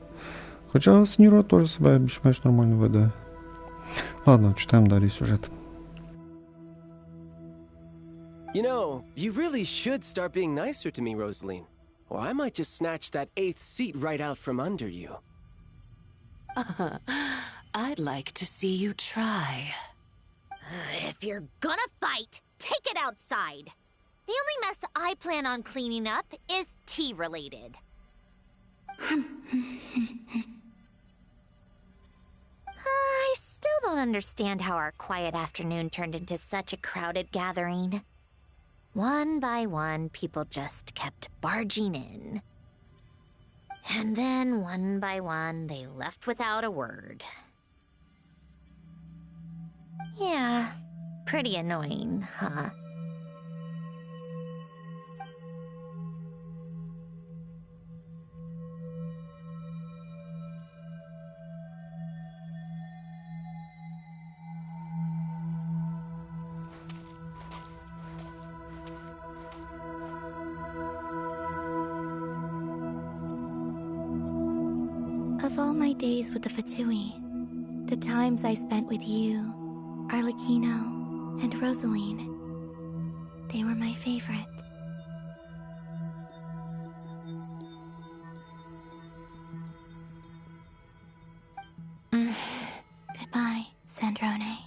Хоча Сніра теж себе більш-менш нормально веде. Ладно, читаємо далі сюжет. You know, you really should start being nicer to me, Rosaline. Or I might just snatch that 8th seat right out from under you. I'd like to see you try. If you're gonna fight, take it outside. The only mess I plan on cleaning up is tea-related. I still don't understand how our quiet afternoon turned into such a crowded gathering. One by one, people just kept barging in. And then, one by one, they left without a word. Yeah, pretty annoying, huh? Of all my days with the Fatui, the times I spent with you, Arlecchino, and Rosaline, they were my favorite. Goodbye, Sandrone.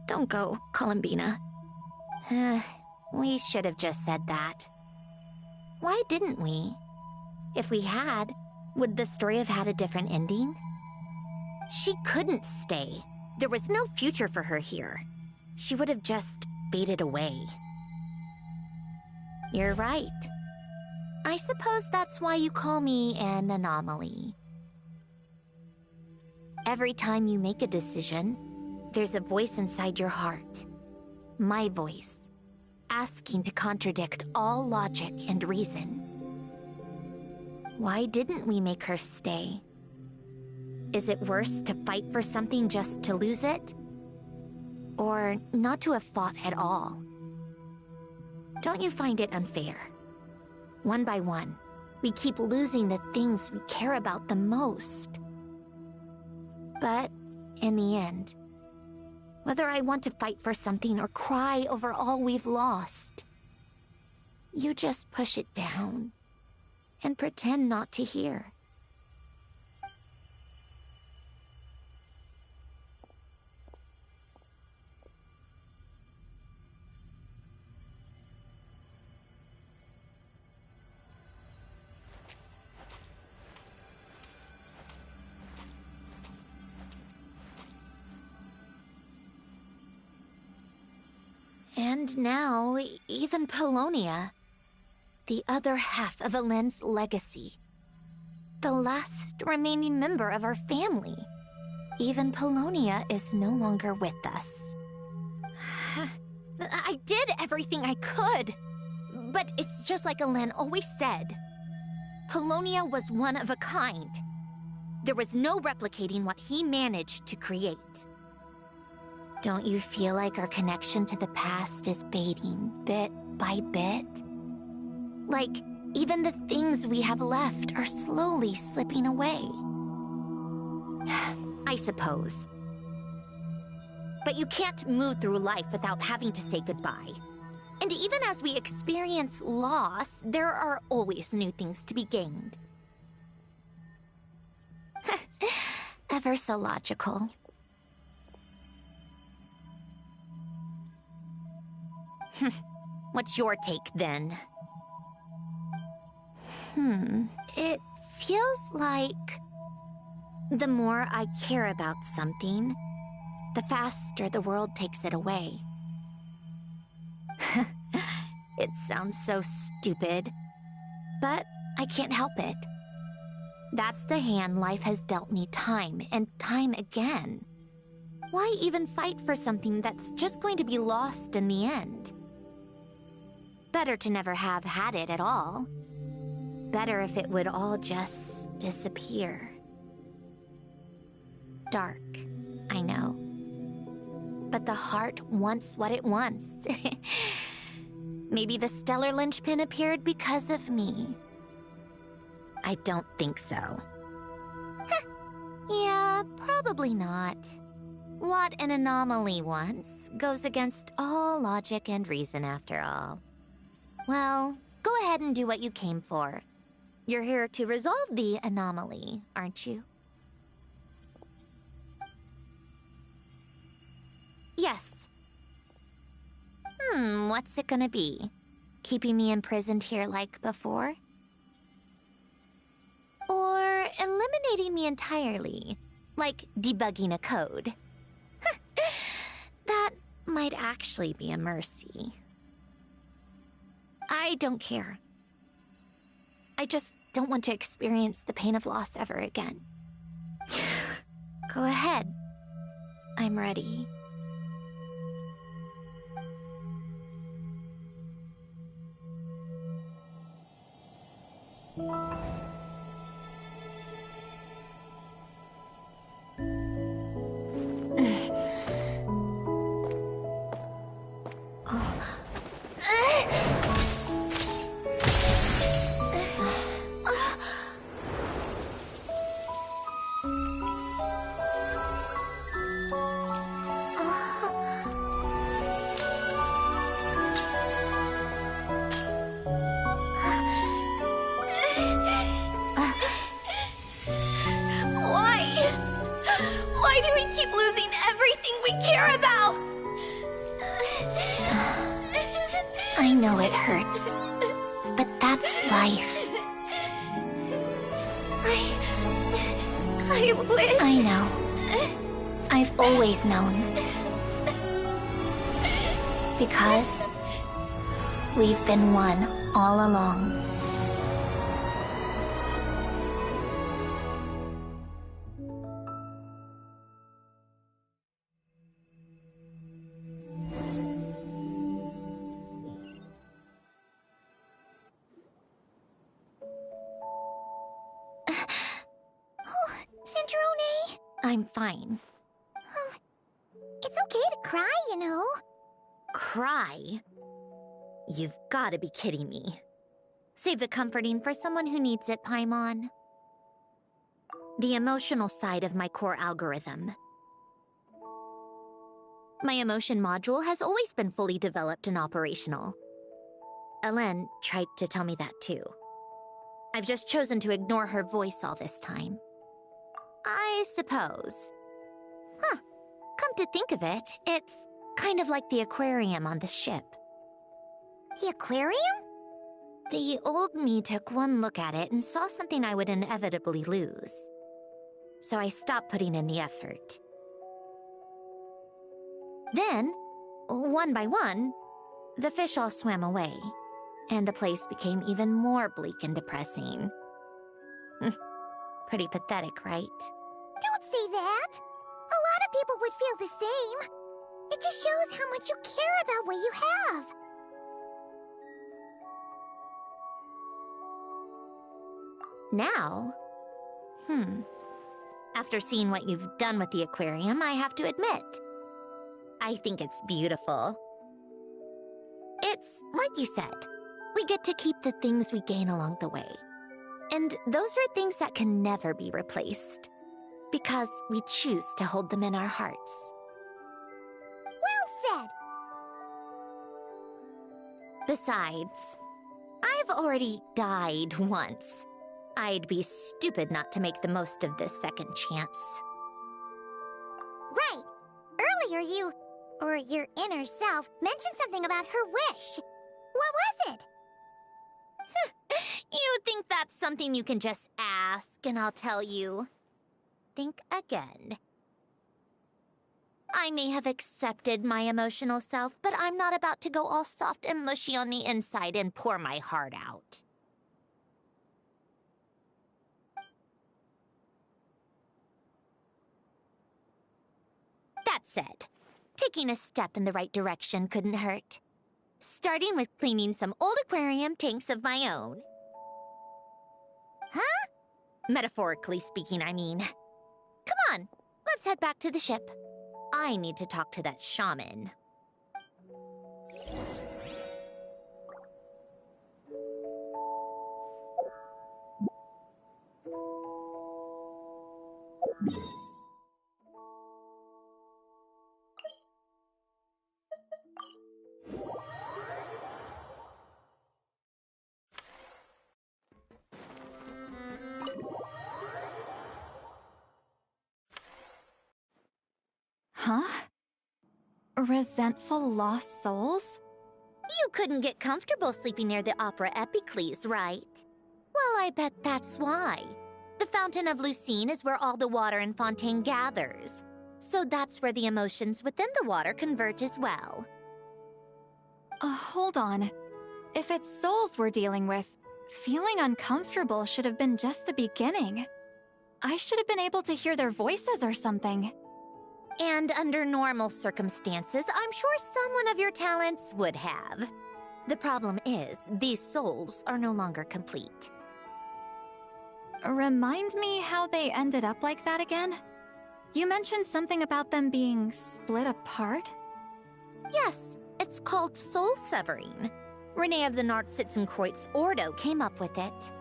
Don't go, Columbina. We should have just said that. Why didn't we? If we had, would the story have had a different ending? She couldn't stay. There was no future for her here. She would have just faded away. You're right. I suppose that's why you call me an anomaly. Every time you make a decision, there's a voice inside your heart. My voice, asking to contradict all logic and reason. Why didn't we make her stay? Is it worse to fight for something just to lose it? Or not to have fought at all? Don't you find it unfair? One by one, we keep losing the things we care about the most. But in the end, whether I want to fight for something or cry over all we've lost, you just push it down and pretend not to hear. And now, even Polonia, the other half of Alen's legacy, the last remaining member of our family, even Polonia is no longer with us. I did everything I could, but it's just like Alen always said. Polonia was one of a kind. There was no replicating what he managed to create. Don't you feel like our connection to the past is fading bit by bit? Like, even the things we have left are slowly slipping away. I suppose. But you can't move through life without having to say goodbye. And even as we experience loss, there are always new things to be gained. Ever so logical. What's your take, then? It feels like the more I care about something, the faster the world takes it away. It sounds so stupid, but I can't help it. That's the hand life has dealt me time and time again. Why even fight for something that's just going to be lost in the end? Better to never have had it at all. Better if it would all just disappear. Dark, I know. But the heart wants what it wants. Maybe the stellar linchpin appeared because of me. I don't think so. Yeah, probably not. What an anomaly wants goes against all logic and reason after all. Well, go ahead and do what you came for. You're here to resolve the anomaly, aren't you? Yes. What's it gonna be? Keeping me imprisoned here like before? Or eliminating me entirely, like debugging a code? That might actually be a mercy. I don't care. I just don't want to experience the pain of loss ever again. Go ahead. I'm ready. Why do we keep losing everything we care about? I know it hurts, but that's life. I wish... I know. I've always known. Because we've been one all along. I'm fine. It's okay to cry, you know. Cry? You've gotta be kidding me. Save the comforting for someone who needs it, Paimon. The emotional side of my core algorithm. My emotion module has always been fully developed and operational. Ellen tried to tell me that too. I've just chosen to ignore her voice all this time. I suppose. Huh. Come to think of it, it's kind of like the aquarium on the ship. The aquarium? The old me took one look at it and saw something I would inevitably lose. So I stopped putting in the effort. Then, one by one, the fish all swam away, and the place became even more bleak and depressing. Pretty pathetic, right? Don't say that. A lot of people would feel the same. It just shows how much you care about what you have. Now? After seeing what you've done with the aquarium, I have to admit, I think it's beautiful. It's like you said, we get to keep the things we gain along the way. And those are things that can never be replaced, because we choose to hold them in our hearts. Well said! Besides, I've already died once. I'd be stupid not to make the most of this second chance. Right! Earlier you, or your inner self, mentioned something about her wish. What was it? You think that's something you can just ask and I'll tell you? Think again. I may have accepted my emotional self, but I'm not about to go all soft and mushy on the inside and pour my heart out. That said, taking a step in the right direction couldn't hurt. Starting with cleaning some old aquarium tanks of my own. Huh? Metaphorically speaking, I mean. Come on, let's head back to the ship. I need to talk to that shaman. Huh? Resentful lost souls? You couldn't get comfortable sleeping near the Opera Epicles, right? Well, I bet that's why. The Fountain of Lucine is where all the water in Fontaine gathers. So that's where the emotions within the water converge as well. Hold on. If it's souls we're dealing with, feeling uncomfortable should have been just the beginning. I should have been able to hear their voices or something. And under normal circumstances, I'm sure someone of your talents would have. The problem is, these souls are no longer complete. Remind me how they ended up like that again? You mentioned something about them being split apart? Yes, it's called soul severing. Renee of the Nartsitzenkreuz Ordo came up with it.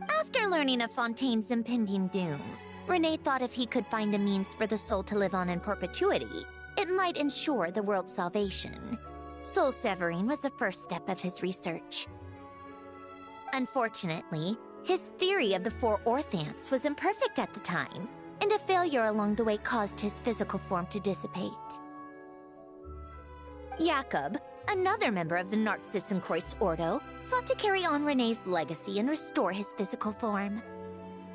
After learning of Fontaine's impending doom, Renee thought if he could find a means for the soul to live on in perpetuity, it might ensure the world's salvation. Soul severing was the first step of his research. Unfortunately, his theory of the four orthants was imperfect at the time, and a failure along the way caused his physical form to dissipate. Jakob, another member of the Nartsitzenkreuz Ordo, sought to carry on Renee's legacy and restore his physical form.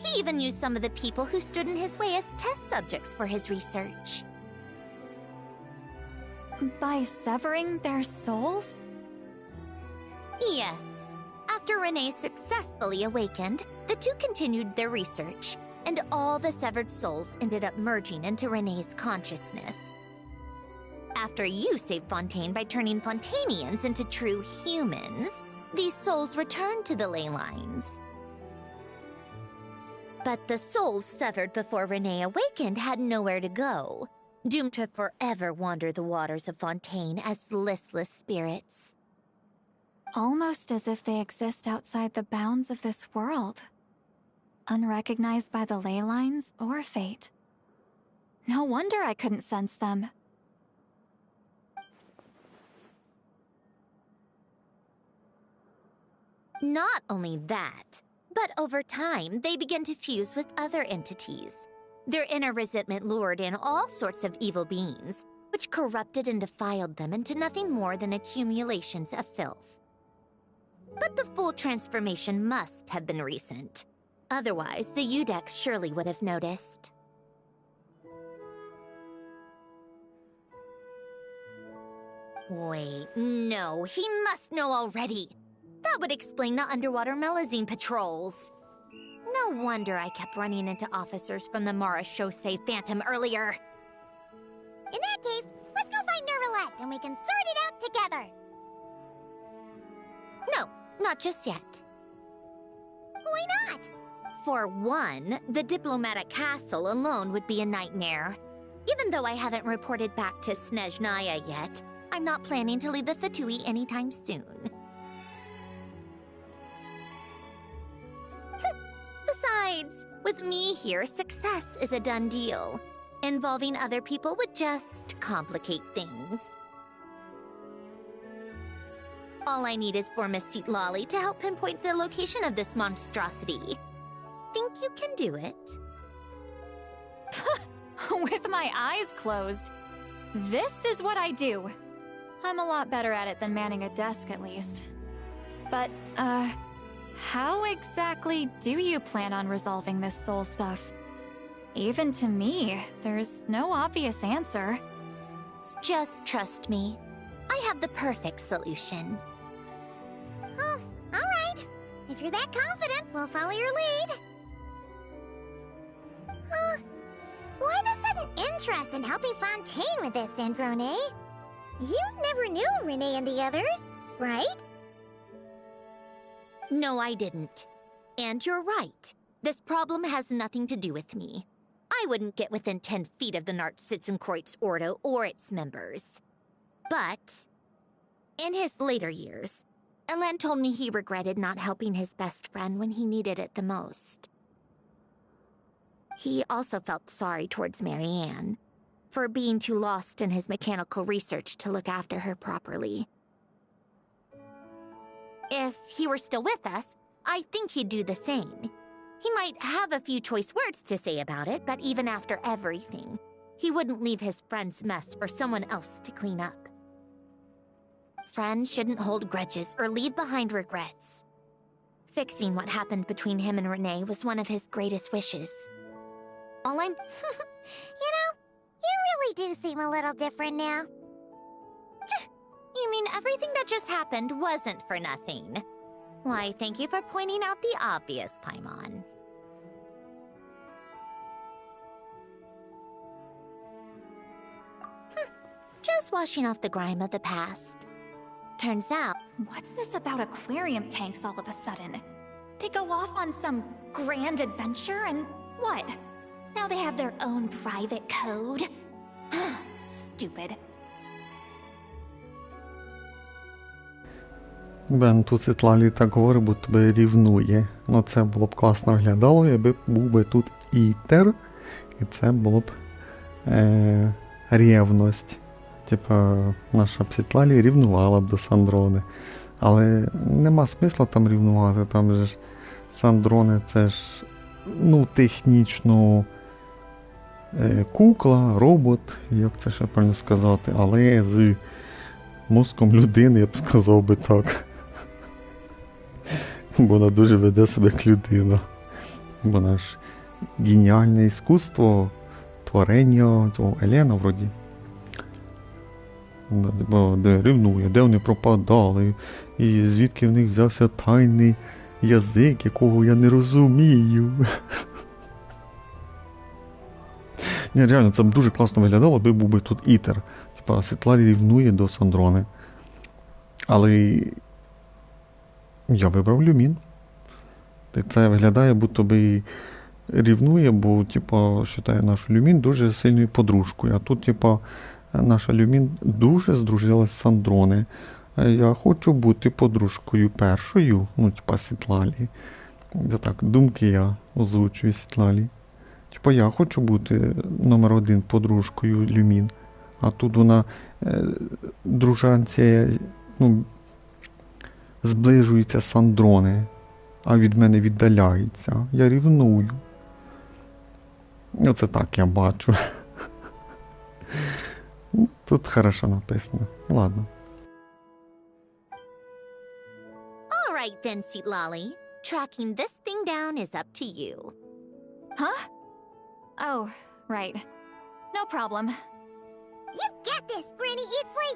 He even used some of the people who stood in his way as test subjects for his research. By severing their souls? Yes. After Renee successfully awakened, the two continued their research, and all the severed souls ended up merging into Renee's consciousness. After you saved Fontaine by turning Fontainians into true humans, these souls returned to the ley lines. But the soul severed before Renee awakened had nowhere to go, doomed to forever wander the waters of Fontaine as listless spirits. Almost as if they exist outside the bounds of this world, unrecognized by the ley lines or fate. No wonder I couldn't sense them. Not only that, but over time, they begin to fuse with other entities. Their inner resentment lured in all sorts of evil beings, which corrupted and defiled them into nothing more than accumulations of filth. But the full transformation must have been recent. Otherwise, the Udex surely would have noticed. Wait, no, he must know already. That would explain the underwater Melazine patrols. No wonder I kept running into officers from the Mara Chaussee Phantom earlier. In that case, let's go find Nervalette and we can sort it out together. No, not just yet. Why not? For one, the diplomatic castle alone would be a nightmare. Even though I haven't reported back to Snezhnaya yet, I'm not planning to leave the Fatui anytime soon. Besides, with me here, success is a done deal. Involving other people would just complicate things. All I need is for Miss Citlali to help pinpoint the location of this monstrosity. Think you can do it? With my eyes closed. This is what I do. I'm a lot better at it than manning a desk, at least. But, how exactly do you plan on resolving this soul stuff? Even to me, there's no obvious answer. Just trust me. I have the perfect solution. Oh, all right. If you're that confident, we'll follow your lead. Why the sudden interest in helping Fontaine with this, Androne? You never knew Renee and the others, right? No, I didn't. And you're right. This problem has nothing to do with me. I wouldn't get within 10 feet of the Nartsitzenkreuz Ordo or its members. But, in his later years, Elen told me he regretted not helping his best friend when he needed it the most. He also felt sorry towards Marianne for being too lost in his mechanical research to look after her properly. If he were still with us, I think he'd do the same. He might have a few choice words to say about it, but even after everything, he wouldn't leave his friend's mess for someone else to clean up. Friends shouldn't hold grudges or leave behind regrets. Fixing what happened between him and Renee was one of his greatest wishes. All I'm... You know, you really do seem a little different now. You mean everything that just happened wasn't for nothing? Why, thank you for pointing out the obvious, Paimon. Just washing off the grime of the past. Turns out... What's this about aquarium tanks all of a sudden? They go off on some grand adventure and what? Now they have their own private code? Stupid. Бен, тут Citlali так говорить, бо тебе рівнує. Ну це було б класно виглядало, якби був би тут ітер, і це було б ревність. Типа, наша Citlali рівнувала б до Сандрони. Але нема смисла там рівнувати, там же ж Сандрони це ж, ну, технічно кукла, робот, як це ще правильно сказати, але з мозком людини, я б сказав би так. Бо вона дуже веде себе як людина. Бо вона ж геніальне іскусство, творення цього Елена вроді. Де ревнує, де вони пропадали, і звідки в них взявся тайний язик, якого я не розумію. Ні, реально, це б дуже класно виглядало, аби був би тут ітер. Типа, Citlali рівнує до Сандрони. Але я вибрав Люмін. Це виглядає, будто би рівнує, бо, типа, вважає нашу Люмін дуже сильною подружкою. А тут, типа, наша Люмін дуже здружилась з Андроне. Я хочу бути подружкою першою, ну, типа, Світлалі. Це так, думки я озвучую Світлалі. Типа, я хочу бути номер 1 подружкою Люмін. А тут вона дружанця, ну, зближується з Андроне, а від мене віддаляється. Я рівную. Оце так я бачу. Тут хорошо написано. Ладно. All right then, Seatlali. Tracking this thing down is up to you. Huh? Oh, right. No problem. You got this, Granny Eatsley!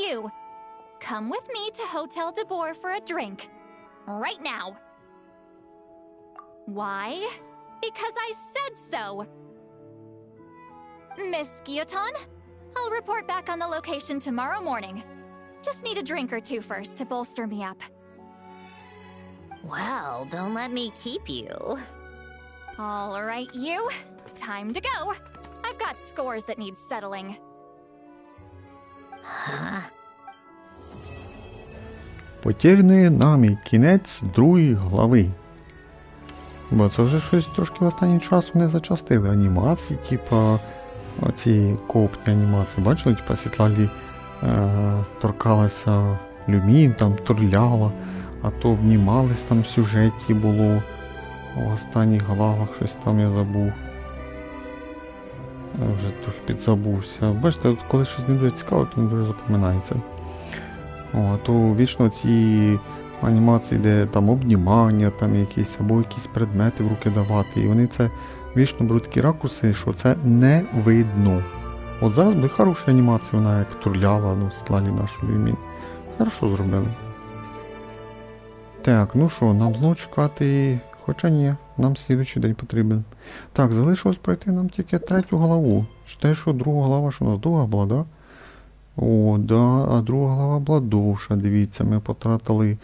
You! Come with me to Hotel de Boer for a drink. Right now. Why? Because I said so! Miss Guillotin, I'll report back on the location tomorrow morning. Just need a drink or two first to bolster me up. Well, don't let me keep you. All right, you. Time to go. I've got scores that need settling. Huh? Потеряний нами кінець 2-ї глави. Бо це вже щось трошки в останній час вони зачастили анімації, типа оці коопні анімації. Бачили, типа Світлалі торкалася Люмін, там турляла, а то обнімались там в сюжеті було. В останніх главах щось там я забув. Я вже трохи підзабувся. Бачите, коли щось не дуже цікаво, то не дуже запам'ятається. А то вічно ці анімації, де там обнімання, там якісь, або якісь предмети в руки давати. І вони це вічно беруть такі ракурси, що це не видно. От зараз буде хороша анімація, вона як турляла, ну, Світлалі нашу Люмін. Хорошо зробили. Так, ну що, нам знову чекати... Хоча ні, нам слідуючий день потрібен. Так, залишилось пройти нам тільки 3-ю главу. Те, що 2-га глава, що у нас довга була, да? О, да, а 2-га глава була довша, дивіться, ми потратили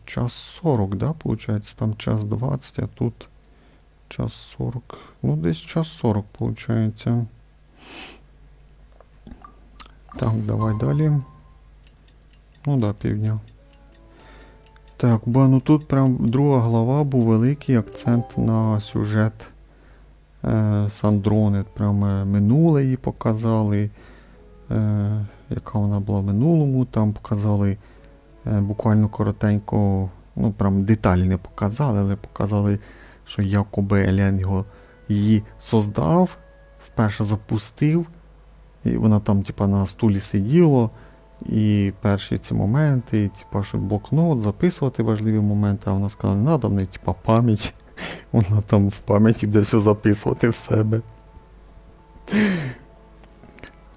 час 40, да, виходить? Там час 20, а тут час 40. Ну, десь час 40, виходить. Так, давай далі. Ну да, півдня. Так, бо ну тут прям 2-га глава був великий акцент на сюжет Сандрони. Прям минуле її показали, яка вона була в минулому, там показали буквально коротенько, ну прям деталі не показали, але показали, що якоби Елен її создав, вперше запустив, і вона там типа на стулі сиділа. І перші ці моменти, типа, щоб блокнот, записувати важливі моменти, а вона сказала, не треба, в неї, типа, пам'ять. Вона там в пам'яті буде все записувати в себе.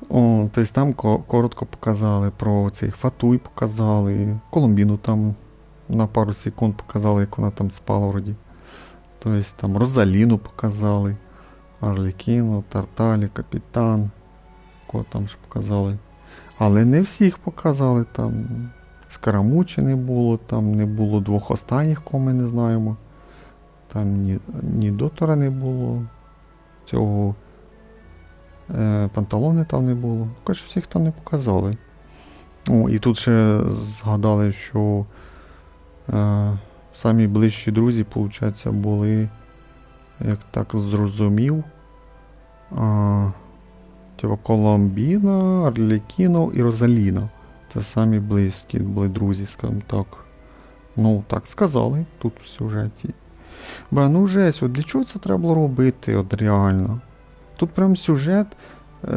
О, тобто там коротко показали про цих Фатуй показали, Колумбіну там на пару секунд показали, як вона там спала вроді. Тобто там Розаліну показали, Арлекіну, Тарталі, Капітан, кого там ще показали. Але не всіх показали, там Скарамучі не було, там не було 2 останніх, кого ми не знаємо. Там ні Дотора не було, цього Панталони там не було. Також всіх там не показали. О, і тут ще згадали, що самі ближчі друзі, виходить, були, як так зрозумів, типа Коломбіна, Арлекіно і Розаліна. Це самі близькі були друзі, скажімо так. Ну, так сказали тут в сюжеті. Бо, ну жесть, от для чого це треба було робити, от реально? Тут прям сюжет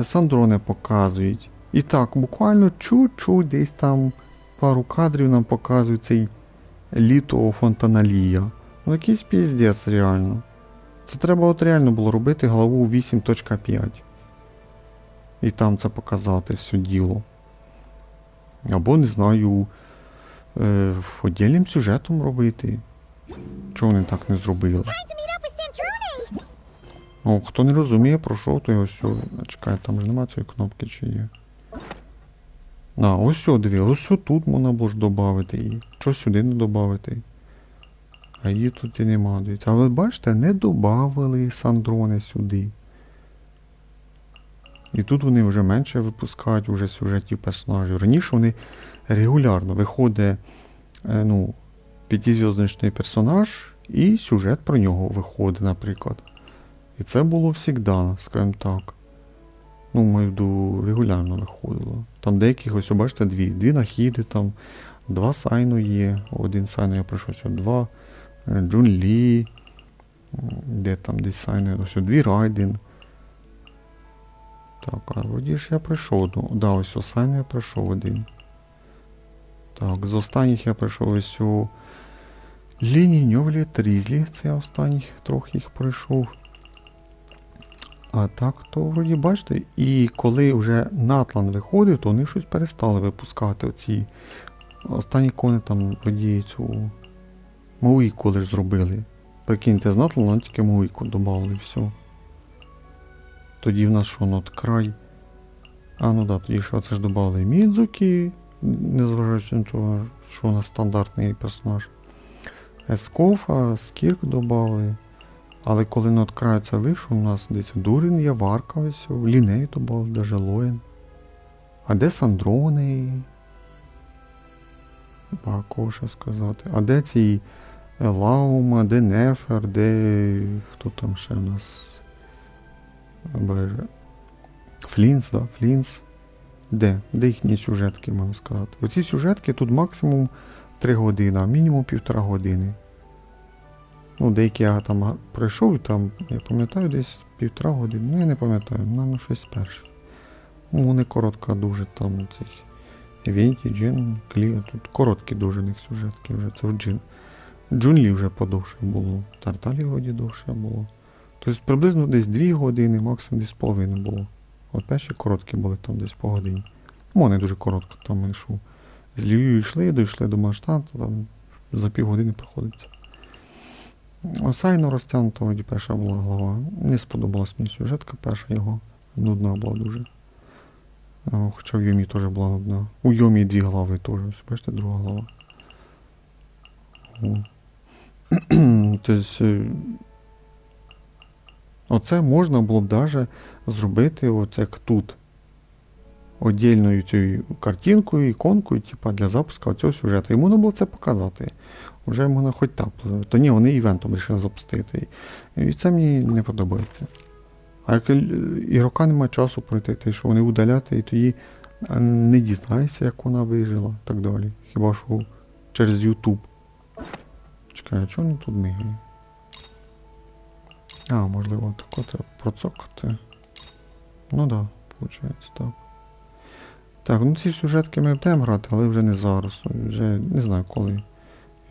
Сандрони показують. І так, буквально чуть-чуть десь там пару кадрів нам показують цей Літо Фонтаналія. Ну якийсь піздець реально. Це треба от реально було робити главу 8.5. І там це показати все діло. Або, не знаю, віддільним сюжетом робити. Чого вони так не зробили? О, хто не розуміє, пройшов, то ось все. Чекай, там ж немає цієї кнопки, чи є. А, ось все, диви, ось все тут можна було ж додати. І що сюди не додати? А її тут і нема, дивіться. А ви бачите, не додавали Сандрони сюди. І тут вони вже менше випускають вже сюжетів персонажів. Раніше вони регулярно виходить, ну, 5-зв'язочний персонаж і сюжет про нього виходить, наприклад. І це було завжди, скажімо так. Ну, маю в виду, регулярно виходило. Там деяких, ось, бачите, дві нахіди, там, 2 сайну є. Один сайну я пройшов, 2 Джун-Лі, де там десь сайну, ось 2 Райден. Так, а вроді ж я пройшов одну. Да, ось сайну я пройшов один. Так, з останніх я пройшов ось у Лініньовлі Трізлі, це я останніх трохи їх пройшов. А так, то вроді бачите, і коли вже Натлан виходив, то вони щось перестали випускати оці. Останні кони там вроді цю Мауїку лиш зробили. Прикиньте, з Натланом тільки Мауїку додали, все. Тоді в нас що, нот край. А, ну да, тоді що це ж додали Мідзукі, незважаючи на того, що у нас стандартний персонаж. Ескофа, Скірк додали. Але коли нот край це вийшов, у нас десь Дурін є, Варка ось, Лінею додали, даже Лоєн. А де Сандрони? Кого ще сказати. А де ці Лаума, де Нефер, де... Хто там ще у нас? Флінс, да, Флінс. Де? Де їхні сюжетки, можна сказати? Оці сюжетки тут максимум 3 години, а мінімум 1,5 години. Ну, деякі я там пройшов, там, я пам'ятаю, десь 1,5 години. Ну, я не пам'ятаю, ну, щось перше. Ну, вони коротко дуже там, цих Івенті, Джин, Клі, тут короткі дуже них сюжетки вже, це в Джин. Джунлі вже подовше було, Тарталі годі довше було. Тобто приблизно десь 2 години, максимум десь половини було. От перші короткі були там десь по годині. Вони дуже коротко там йшов. З Львів йшли, дійшли до Манштанту, там за півгодини проходиться. Сайно розтягнуто, тоді перша була глава. Не сподобалась мені сюжетка, перша його. Нудна була дуже. Хоча в Йомі теж була нудна. У Йомі 2 глави теж, бачите, 2 глава. Тобто, оце можна було б навіть зробити оце як тут. Отдільною цією картинкою, іконкою, типа для запуску цього сюжету. І можна було це показати. Вже можна хоч так. То ні, вони івентом вирішили запустити. І це мені не подобається. А як ігрока немає часу пройти, те, що вони удаляти, і тоді не дізнаєшся, як вона вижила, так далі. Хіба що через YouTube. Чекай, а чого не тут мигає? А, можливо, тако треба процокати. Ну да, виходить, так. Так, ну ці сюжетки ми будемо грати, але вже не зараз. Вже не знаю коли.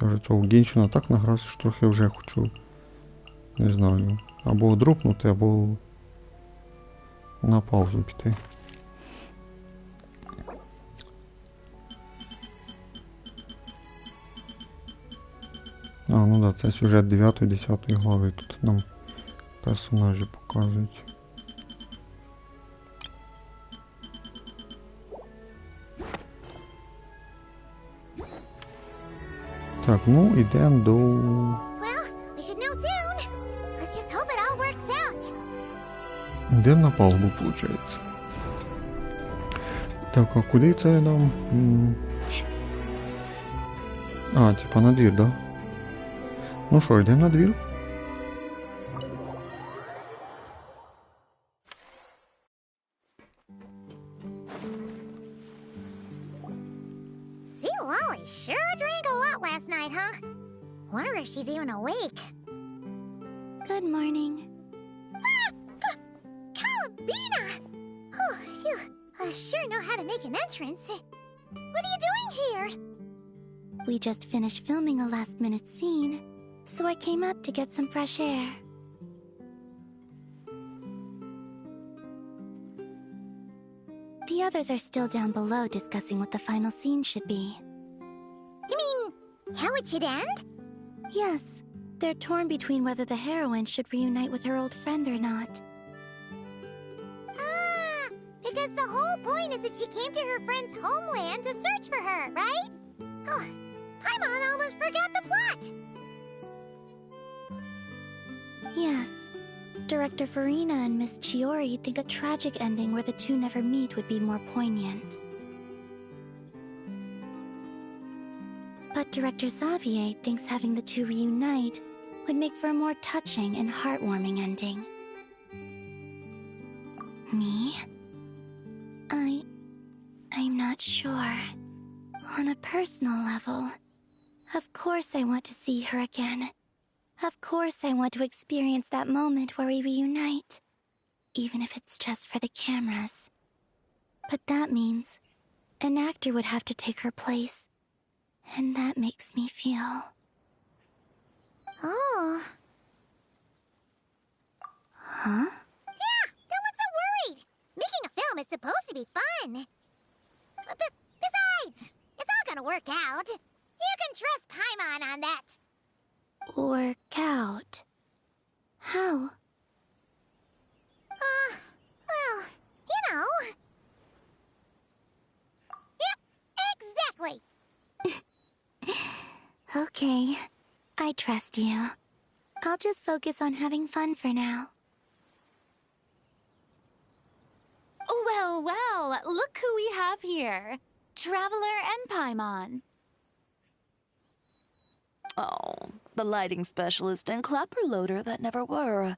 Я вже цього Геншина так награвся, що трохи вже хочу, не знаю, або дропнути, або на паузу піти. А, ну да, це сюжет 9-10 глави, тут нам персонажі показують. Так, ну йдемо до... Йдемо на палубу, виходить. Так, а куди це нам? А, типа на двір, да? Ну що, йдемо на двір? Lolly sure drank a lot last night, huh? Wonder if she's even awake. Good morning. Columbina! Oh, you sure know how to make an entrance. What are you doing here? We just finished filming a last-minute scene, so I came up to get some fresh air. The others are still down below discussing what the final scene should be. You mean, how it should end? Yes, they're torn between whether the heroine should reunite with her old friend or not. Ah, because the whole point is that she came to her friend's homeland to search for her, right? Oh, Paimon almost forgot the plot. Yes. Director Farina and Miss Chiori think a tragic ending where the two never meet would be more poignant. But Director Xavier thinks having the two reunite would make for a more touching and heartwarming ending. Me? I'm not sure. On a personal level, of course I want to see her again. Of course I want to experience that moment where we reunite, even if it's just for the cameras. But that means an actor would have to take her place, and that makes me feel... Oh. Huh? Yeah, don't look so worried. Making a film is supposed to be fun. Besides, it's all gonna work out. You can trust Paimon on that. Work out? How? Well, you know. Yep, exactly. Okay, I trust you. I'll just focus on having fun for now. Well, well, look who we have here. Traveler and Paimon. Oh, the lighting specialist and clapper loader that never were.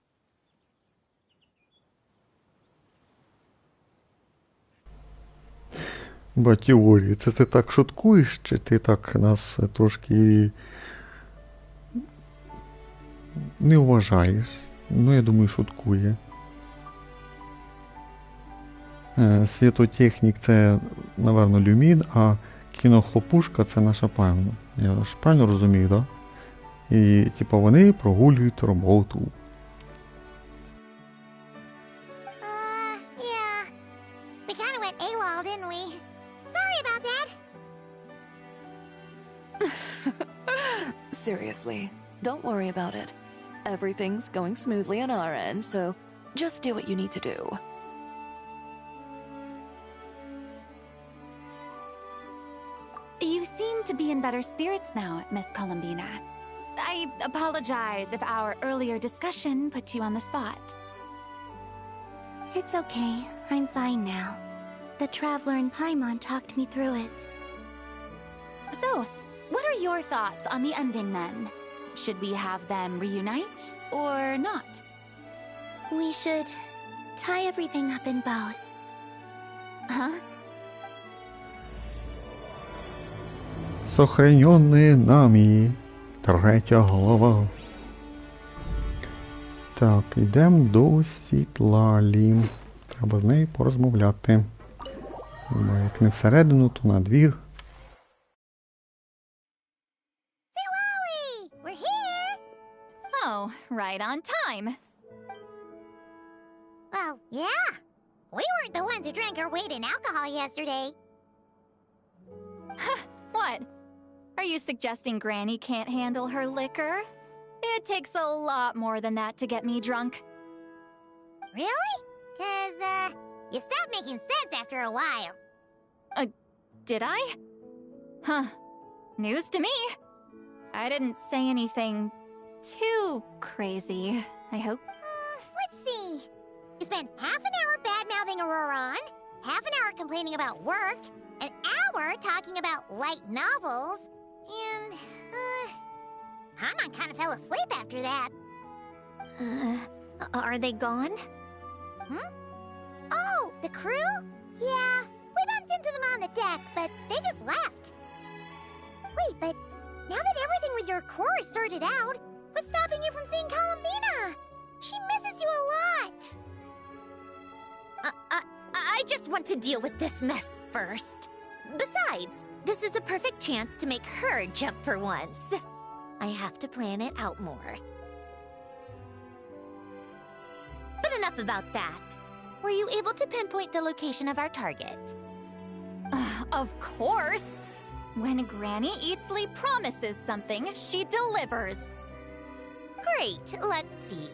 Батюрі, це ти так шуткуєш, чи ти так нас трошки не вважаєш? Ну, я думаю, шуткує. Світотехнік це, напевно, Люмін, а кінохлопушка це наша Паймна. Я ж правильно розумію, так? Да? І, типу, вони прогулюють роботу. Yeah. We kinda went AWOL, didn't we? Sorry about that. Seriously, don't worry about it. Everything's going smoothly on our end, so just do what you need to do. You seem to be in better spirits now, Miss Columbina. I apologize if our earlier discussion put you on the spot. It's okay. I'm fine now. The Traveler and Paimon talked me through it. So, what are your thoughts on the ending then? Should we have them reunite or not? We should tie everything up in bows. Huh? Сохраненные нами. Третя глава. Так, йдемо до Сітлалі. Треба з нею порозмовляти. Бо як не всередину, то на двір. Silali! We're here! Oh, right on time. Well, yeah. We weren't the ones who drank our weight in alcohol yesterday. What? Are you suggesting Granny can't handle her liquor? It takes a lot more than that to get me drunk. Really? 'Cause, you stopped making sense after a while. Did I? Huh. News to me. I didn't say anything too crazy, I hope. Let's see. You spent half an hour bad-mouthing Auroron, half an hour complaining about work, an hour talking about light novels, and, Paimon kind of fell asleep after that. Are they gone? Oh, the crew? Yeah, we bumped into them on the deck, but they just left. Wait, but now that everything with your core is sorted out, what's stopping you from seeing Columbina? She misses you a lot. I just want to deal with this mess first. Besides, this is a perfect chance to make her jump for once. I have to plan it out more. But enough about that. Were you able to pinpoint the location of our target? Of course! When Granny Eatsley promises something, she delivers. Great, let's see.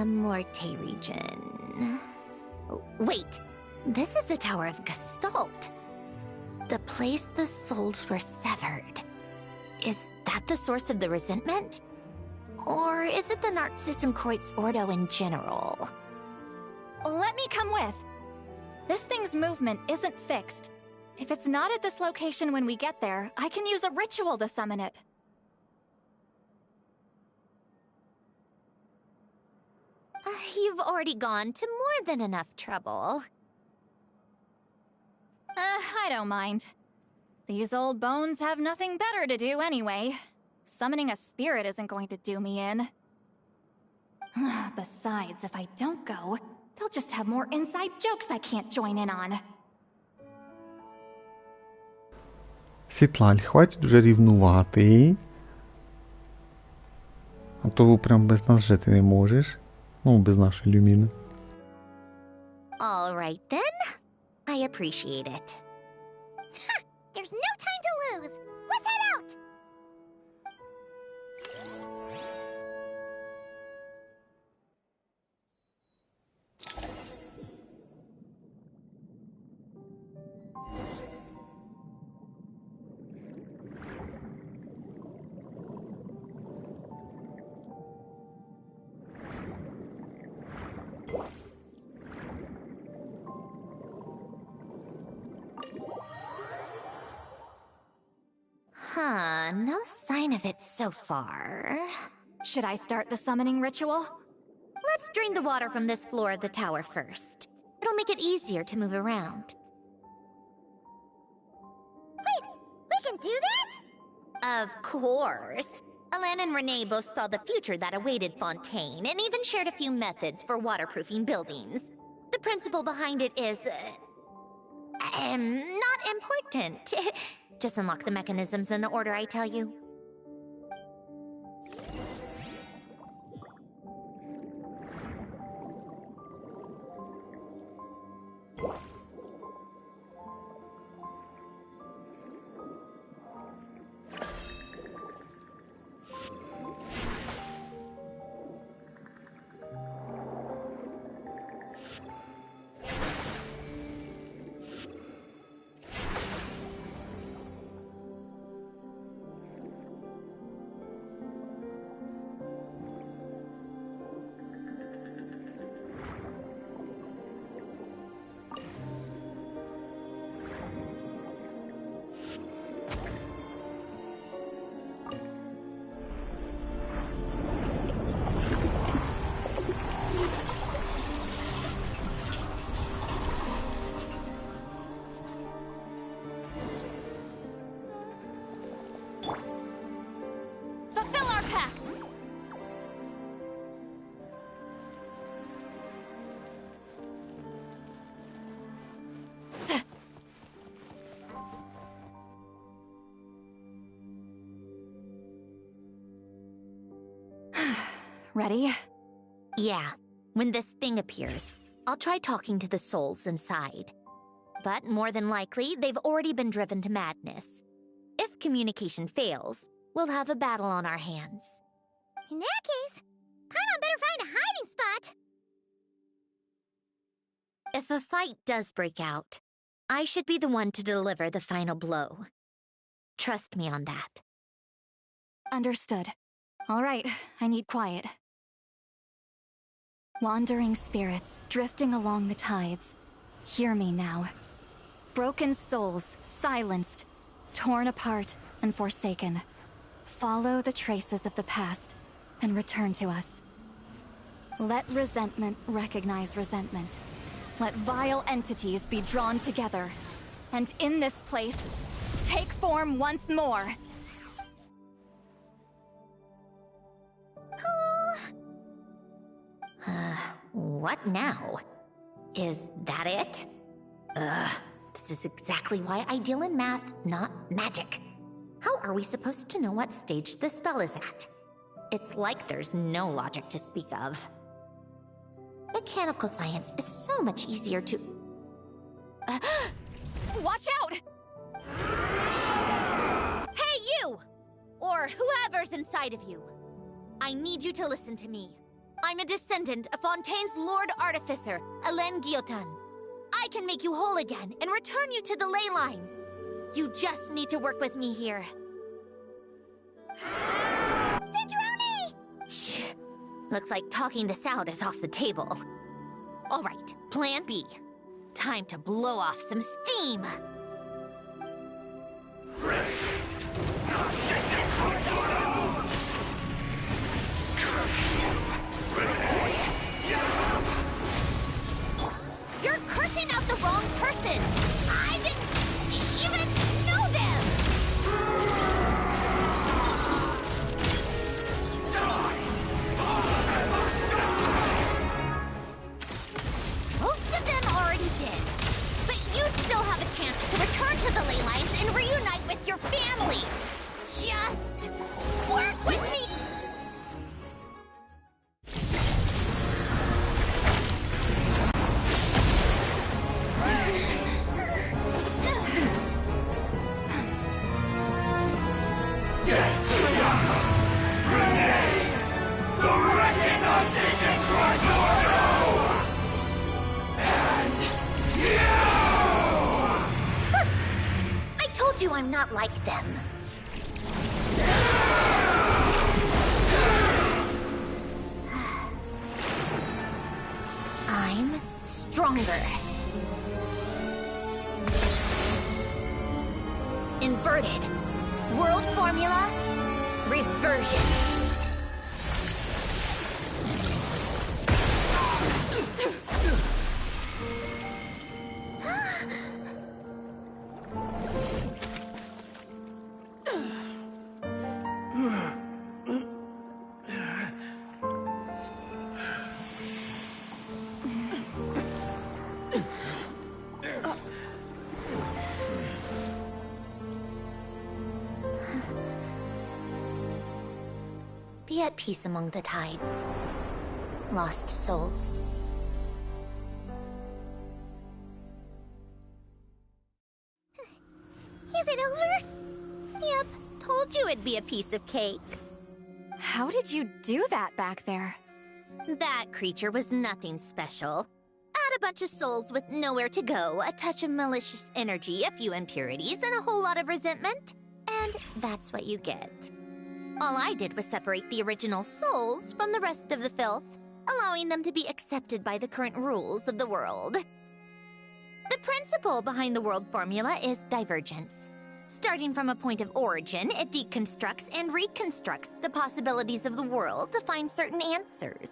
Morte region. Oh, wait, this is the Tower of Gestalt. The place the souls were severed. Is that the source of the resentment? Or is it the Narcissenkreuz Ordo in general? Let me come with. This thing's movement isn't fixed. If it's not at this location when we get there, I can use a ritual to summon it. You've already gone to more than enough trouble. I don't mind. These old bones have nothing better to do anyway. Summoning a spirit isn't going to do me in. Besides, if I don't go, they'll just have more inside jokes I can't join in on. Сітлаль, хватить вже рівнувати. А то прям без нас жити не можеш. Ну, без нашої люміни. All right then. I appreciate it. Ha! There's no time to lose. Let's head out! Huh, no sign of it so far. Should I start the summoning ritual? Let's drain the water from this floor of the tower first. It'll make it easier to move around. Wait, we can do that? Of course. Alan and Renee both saw the future that awaited Fontaine, and even shared a few methods for waterproofing buildings. The principle behind it is... not important. Just unlock the mechanisms in the order I tell you. Fulfill our pact! Ready? Yeah, when this thing appears, I'll try talking to the souls inside. But more than likely, they've already been driven to madness. If communication fails, we'll have a battle on our hands. In that case, Paimon better find a hiding spot. If a fight does break out, I should be the one to deliver the final blow. Trust me on that. Understood. All right, I need quiet. Wandering spirits, drifting along the tides. Hear me now. Broken souls, silenced, torn apart, and forsaken. Follow the traces of the past, and return to us. Let resentment recognize resentment. Let vile entities be drawn together. And in this place, take form once more. What now? Is that it? This is exactly why I deal in math, not magic. How are we supposed to know what stage the spell is at? It's like there's no logic to speak of. Mechanical science is so much easier to... Watch out! Hey, you! Or whoever's inside of you. I need you to listen to me. I'm a descendant of Fontaine's Lord Artificer, Alain Guillotin. I can make you whole again and return you to the ley lines. You just need to work with me here. Citrone! Looks like talking this out is off the table. All right, plan B. Time to blow off some steam. You're cursing out the wrong person! I didn't even know them! Most of them already did. But you still have a chance to return to the ley lines and reunite with your family. Just work with me! I'm not like them. I'm stronger. Inverted. World formula. Reversion. Be at peace among the tides. Lost souls. Is it over? Yep, told you it'd be a piece of cake. How did you do that back there? That creature was nothing special. Add a bunch of souls with nowhere to go, a touch of malicious energy, a few impurities, and a whole lot of resentment. And that's what you get. All I did was separate the original souls from the rest of the filth, allowing them to be accepted by the current rules of the world. The principle behind the world formula is divergence. Starting from a point of origin, it deconstructs and reconstructs the possibilities of the world to find certain answers.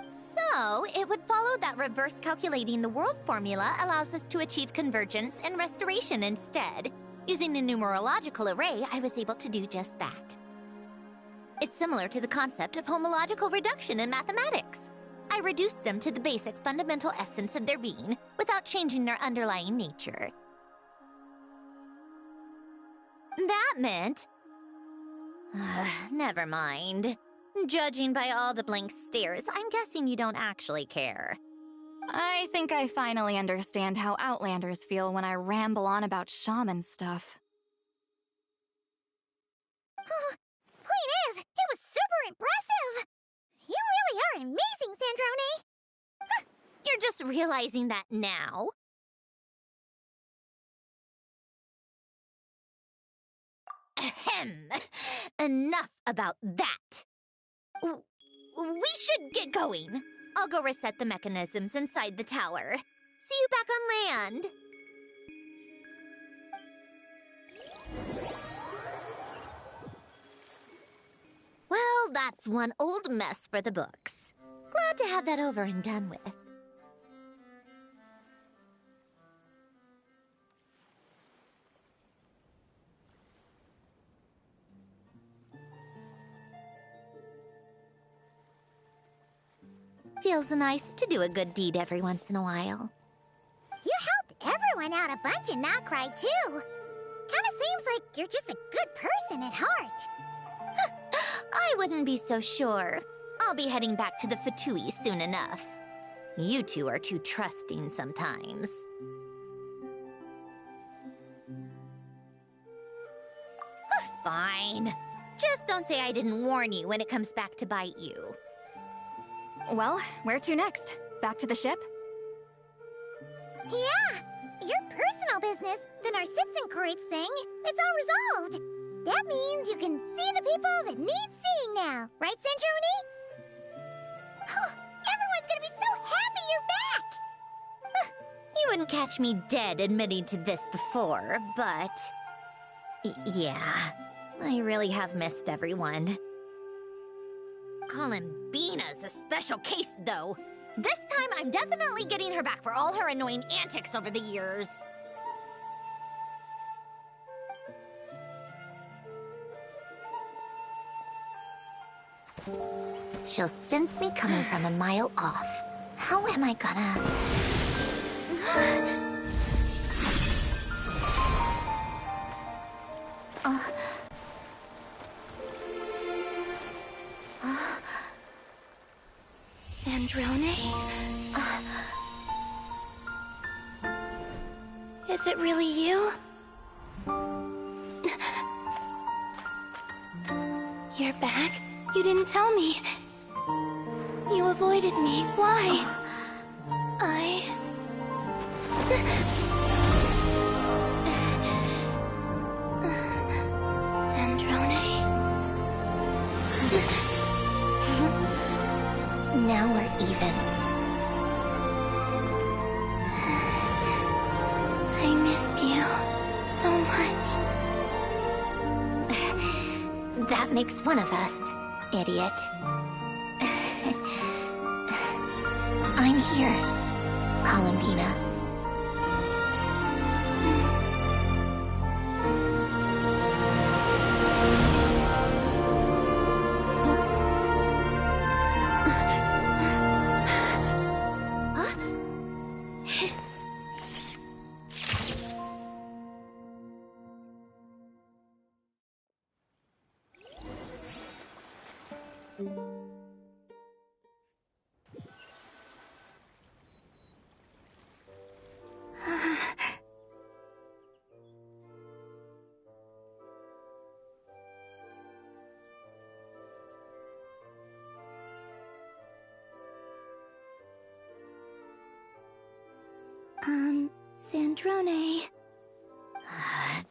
So, it would follow that reverse calculating the world formula allows us to achieve convergence and restoration instead. Using a numerological array, I was able to do just that. It's similar to the concept of homological reduction in mathematics. I reduced them to the basic fundamental essence of their being without changing their underlying nature. That meant... never mind. Judging by all the blank stares, I'm guessing you don't actually care. I think I finally understand how Outlanders feel when I ramble on about shaman stuff. Point is, it was super impressive! You really are amazing, Sandrone! You're just realizing that now? Ahem. Enough about that. We should get going. I'll go reset the mechanisms inside the tower. See you back on land. Well, that's one old mess for the books. Glad to have that over and done with. Feels nice to do a good deed every once in a while. You helped everyone out a bunch in Notcry, too. Kinda seems like you're just a good person at heart. I wouldn't be so sure. I'll be heading back to the Fatui soon enough. You two are too trusting sometimes. Fine. Just don't say I didn't warn you when it comes back to bite you. Well, where to next? Back to the ship? Yeah! Your personal business, the Narcitsan thing, it's all resolved. That means you can see the people that need seeing now, right, Centrone? Everyone's gonna be so happy you're back! You wouldn't catch me dead admitting to this before, but... yeah, I really have missed everyone. Columbina's a special case, though. This time, I'm definitely getting her back for all her annoying antics over the years. She'll sense me coming from a mile off. How am I gonna... Sandrone? Is it really you? You're back? You didn't tell me. You avoided me. Why? Sandrone? Now we're even. I missed you so much. That makes one of us, idiot. I'm here, Columbina. Sandrone.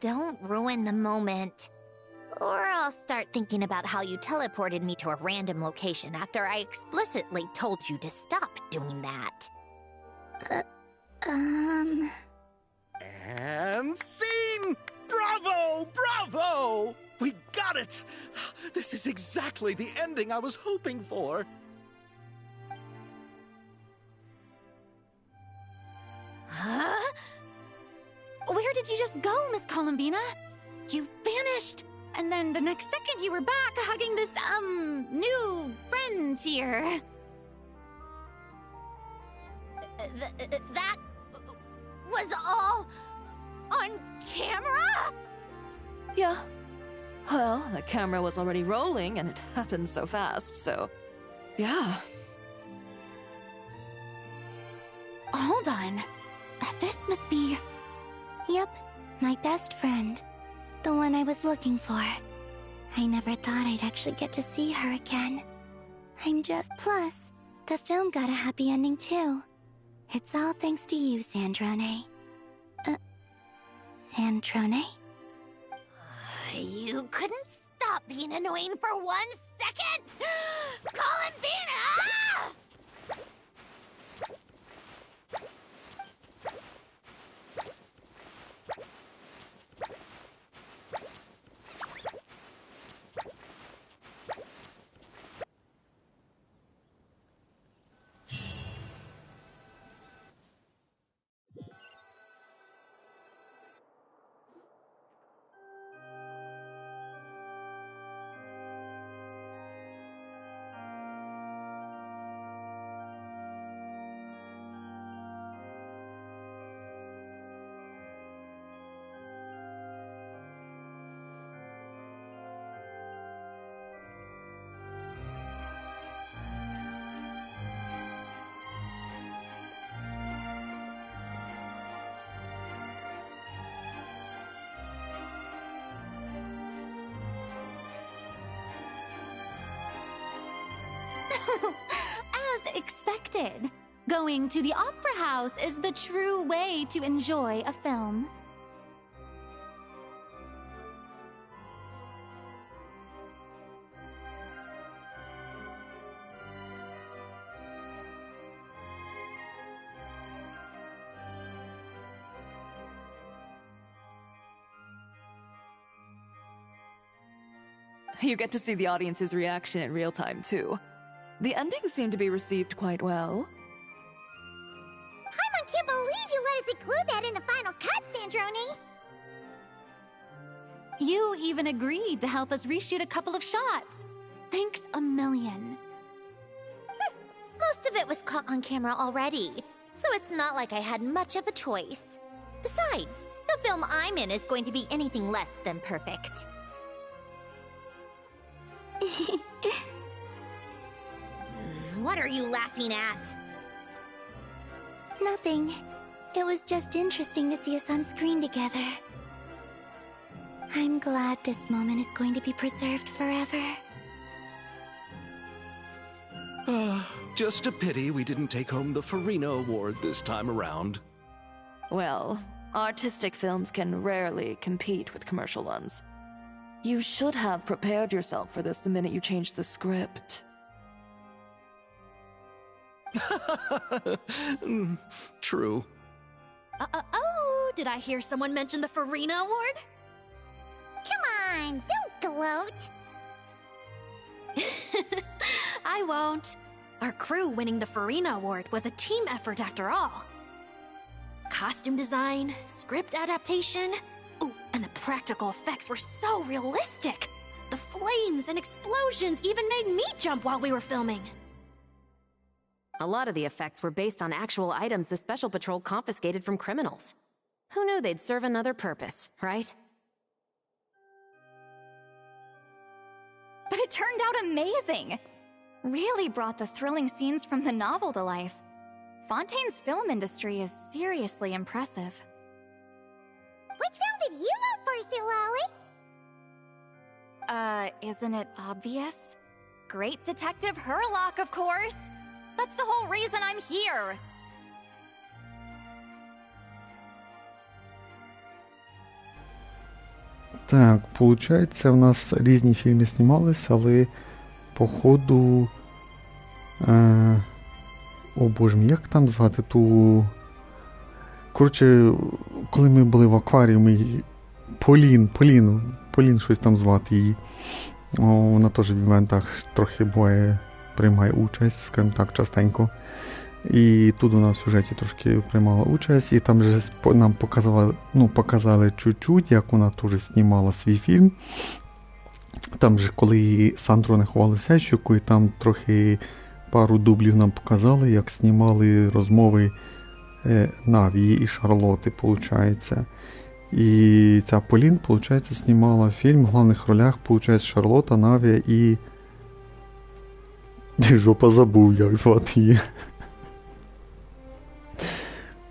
Don't ruin the moment. Or I'll start thinking about how you teleported me to a random location after I explicitly told you to stop doing that. And scene! Bravo! Bravo! We got it! This is exactly the ending I was hoping for. Huh? Where did you just go, Miss Columbina? You vanished! And then the next second you were back hugging this, new friend here. That was all on camera? Yeah. Well, the camera was already rolling and it happened so fast, so... yeah. Hold on. This must be... Yep, my best friend. The one I was looking for. I never thought I'd actually get to see her again. Plus, the film got a happy ending too. It's all thanks to you, Sandrone. Sandrone? You couldn't stop being annoying for 1 second? Columbina! As expected, going to the opera house is the true way to enjoy a film. You get to see the audience's reaction in real time, too. The endings seem to be received quite well. Paimon can't believe you let us include that in the final cut, Sandrone! You even agreed to help us reshoot a couple of shots. Thanks a million. Most of it was caught on camera already, so it's not like I had much of a choice. Besides, the film I'm in is going to be anything less than perfect. What are you laughing at? Nothing. It was just interesting to see us on screen together. I'm glad this moment is going to be preserved forever. Just a pity we didn't take home the Farina Award this time around. Well, artistic films can rarely compete with commercial ones. You should have prepared yourself for this the minute you changed the script. True. Oh, did I hear someone mention the Farina Award? Come on, don't gloat! I won't. Our crew winning the Farina Award was a team effort after all. Costume design, script adaptation, ooh, and the practical effects were so realistic. The flames and explosions even made me jump while we were filming. A lot of the effects were based on actual items the Special Patrol confiscated from criminals. Who knew they'd serve another purpose, right? But it turned out amazing! Really brought the thrilling scenes from the novel to life. Fontaine's film industry is seriously impressive. Which film did you vote for, Silali? Isn't it obvious? Great Detective Herlock, of course! That's the whole reason I'm here! Так, получається, в нас різні фільми знімалися, але по ходу... О боже мій, як там звати ту... Коротше, коли ми були в акваріумі, Полін щось там звати її. Вона теж в івентах трохи приймає участь, скажімо так, частенько. І тут вона в сюжеті трошки приймала участь, і там же нам показали чуть-чуть, як вона теж знімала свій фільм. Там же, коли Сандро не ховалася щокою, там трохи пару дублів нам показали, як знімали розмови Навії і Шарлоти, виходить. І ця Полін, виходить, знімала фільм в головних ролях, виходить, Шарлота, Навія і... Жопа забув, як звати її.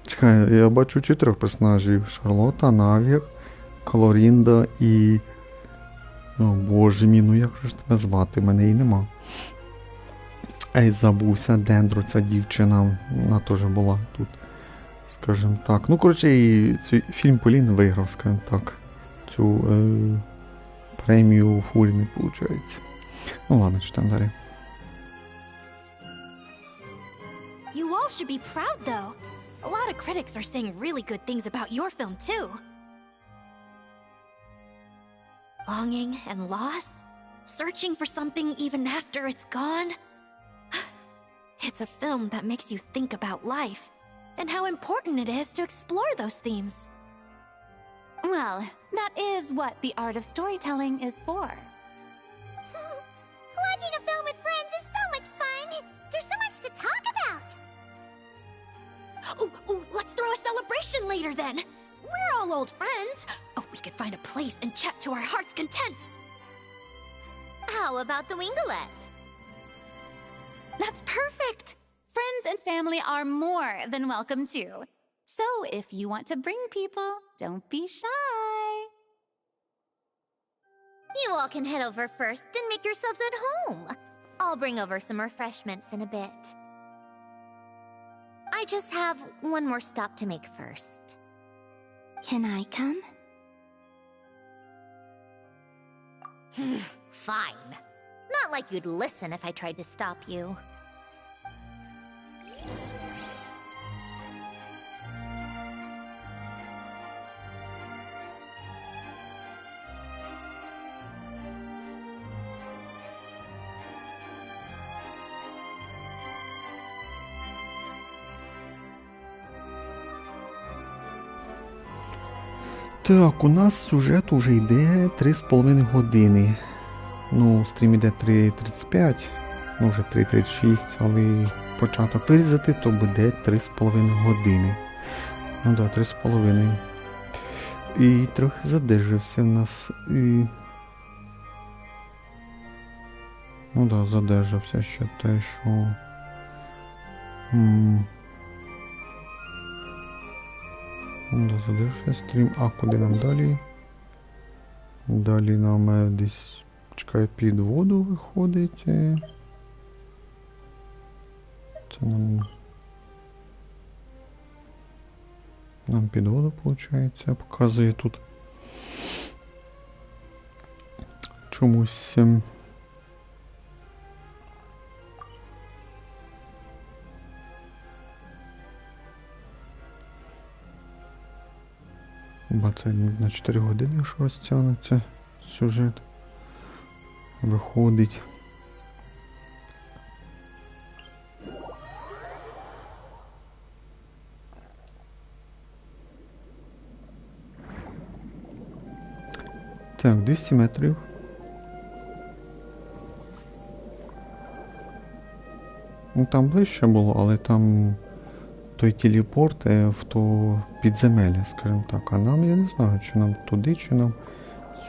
Чекай, я бачу 4 персонажів. Шарлота, Навія, Клорінда і... О боже мій, ну як же ж тебе звати? Мене і нема. Ей, забувся, Дендро, ця дівчина, вона теж була тут, скажімо так. Ну, коротше, і фільм Полін виграв, скажімо так, цю премію Фуріни, виходить. Ну ладно, читаємо далі. You all should be proud, though. A lot of critics are saying really good things about your film, too. Longing and loss? Searching for something even after it's gone? It's a film that makes you think about life, and how important it is to explore those themes. Well, that is what the art of storytelling is for. Watching a film with friends is so much fun! There's so much to talk about! Ooh, let's throw a celebration later then! We're all old friends! Oh, we could find a place and chat to our heart's content! How about the Winglet? That's perfect! Friends and family are more than welcome too. So if you want to bring people, don't be shy. You all can head over first and make yourselves at home. I'll bring over some refreshments in a bit. I just have one more stop to make first. Can I come? Fine. Not like you'd listen if I tried to stop you. Так, у нас сюжет уже йде 3,5 години. Ну, стрім іде 3:35, ну вже 3:36, але початок вирізати, то буде 3,5 години. Ну так, 3,5. І трохи задержався в нас. І... Ну так, задержався ще те, що... Ну да, задержався стрім. А куди нам далі? Далі нам десь... Чекай, під воду виходить. Це нам під воду, виходить, показує тут. Чомусь. Бо це на 4 години, якщо розтягнеться сюжет. Виходить. Так, 200 метрів. Ну там ближче було, але там той телепорт в то підземелля, скажімо так. А нам, я не знаю, чи нам туди, чи нам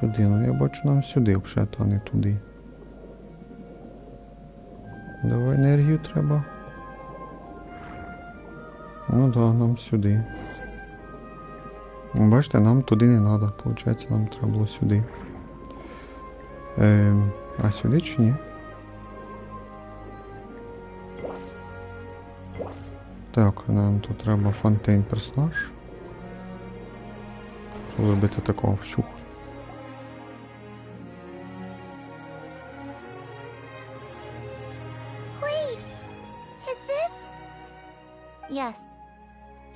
сюди. Ну я бачу, нам сюди взагалі, а не туди. Давай енергію треба. Ну да, нам сюди. Бачите, нам туди не треба, виходить, нам треба було сюди. А сюди чи ні? Так, нам тут треба фонтейн персонаж. Щоб зробити такого вщух. Wait! Is this? Yes.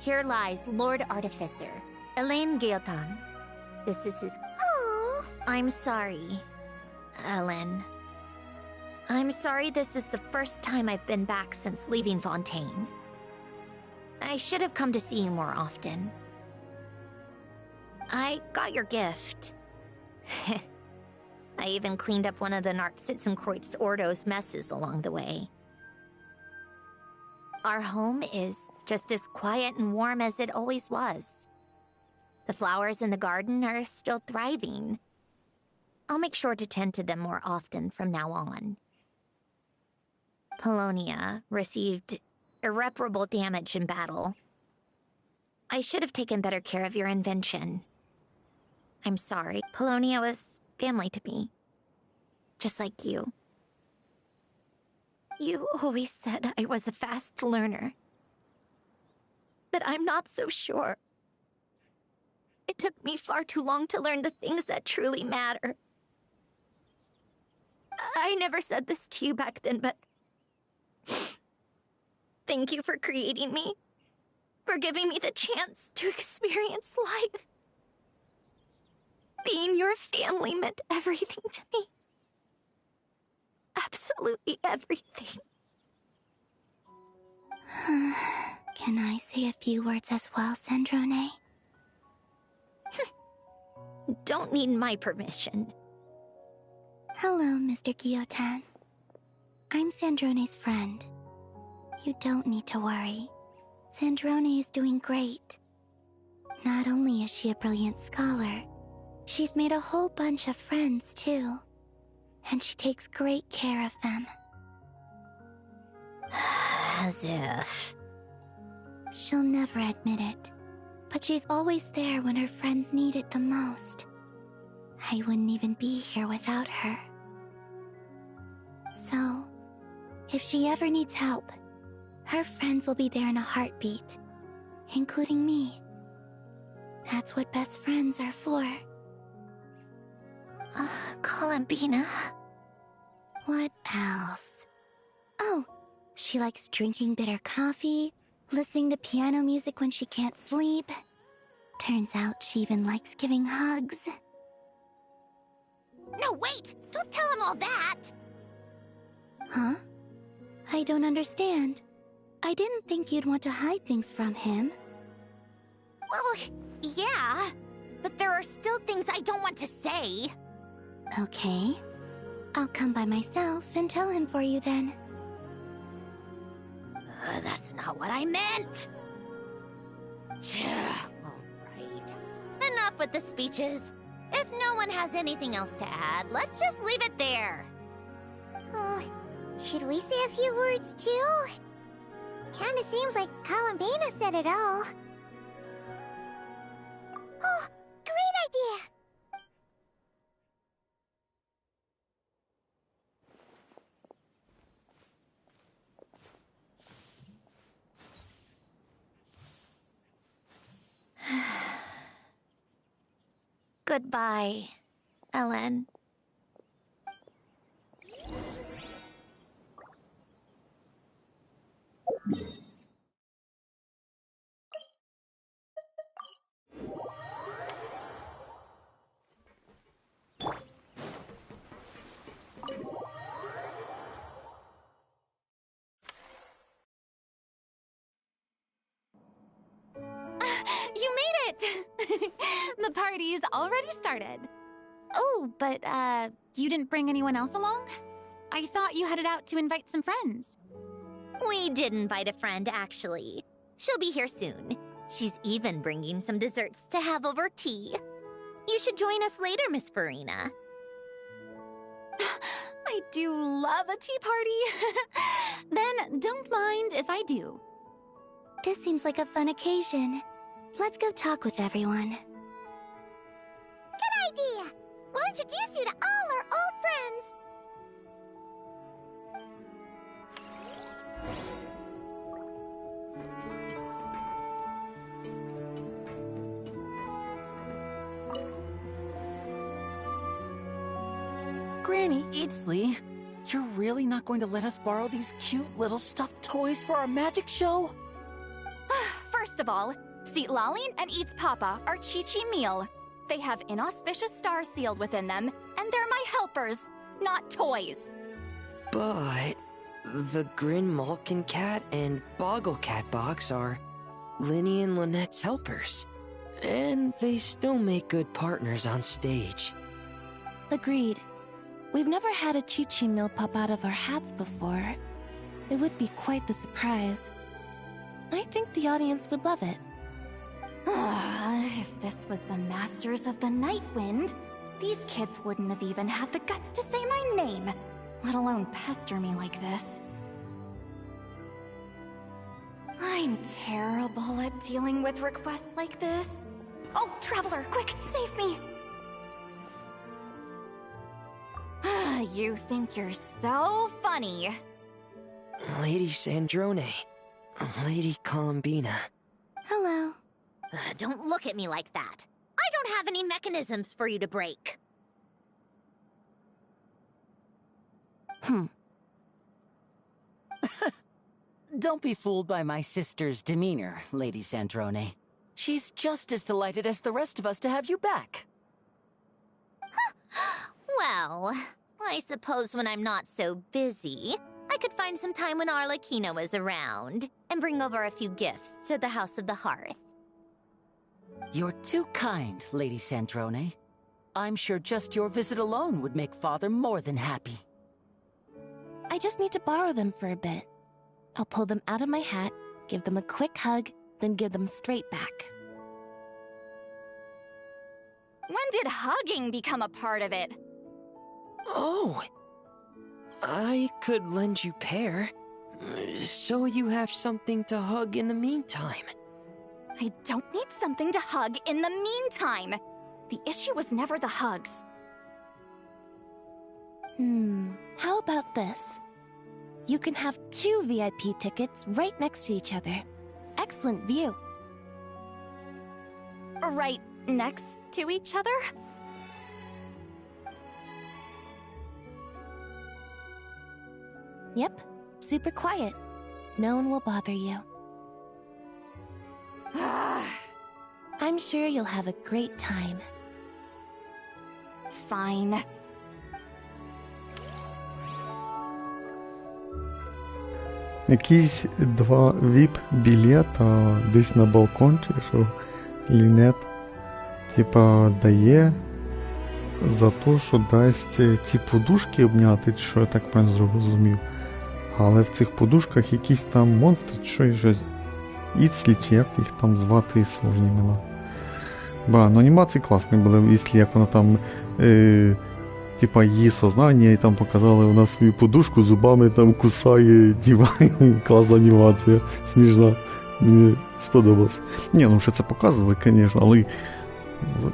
Here lies Lord Artificer, Elaine Gaeltan. This is his... Oh! I'm sorry, Ellen. I'm sorry this is the first time I've been back since leaving Fontaine. I should have come to see you more often. I got your gift. I even cleaned up one of the Narcitzenkreuz Ordo's messes along the way. Our home is just as quiet and warm as it always was. The flowers in the garden are still thriving. I'll make sure to tend to them more often from now on. Polonia received irreparable damage in battle. I should have taken better care of your invention. I'm sorry. Polonia was family to me. Just like you. You always said I was a fast learner. But I'm not so sure. It took me far too long to learn the things that truly matter. I never said this to you back then, but... Thank you for creating me. For giving me the chance to experience life. Being your family meant everything to me. Absolutely everything. Can I say a few words as well, Sandrone? Don't need my permission. Hello, Mr. Guillotin. I'm Sandrone's friend. You don't need to worry. Sandrone is doing great. Not only is she a brilliant scholar, she's made a whole bunch of friends too. And she takes great care of them. As if. She'll never admit it, but she's always there when her friends need it the most. I wouldn't even be here without her. So, if she ever needs help, her friends will be there in a heartbeat, including me. That's what best friends are for. Columbina. What else? Oh, she likes drinking bitter coffee, listening to piano music when she can't sleep. Turns out she even likes giving hugs. No, wait! Don't tell him all that! Huh? I don't understand. I didn't think you'd want to hide things from him. Well, yeah. but there are still things I don't want to say. Okay. I'll come by myself and tell him for you then. That's not what I meant. Alright. Enough with the speeches. If no one has anything else to add, let's just leave it there. Should we say a few words too? Kinda seems like Columbina said it all. Oh, great idea! Goodbye, Ellen. You made it! The party's already started. Oh, but, you didn't bring anyone else along? I thought you headed out to invite some friends. We did invite a friend, actually. She'll be here soon. She's even bringing some desserts to have over tea. You should join us later, Miss Farina. I do love a tea party. Then don't mind if I do. This seems like a fun occasion. Let's go talk with everyone. Good idea! We'll introduce you to all our old friends. Granny Eatsley, you're really not going to let us borrow these cute little stuffed toys for our magic show? First of all, Seat Lalin and Eats Papa are Chi-Chi meal. They have inauspicious stars sealed within them, and they're my helpers, not toys. But the Grin Malkin Cat and Boggle Cat box are Linny and Lynette's helpers. And they still make good partners on stage. Agreed. We've never had a Chi-Chi meal pop out of our hats before. It would be quite the surprise. I think the audience would love it. If this was the Masters of the Night Wind, these kids wouldn't have even had the guts to say my name, let alone pester me like this. I'm terrible at dealing with requests like this. Oh, Traveler, quick, save me! You think you're so funny. Lady Sandrone. Lady Columbina. Hello. Don't look at me like that. I don't have any mechanisms for you to break. Don't be fooled by my sister's demeanor, Lady Sandrone. She's just as delighted as the rest of us to have you back. Well, I suppose when I'm not so busy, I could find some time when Arlecchino is around and bring over a few gifts to the House of the Hearth. You're too kind, Lady Sandrone. I'm sure just your visit alone would make Father more than happy. I just need to borrow them for a bit. I'll pull them out of my hat, give them a quick hug, then give them straight back. When did hugging become a part of it? Oh! I could lend you pair, so you have something to hug in the meantime. I don't need something to hug in the meantime. The issue was never the hugs. How about this? You can have 2 VIP tickets right next to each other. Excellent view. Right next to each other? Yep, super quiet. No one will bother you. I'm sure you'll have a great time. Fine. Якісь 2 VIP-білета десь на балкон, чи що Лінет типа, дає за те, що дасть ці подушки обняти, чи що я так правильно зрозумів. Але в цих подушках якісь там монстри, чи щось. Іцлі, чи як їх там звати, сложні імена. Ну анімації класні були в Іслі, як вона там, типа, її сознання, і там показали вона свою подушку, зубами там кусає, діва. Класна анімація, смішна. Мені сподобалось. Ну ще це показували, звісно, але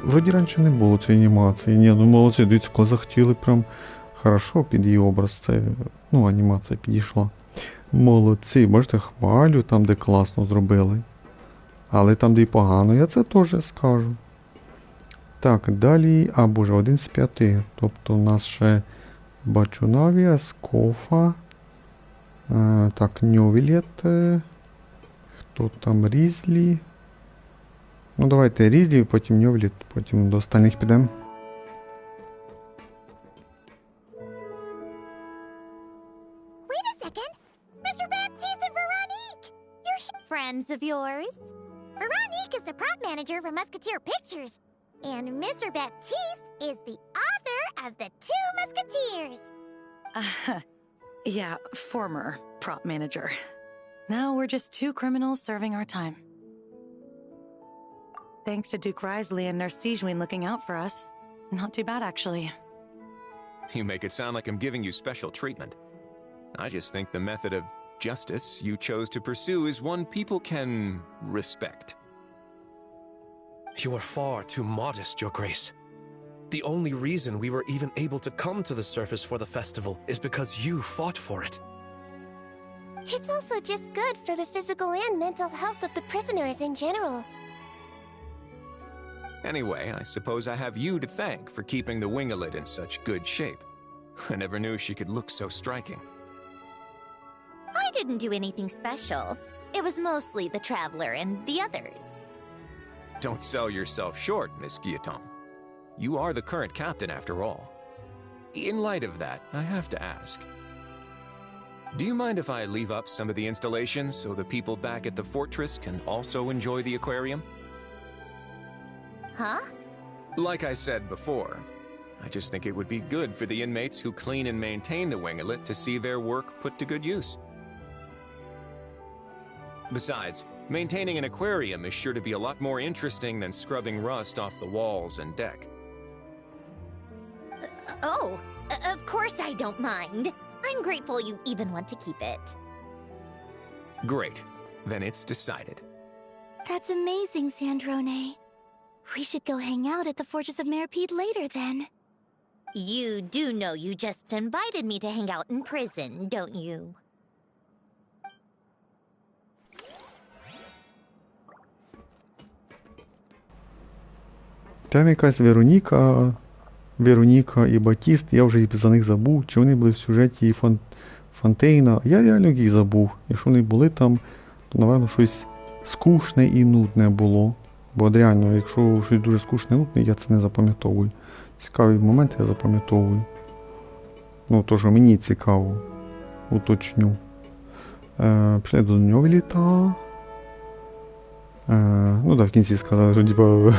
вроді раніше не було цієї анімації. Ну молодці, дивіться, коли захотіли прям хорошо під її образ, це, анімація підійшла. Молодці, бачите, хвалю там, де класно зробили. Але там, де й погано, я це теж скажу. Так, далі, 1 з 5. Тобто у нас ще бачу Навія, Скофа. Так, Ньовілєт. Хто там Різлі? Давайте Різлі, потім Ньовілєт, потім до остальних підемо. Friends of yours? Veronique is the prop manager for Musketeer Pictures, and Mr. Baptiste is the author of The Two Musketeers. Yeah, former prop manager. Now we're just two criminals serving our time. Thanks to Duke Risley and Nurse Sijwin looking out for us. Not too bad, actually. You make it sound like I'm giving you special treatment. I just think the method of justice you chose to pursue is one people can respect. You are far too modest, Your Grace. The only reason we were even able to come to the surface for the festival is because you fought for it. It's also just good for the physical and mental health of the prisoners in general. Anyway, I suppose I have you to thank for keeping the winglet in such good shape. I never knew she could look so striking. I didn't do anything special. It was mostly the Traveler and the others. Don't sell yourself short, Miss Guillotin. You are the current captain, after all. In light of that, I have to ask. Do you mind if I leave up some of the installations so the people back at the fortress can also enjoy the aquarium? Huh? Like I said before, I just think it would be good for the inmates who clean and maintain the winglet to see their work put to good use. Besides, maintaining an aquarium is sure to be a lot more interesting than scrubbing rust off the walls and deck. Of course I don't mind. I'm grateful you even want to keep it. Great. Then it's decided. That's amazing, Sandrone. We should go hang out at the Fortress of Meripede later, then. You do know you just invited me to hang out in prison, don't you? Там якась Вероніка і Батіст, я вже за них забув, чи вони були в сюжеті Фонтейна. Я реально їх забув. Якщо вони були там, то, напевно, щось скучне і нудне було. Бо реально, якщо щось дуже скучне і нудне, я це не запам'ятовую. Цікаві моменти я запам'ятовую. То, що мені цікаво. Уточню. Пішли до нього Літа. В кінці сказали, що, типа,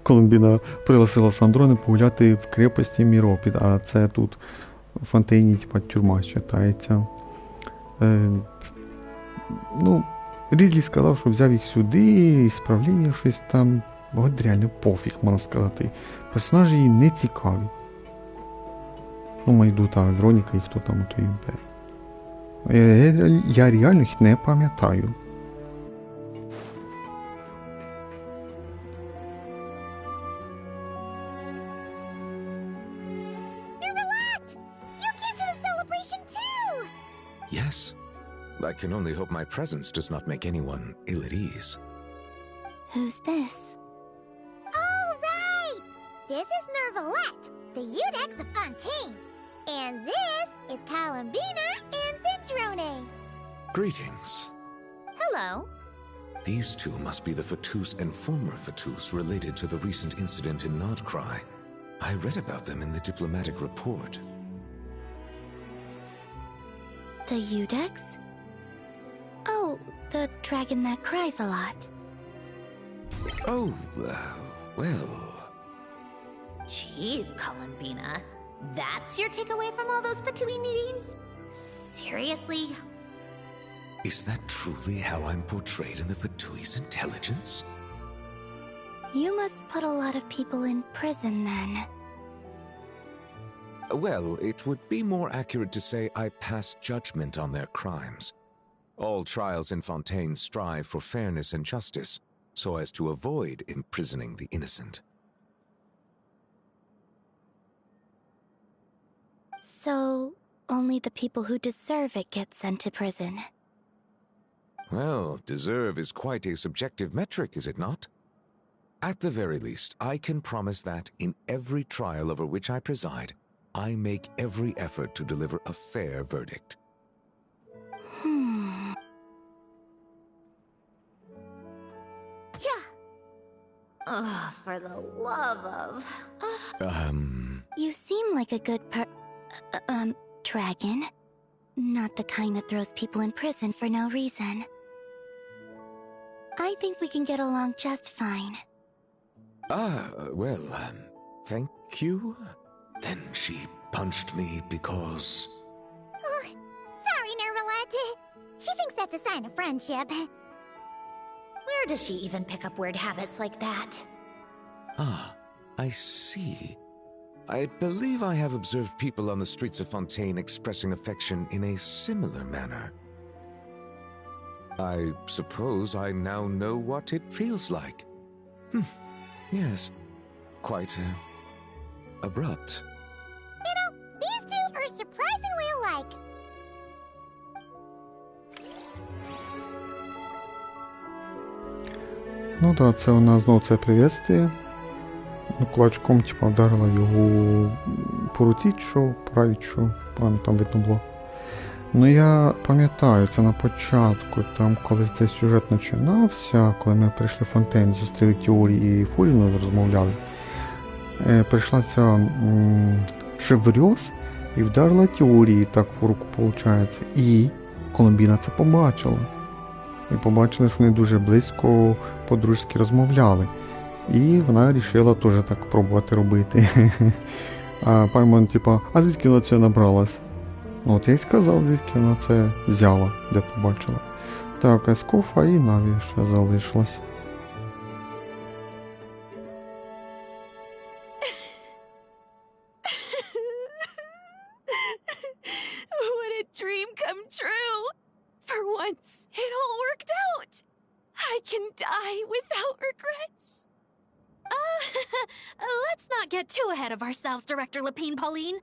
Колумбіна пригласила Сандрони погуляти в крепості Міропід, а це тут в Фонтейні, типа, тюрма читається. Різлі сказав, що взяв їх сюди, і справління щось там. От реально пофіг, можна сказати. Персонажі їй не цікаві. Майду та Вероніка і хто там у той імпері. Я реально їх не пам'ятаю. Yes. I can only hope my presence does not make anyone ill at ease. Who's this? All right! This is Nervalette, the Udex of Fontaine. And this is Columbina and Cendrone. Greetings. Hello. These two must be the Fatus and former Fatus related to the recent incident in Nordcry. I read about them in the diplomatic report. The Udex? Oh, the dragon that cries a lot. Oh, Well... Jeez, Columbina. That's your takeaway from all those Fatui meetings? Seriously? Is that truly how I'm portrayed in the Fatui's intelligence? You must put a lot of people in prison then. Well, it would be more accurate to say I pass judgment on their crimes. All trials in Fontaine strive for fairness and justice, so as to avoid imprisoning the innocent. So, only the people who deserve it get sent to prison. Well, deserve is quite a subjective metric, is it not? At the very least, I can promise that in every trial over which I preside, I make every effort to deliver a fair verdict. Yeah. Oh, for the love of... You seem like a good dragon. Not the kind that throws people in prison for no reason. I think we can get along just fine. Well, thank you? Then she punched me because... Oh, sorry, Nervalette. She thinks that's a sign of friendship. Where does she even pick up weird habits like that? Ah, I see. I believe I have observed people on the streets of Fontaine expressing affection in a similar manner. I suppose I now know what it feels like. Yes, quite abrupt. You know, these two are surprisingly alike. Ну да, це вона знов це привітствує. Кулачком, типа, вдарила його по руці, що правій, що погано там видно було. Ну я пам'ятаю, це на початку, там колись цей сюжет починався, коли ми прийшли в Фонтейн, зустріли Теорії і Фуріну, розмовляли. Прийшла ця Шеврьоз і вдарила Теорії так в руку, виходить. І Колумбіна це побачила. І побачили, що вони дуже близько по-дружськи розмовляли. І вона вирішила теж так пробувати робити. А Паймон, типа, а звідки вона це набралась? От я й сказав, звідки вона це взяла, де побачила. Так, Ескофа і Наві ще залишилась. What a dream come true! For once, it all worked out! I can die without regrets. Let's not get too ahead of ourselves, Director Lapine Pauline.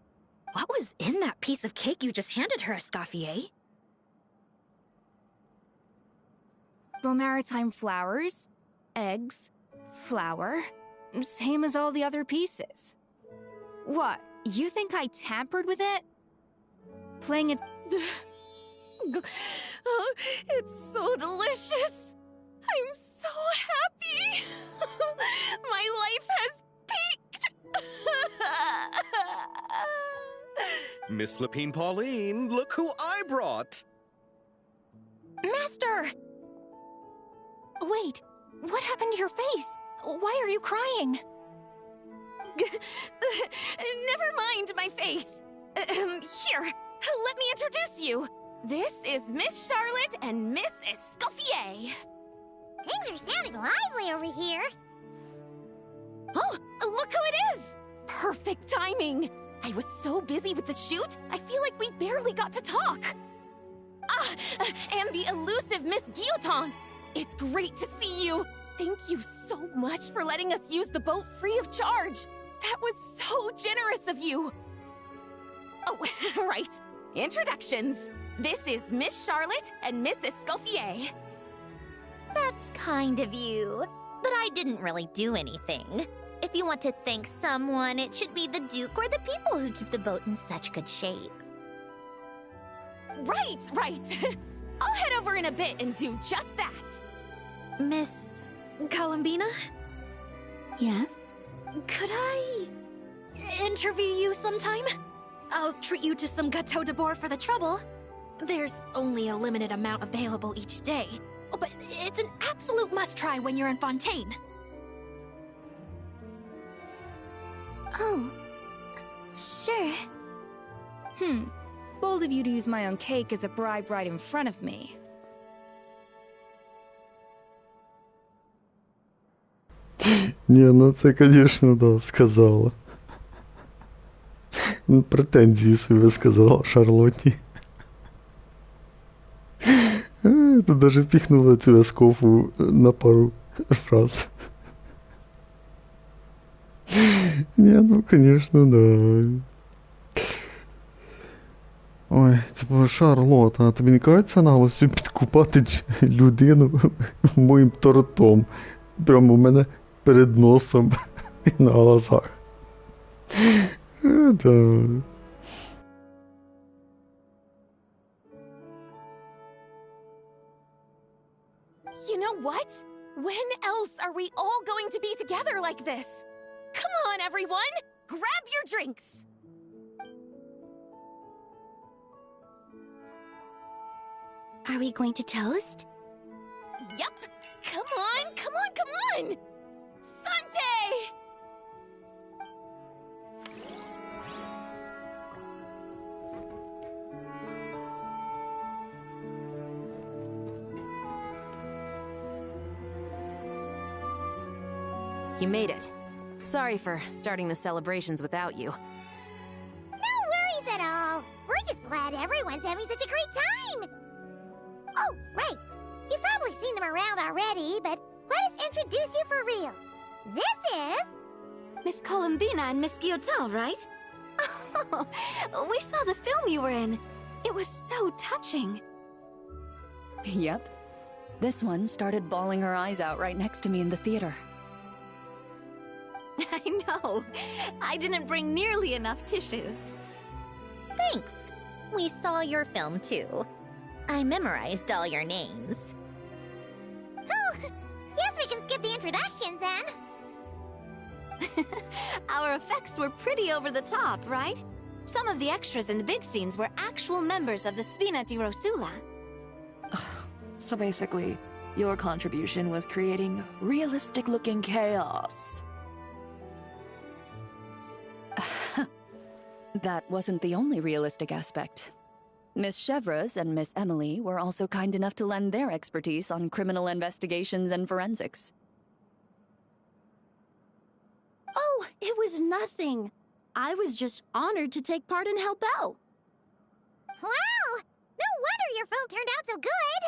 What was in that piece of cake you just handed her, Escoffier? Maritime flowers, eggs, flour, same as all the other pieces. What, you think I tampered with it? Playing it... Oh, it's so delicious! I'm so happy! My life has peaked! Miss Lapine Pauline, look who I brought! Master! Wait, what happened to your face? Why are you crying? Never mind my face. Here, let me introduce you. This is Miss Charlotte and Miss Escoffier. Things are sounding lively over here. Oh, look who it is! Perfect timing. I was so busy with the shoot, I feel like we barely got to talk. And the elusive Miss Guillotin. It's great to see you. Thank you so much for letting us use the boat free of charge. That was so generous of you. Oh, right. Introductions. This is Miss Charlotte and Miss Escoffier. That's kind of you, but I didn't really do anything. If you want to thank someone, it should be the Duke or the people who keep the boat in such good shape. Right. I'll head over in a bit and do just that. Miss Columbina? Yes? Could I interview you sometime? I'll treat you to some gâteau de bord for the trouble. There's only a limited amount available each day, but it's an absolute must-try when you're in Fontaine. Oh, sure. Bold of you to use my own cake as a bribe right in front of me. Ні, ну це, звісно, да, сказала. Ну, претензії собі сказала Шарлотті. Тут даже піхнула цю Ескофу на пару фраз. Ні, ну, звісно, да. Ой, типу, Шарлота, тобі не кажеться наголосю підкупати людину моїм тортом? Прямо у мене перед носом і на глазах. Да. You know what? When else are we all going to be together like this? Come on, everyone! Grab your drinks! Are we going to toast? Yup! Come on, come on, come on! Sunday! You made it. Sorry for starting the celebrations without you. No worries at all. We're just glad everyone's having such a great time. Oh, right. You've probably seen them around already, but let us introduce you for real. This is... Miss Columbina and Miss Guillotin, right? Oh, we saw the film you were in. It was so touching. Yep. This one started bawling her eyes out right next to me in the theater. I know. I didn't bring nearly enough tissues. Thanks. We saw your film too. I memorized all your names. Oh, yes, we can skip the introductions then. Our effects were pretty over the top, right? Some of the extras in the big scenes were actual members of the Spina di Rosula. So basically, your contribution was creating realistic-looking chaos. That wasn't the only realistic aspect. Miss Chevreuse and Miss Emily were also kind enough to lend their expertise on criminal investigations and forensics. Oh, it was nothing. I was just honored to take part and help out. Wow! No wonder your film turned out so good!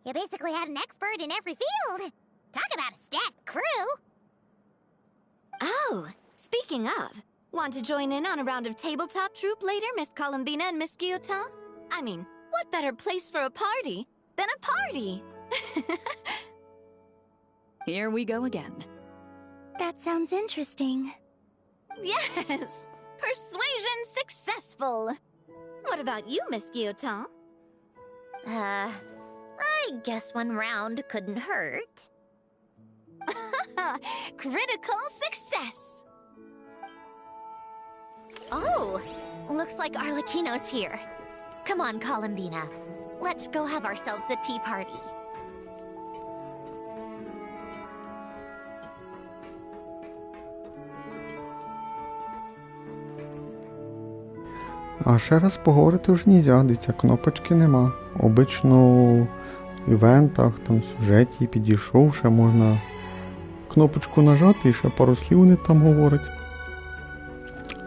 You basically had an expert in every field. Talk about a stacked crew! Oh, speaking of, want to join in on a round of tabletop troupe later, Miss Columbina and Miss Guillotin? I mean, what better place for a party than a party? Here we go again. That sounds interesting. Yes! Persuasion successful! What about you, Miss Guillotin? I guess one round couldn't hurt. Critical success! Oh, looks like Arlecchino's here. Come on, Columbina. Let's go have ourselves a tea party. А ще раз поговорити вже нельзя, дивіться, кнопочки нема. Обично в івентах, там, в сюжеті підійшов, ще можна кнопочку нажати і ще пару слів вони там говорять.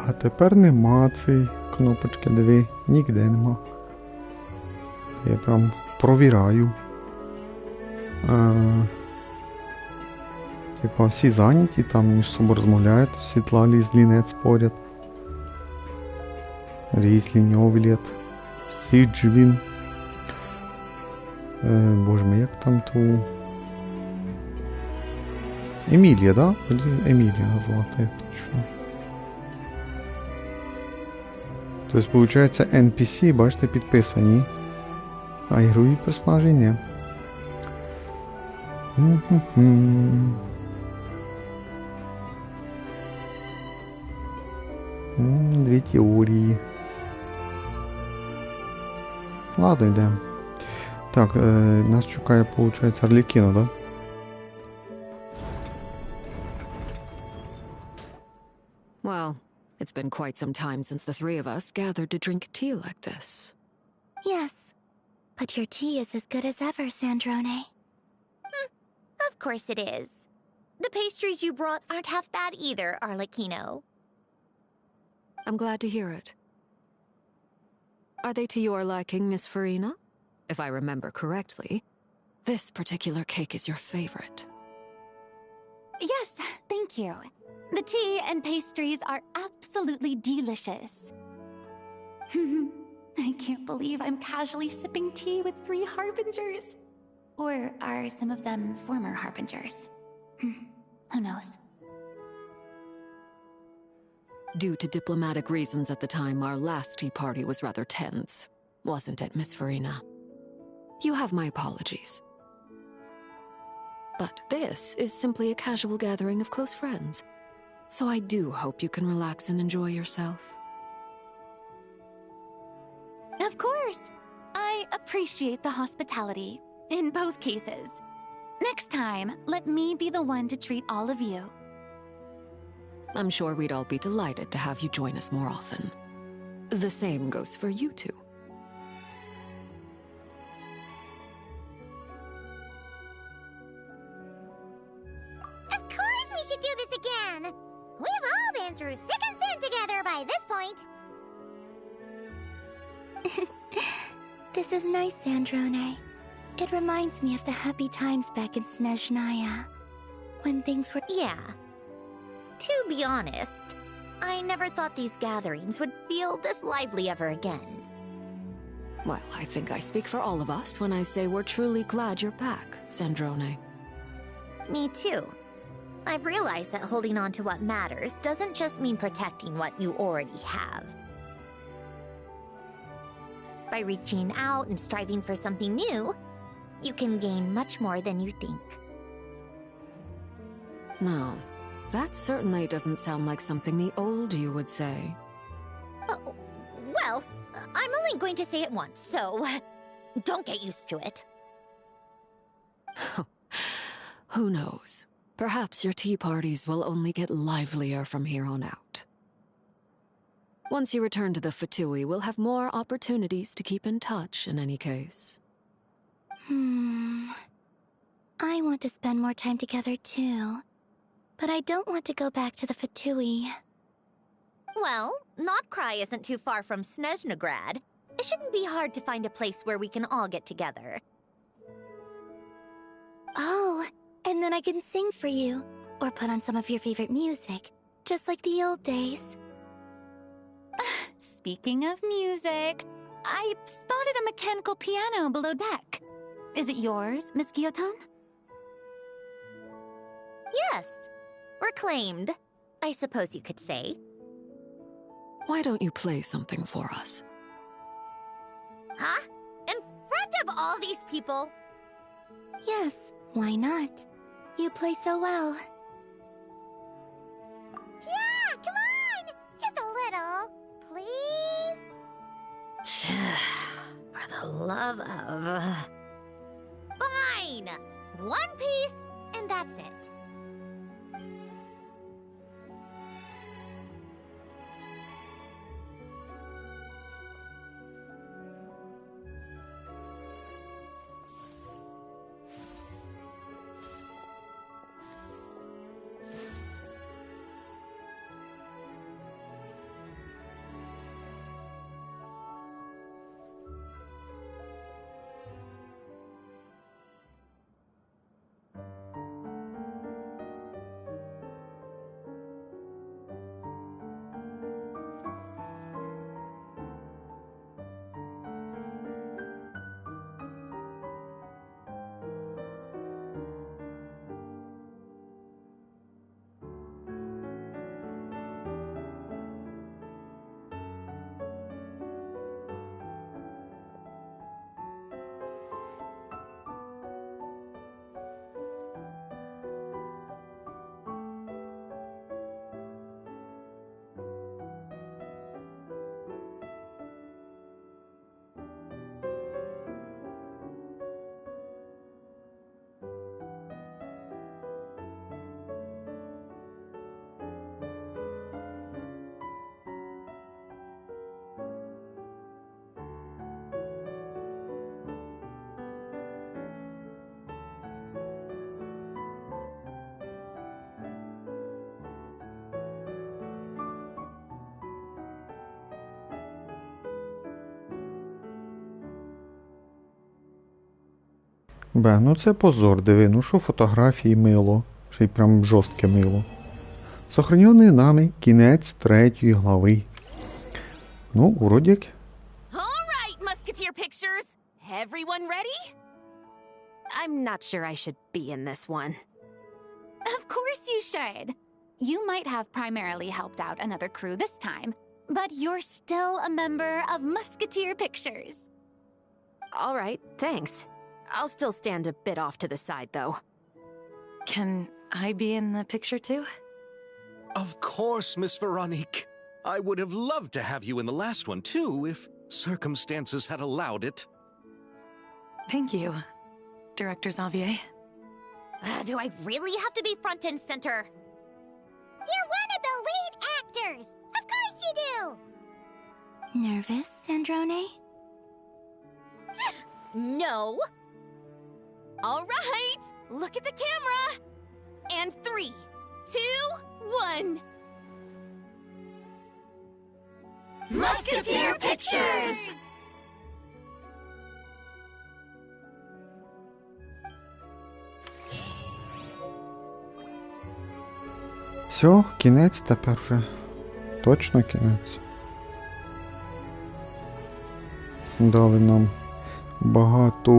А тепер нема цієї кнопочки, диви, ніде нема. Я прям провіраю. Типа всі зайняті, там між собою розмовляють, Світлалі з Лінець поряд. Різлінь, Овлет, Сіджвін. Боже мій, як там ту... Емілія, да? Емілія звати, точно. Тобто, виходить, NPC, бачите, підписані. А ігрові персонажі ні. Дві теорії. Ладно, йдемо. Так, нас чекає, виходить, Арлекіно, да? Well, it's been quite some time since the three of us gathered to drink tea like this. Yes, but your tea is as good as ever, Sandrone. Of course it is. The pastries you brought aren't half bad either, Arlecchino. I'm glad to hear it. Are they to your liking, Miss Farina? If I remember correctly, this particular cake is your favorite. Yes, thank you. The tea and pastries are absolutely delicious. I can't believe I'm casually sipping tea with 3 harbingers. Or are some of them former harbingers? Who knows? Due to diplomatic reasons at the time, our last tea party was rather tense, wasn't it, Miss Farina? You have my apologies. But this is simply a casual gathering of close friends, so I do hope you can relax and enjoy yourself. Of course! I appreciate the hospitality, in both cases. Next time, let me be the one to treat all of you. I'm sure we'd all be delighted to have you join us more often. The same goes for you two. Of course we should do this again! We've all been through thick and thin together by this point. This is nice, Sandrone. It reminds me of the happy times back in Snezhnaya, when things were— Yeah. To be honest, I never thought these gatherings would feel this lively ever again. Well, I think I speak for all of us when I say we're truly glad you're back, Sandrone. Me too. I've realized that holding on to what matters doesn't just mean protecting what you already have. By reaching out and striving for something new, you can gain much more than you think. No, that certainly doesn't sound like something the old you would say. Well, I'm only going to say it once, so don't get used to it. Who knows? Perhaps your tea parties will only get livelier from here on out. Once you return to the Fatui, we'll have more opportunities to keep in touch in any case. I want to spend more time together too. But I don't want to go back to the Fatui. Well, Notcry isn't too far from Snezhnograd. It shouldn't be hard to find a place where we can all get together. Oh, and then I can sing for you. Or put on some of your favorite music. Just like the old days. Speaking of music, I spotted a mechanical piano below deck. Is it yours, Miss Gyotan? Yes. Reclaimed, I suppose you could say. Why don't you play something for us? Huh? In front of all these people? Yes, why not? You play so well. Yeah, come on! Just a little, please? For the love of... Fine! One piece, and that's it. Ну це позор, диви, ну що фотографії мило. Ще й прям жорстке мило. Сохранений нами кінець 3 глави. Ну, вроді як. All right, Musketeer Pictures. Everyone ready? I'm not sure I should be in this one. Of course you should. You might have primarily helped out another crew this time, but you're still a member of Musketeer Pictures. All right, thanks. I'll still stand a bit off to the side, though. Can I be in the picture too? Of course, Miss Veronique. I would have loved to have you in the last one, too, if circumstances had allowed it. Thank you, Director Xavier. Do I really have to be front and center? You're one of the lead actors! Of course you do! Nervous, Sandrone? No. All right, look at the camera. And 3, 2, 1. Musketeer Pictures! Все, кінець тепер вже. Точно кінець. Дали нам багато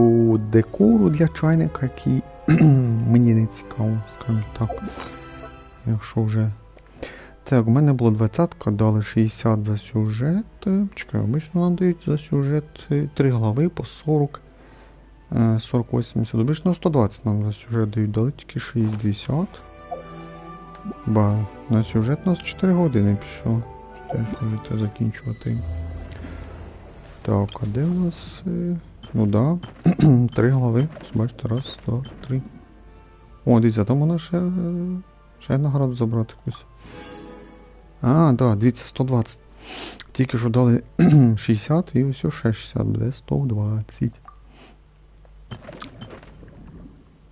декору для чайника, який мені не цікаво, скажімо так. Якщо вже... Так, у мене було 20-ка, дали 60 за сюжет. Чекай, обично нам дають за сюжет 3 глави по 40. 40-80. Обично 120 нам за сюжет дають, дали тільки 60. На сюжет у нас 4 години пішло. Що життя закінчувати. Так, а де у нас... Ну да, 3 глави. Бачите, раз, два, 3. О, дивіться, там вона ще награду забрати якусь. А, да, дивіться, 120. Тільки що дали 60 і ось ще 60, буде 120.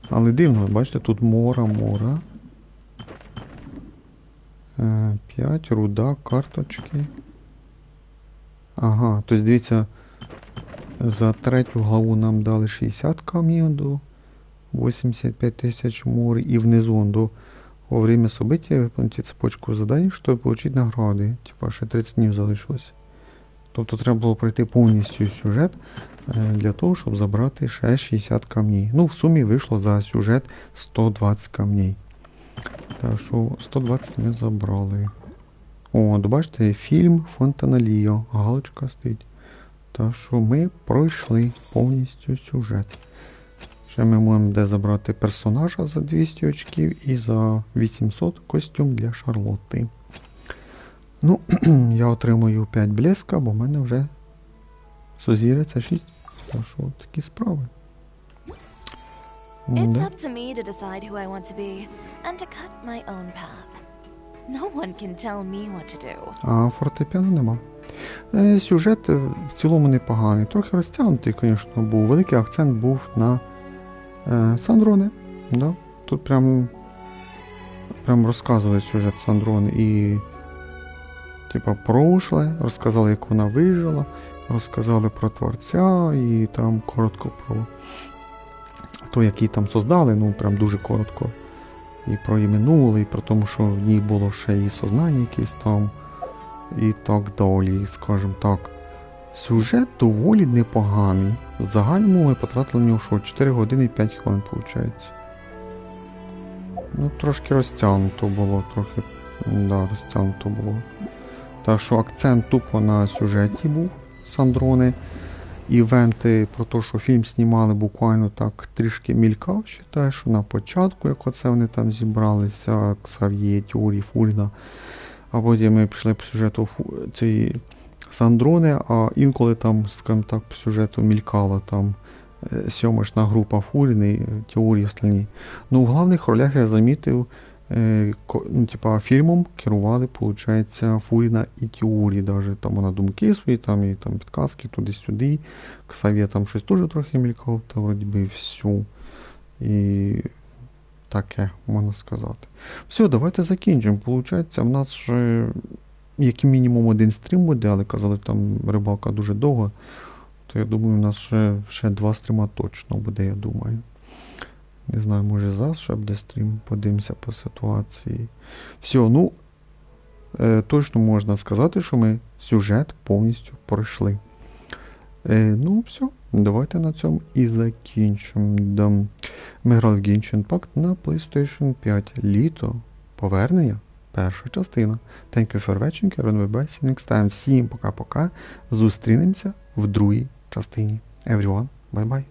Але дивно, бачите, тут мора. 5, руда, карточки. Ага, тобто дивіться, за 3 главу нам дали 60 камнів до 85 тисяч морі і внизу до во время события выполните цепочку заданий, чтобы получить награди. Типа ще 30 днів залишилось. Тобто треба було пройти повністю сюжет для того, щоб забрати ще 60 камнів. Ну, в сумі вийшло за сюжет 120 камнів. Так що 120 ми забрали. О, бачите, фільм Фонтаналіо. Галочка стоїть. Так що ми пройшли повністю сюжет. Ще ми можемо де забрати персонажа за 200 очків і за 800 костюм для Шарлотти. Ну, я отримую 5 блеска, бо в мене вже сузіряться 6. Так що такі справи. It's up to me to decide who I want to be and to cut my own path. No one can tell me what to do. А фортепіано нема. Сюжет в цілому непоганий. Трохи розтягнутий, звісно, був. Великий акцент був на Сандроне. Да? Тут прям розказували сюжет Сандрони і типа прошле, розказали, як вона вижила, розказали про творця і там коротко про то, як її там создали, ну прям дуже коротко. І про її минуле, і про тому, що в ній було ще і сознання якесь там, і так далі, скажімо так. Сюжет доволі непоганий. В загальному ми потратили на нього, що 4 години і 5 хвилин, виходить. Ну, трошки розтягнуто було, розтягнуто було. Так що акцент тупо на сюжеті був Сандрони. Івенти про те, що фільм знімали, буквально так трішки мількав, вважаю, що на початку, як оце вони там зібралися, Ксав'є, Теорії, Фуріна. А потім ми пішли по сюжету цієї Сандрони, а інколи там, скажімо так, по сюжету мількала там сьомочна група Фуріни, Теорії остальні. Ну, в головних ролях я замітив, фільмом керували, виходить, Фуріна і Теорії, навіть там вона думки свої, там і там підказки туди-сюди. Ксав'є там щось дуже трохи мількав, та вроді би все. І таке, можна сказати. Все, давайте закінчимо. Получається, в нас ще як мінімум один стрім буде, але казали, там рибалка дуже довга, то я думаю, у нас ще 2 стріма точно буде, я думаю. Не знаю, може зараз ще буде стрім, подивимося по ситуації. Все, ну, точно можна сказати, що ми сюжет повністю пройшли. Ну, все, давайте на цьому і закінчимо. Ми грали в Genshin Impact на PlayStation 5. Літо. Повернення. Перша частина. Thank you for watching. See you next time. Всім пока-пока. Зустрінемося в другій частині. Everyone, bye-bye.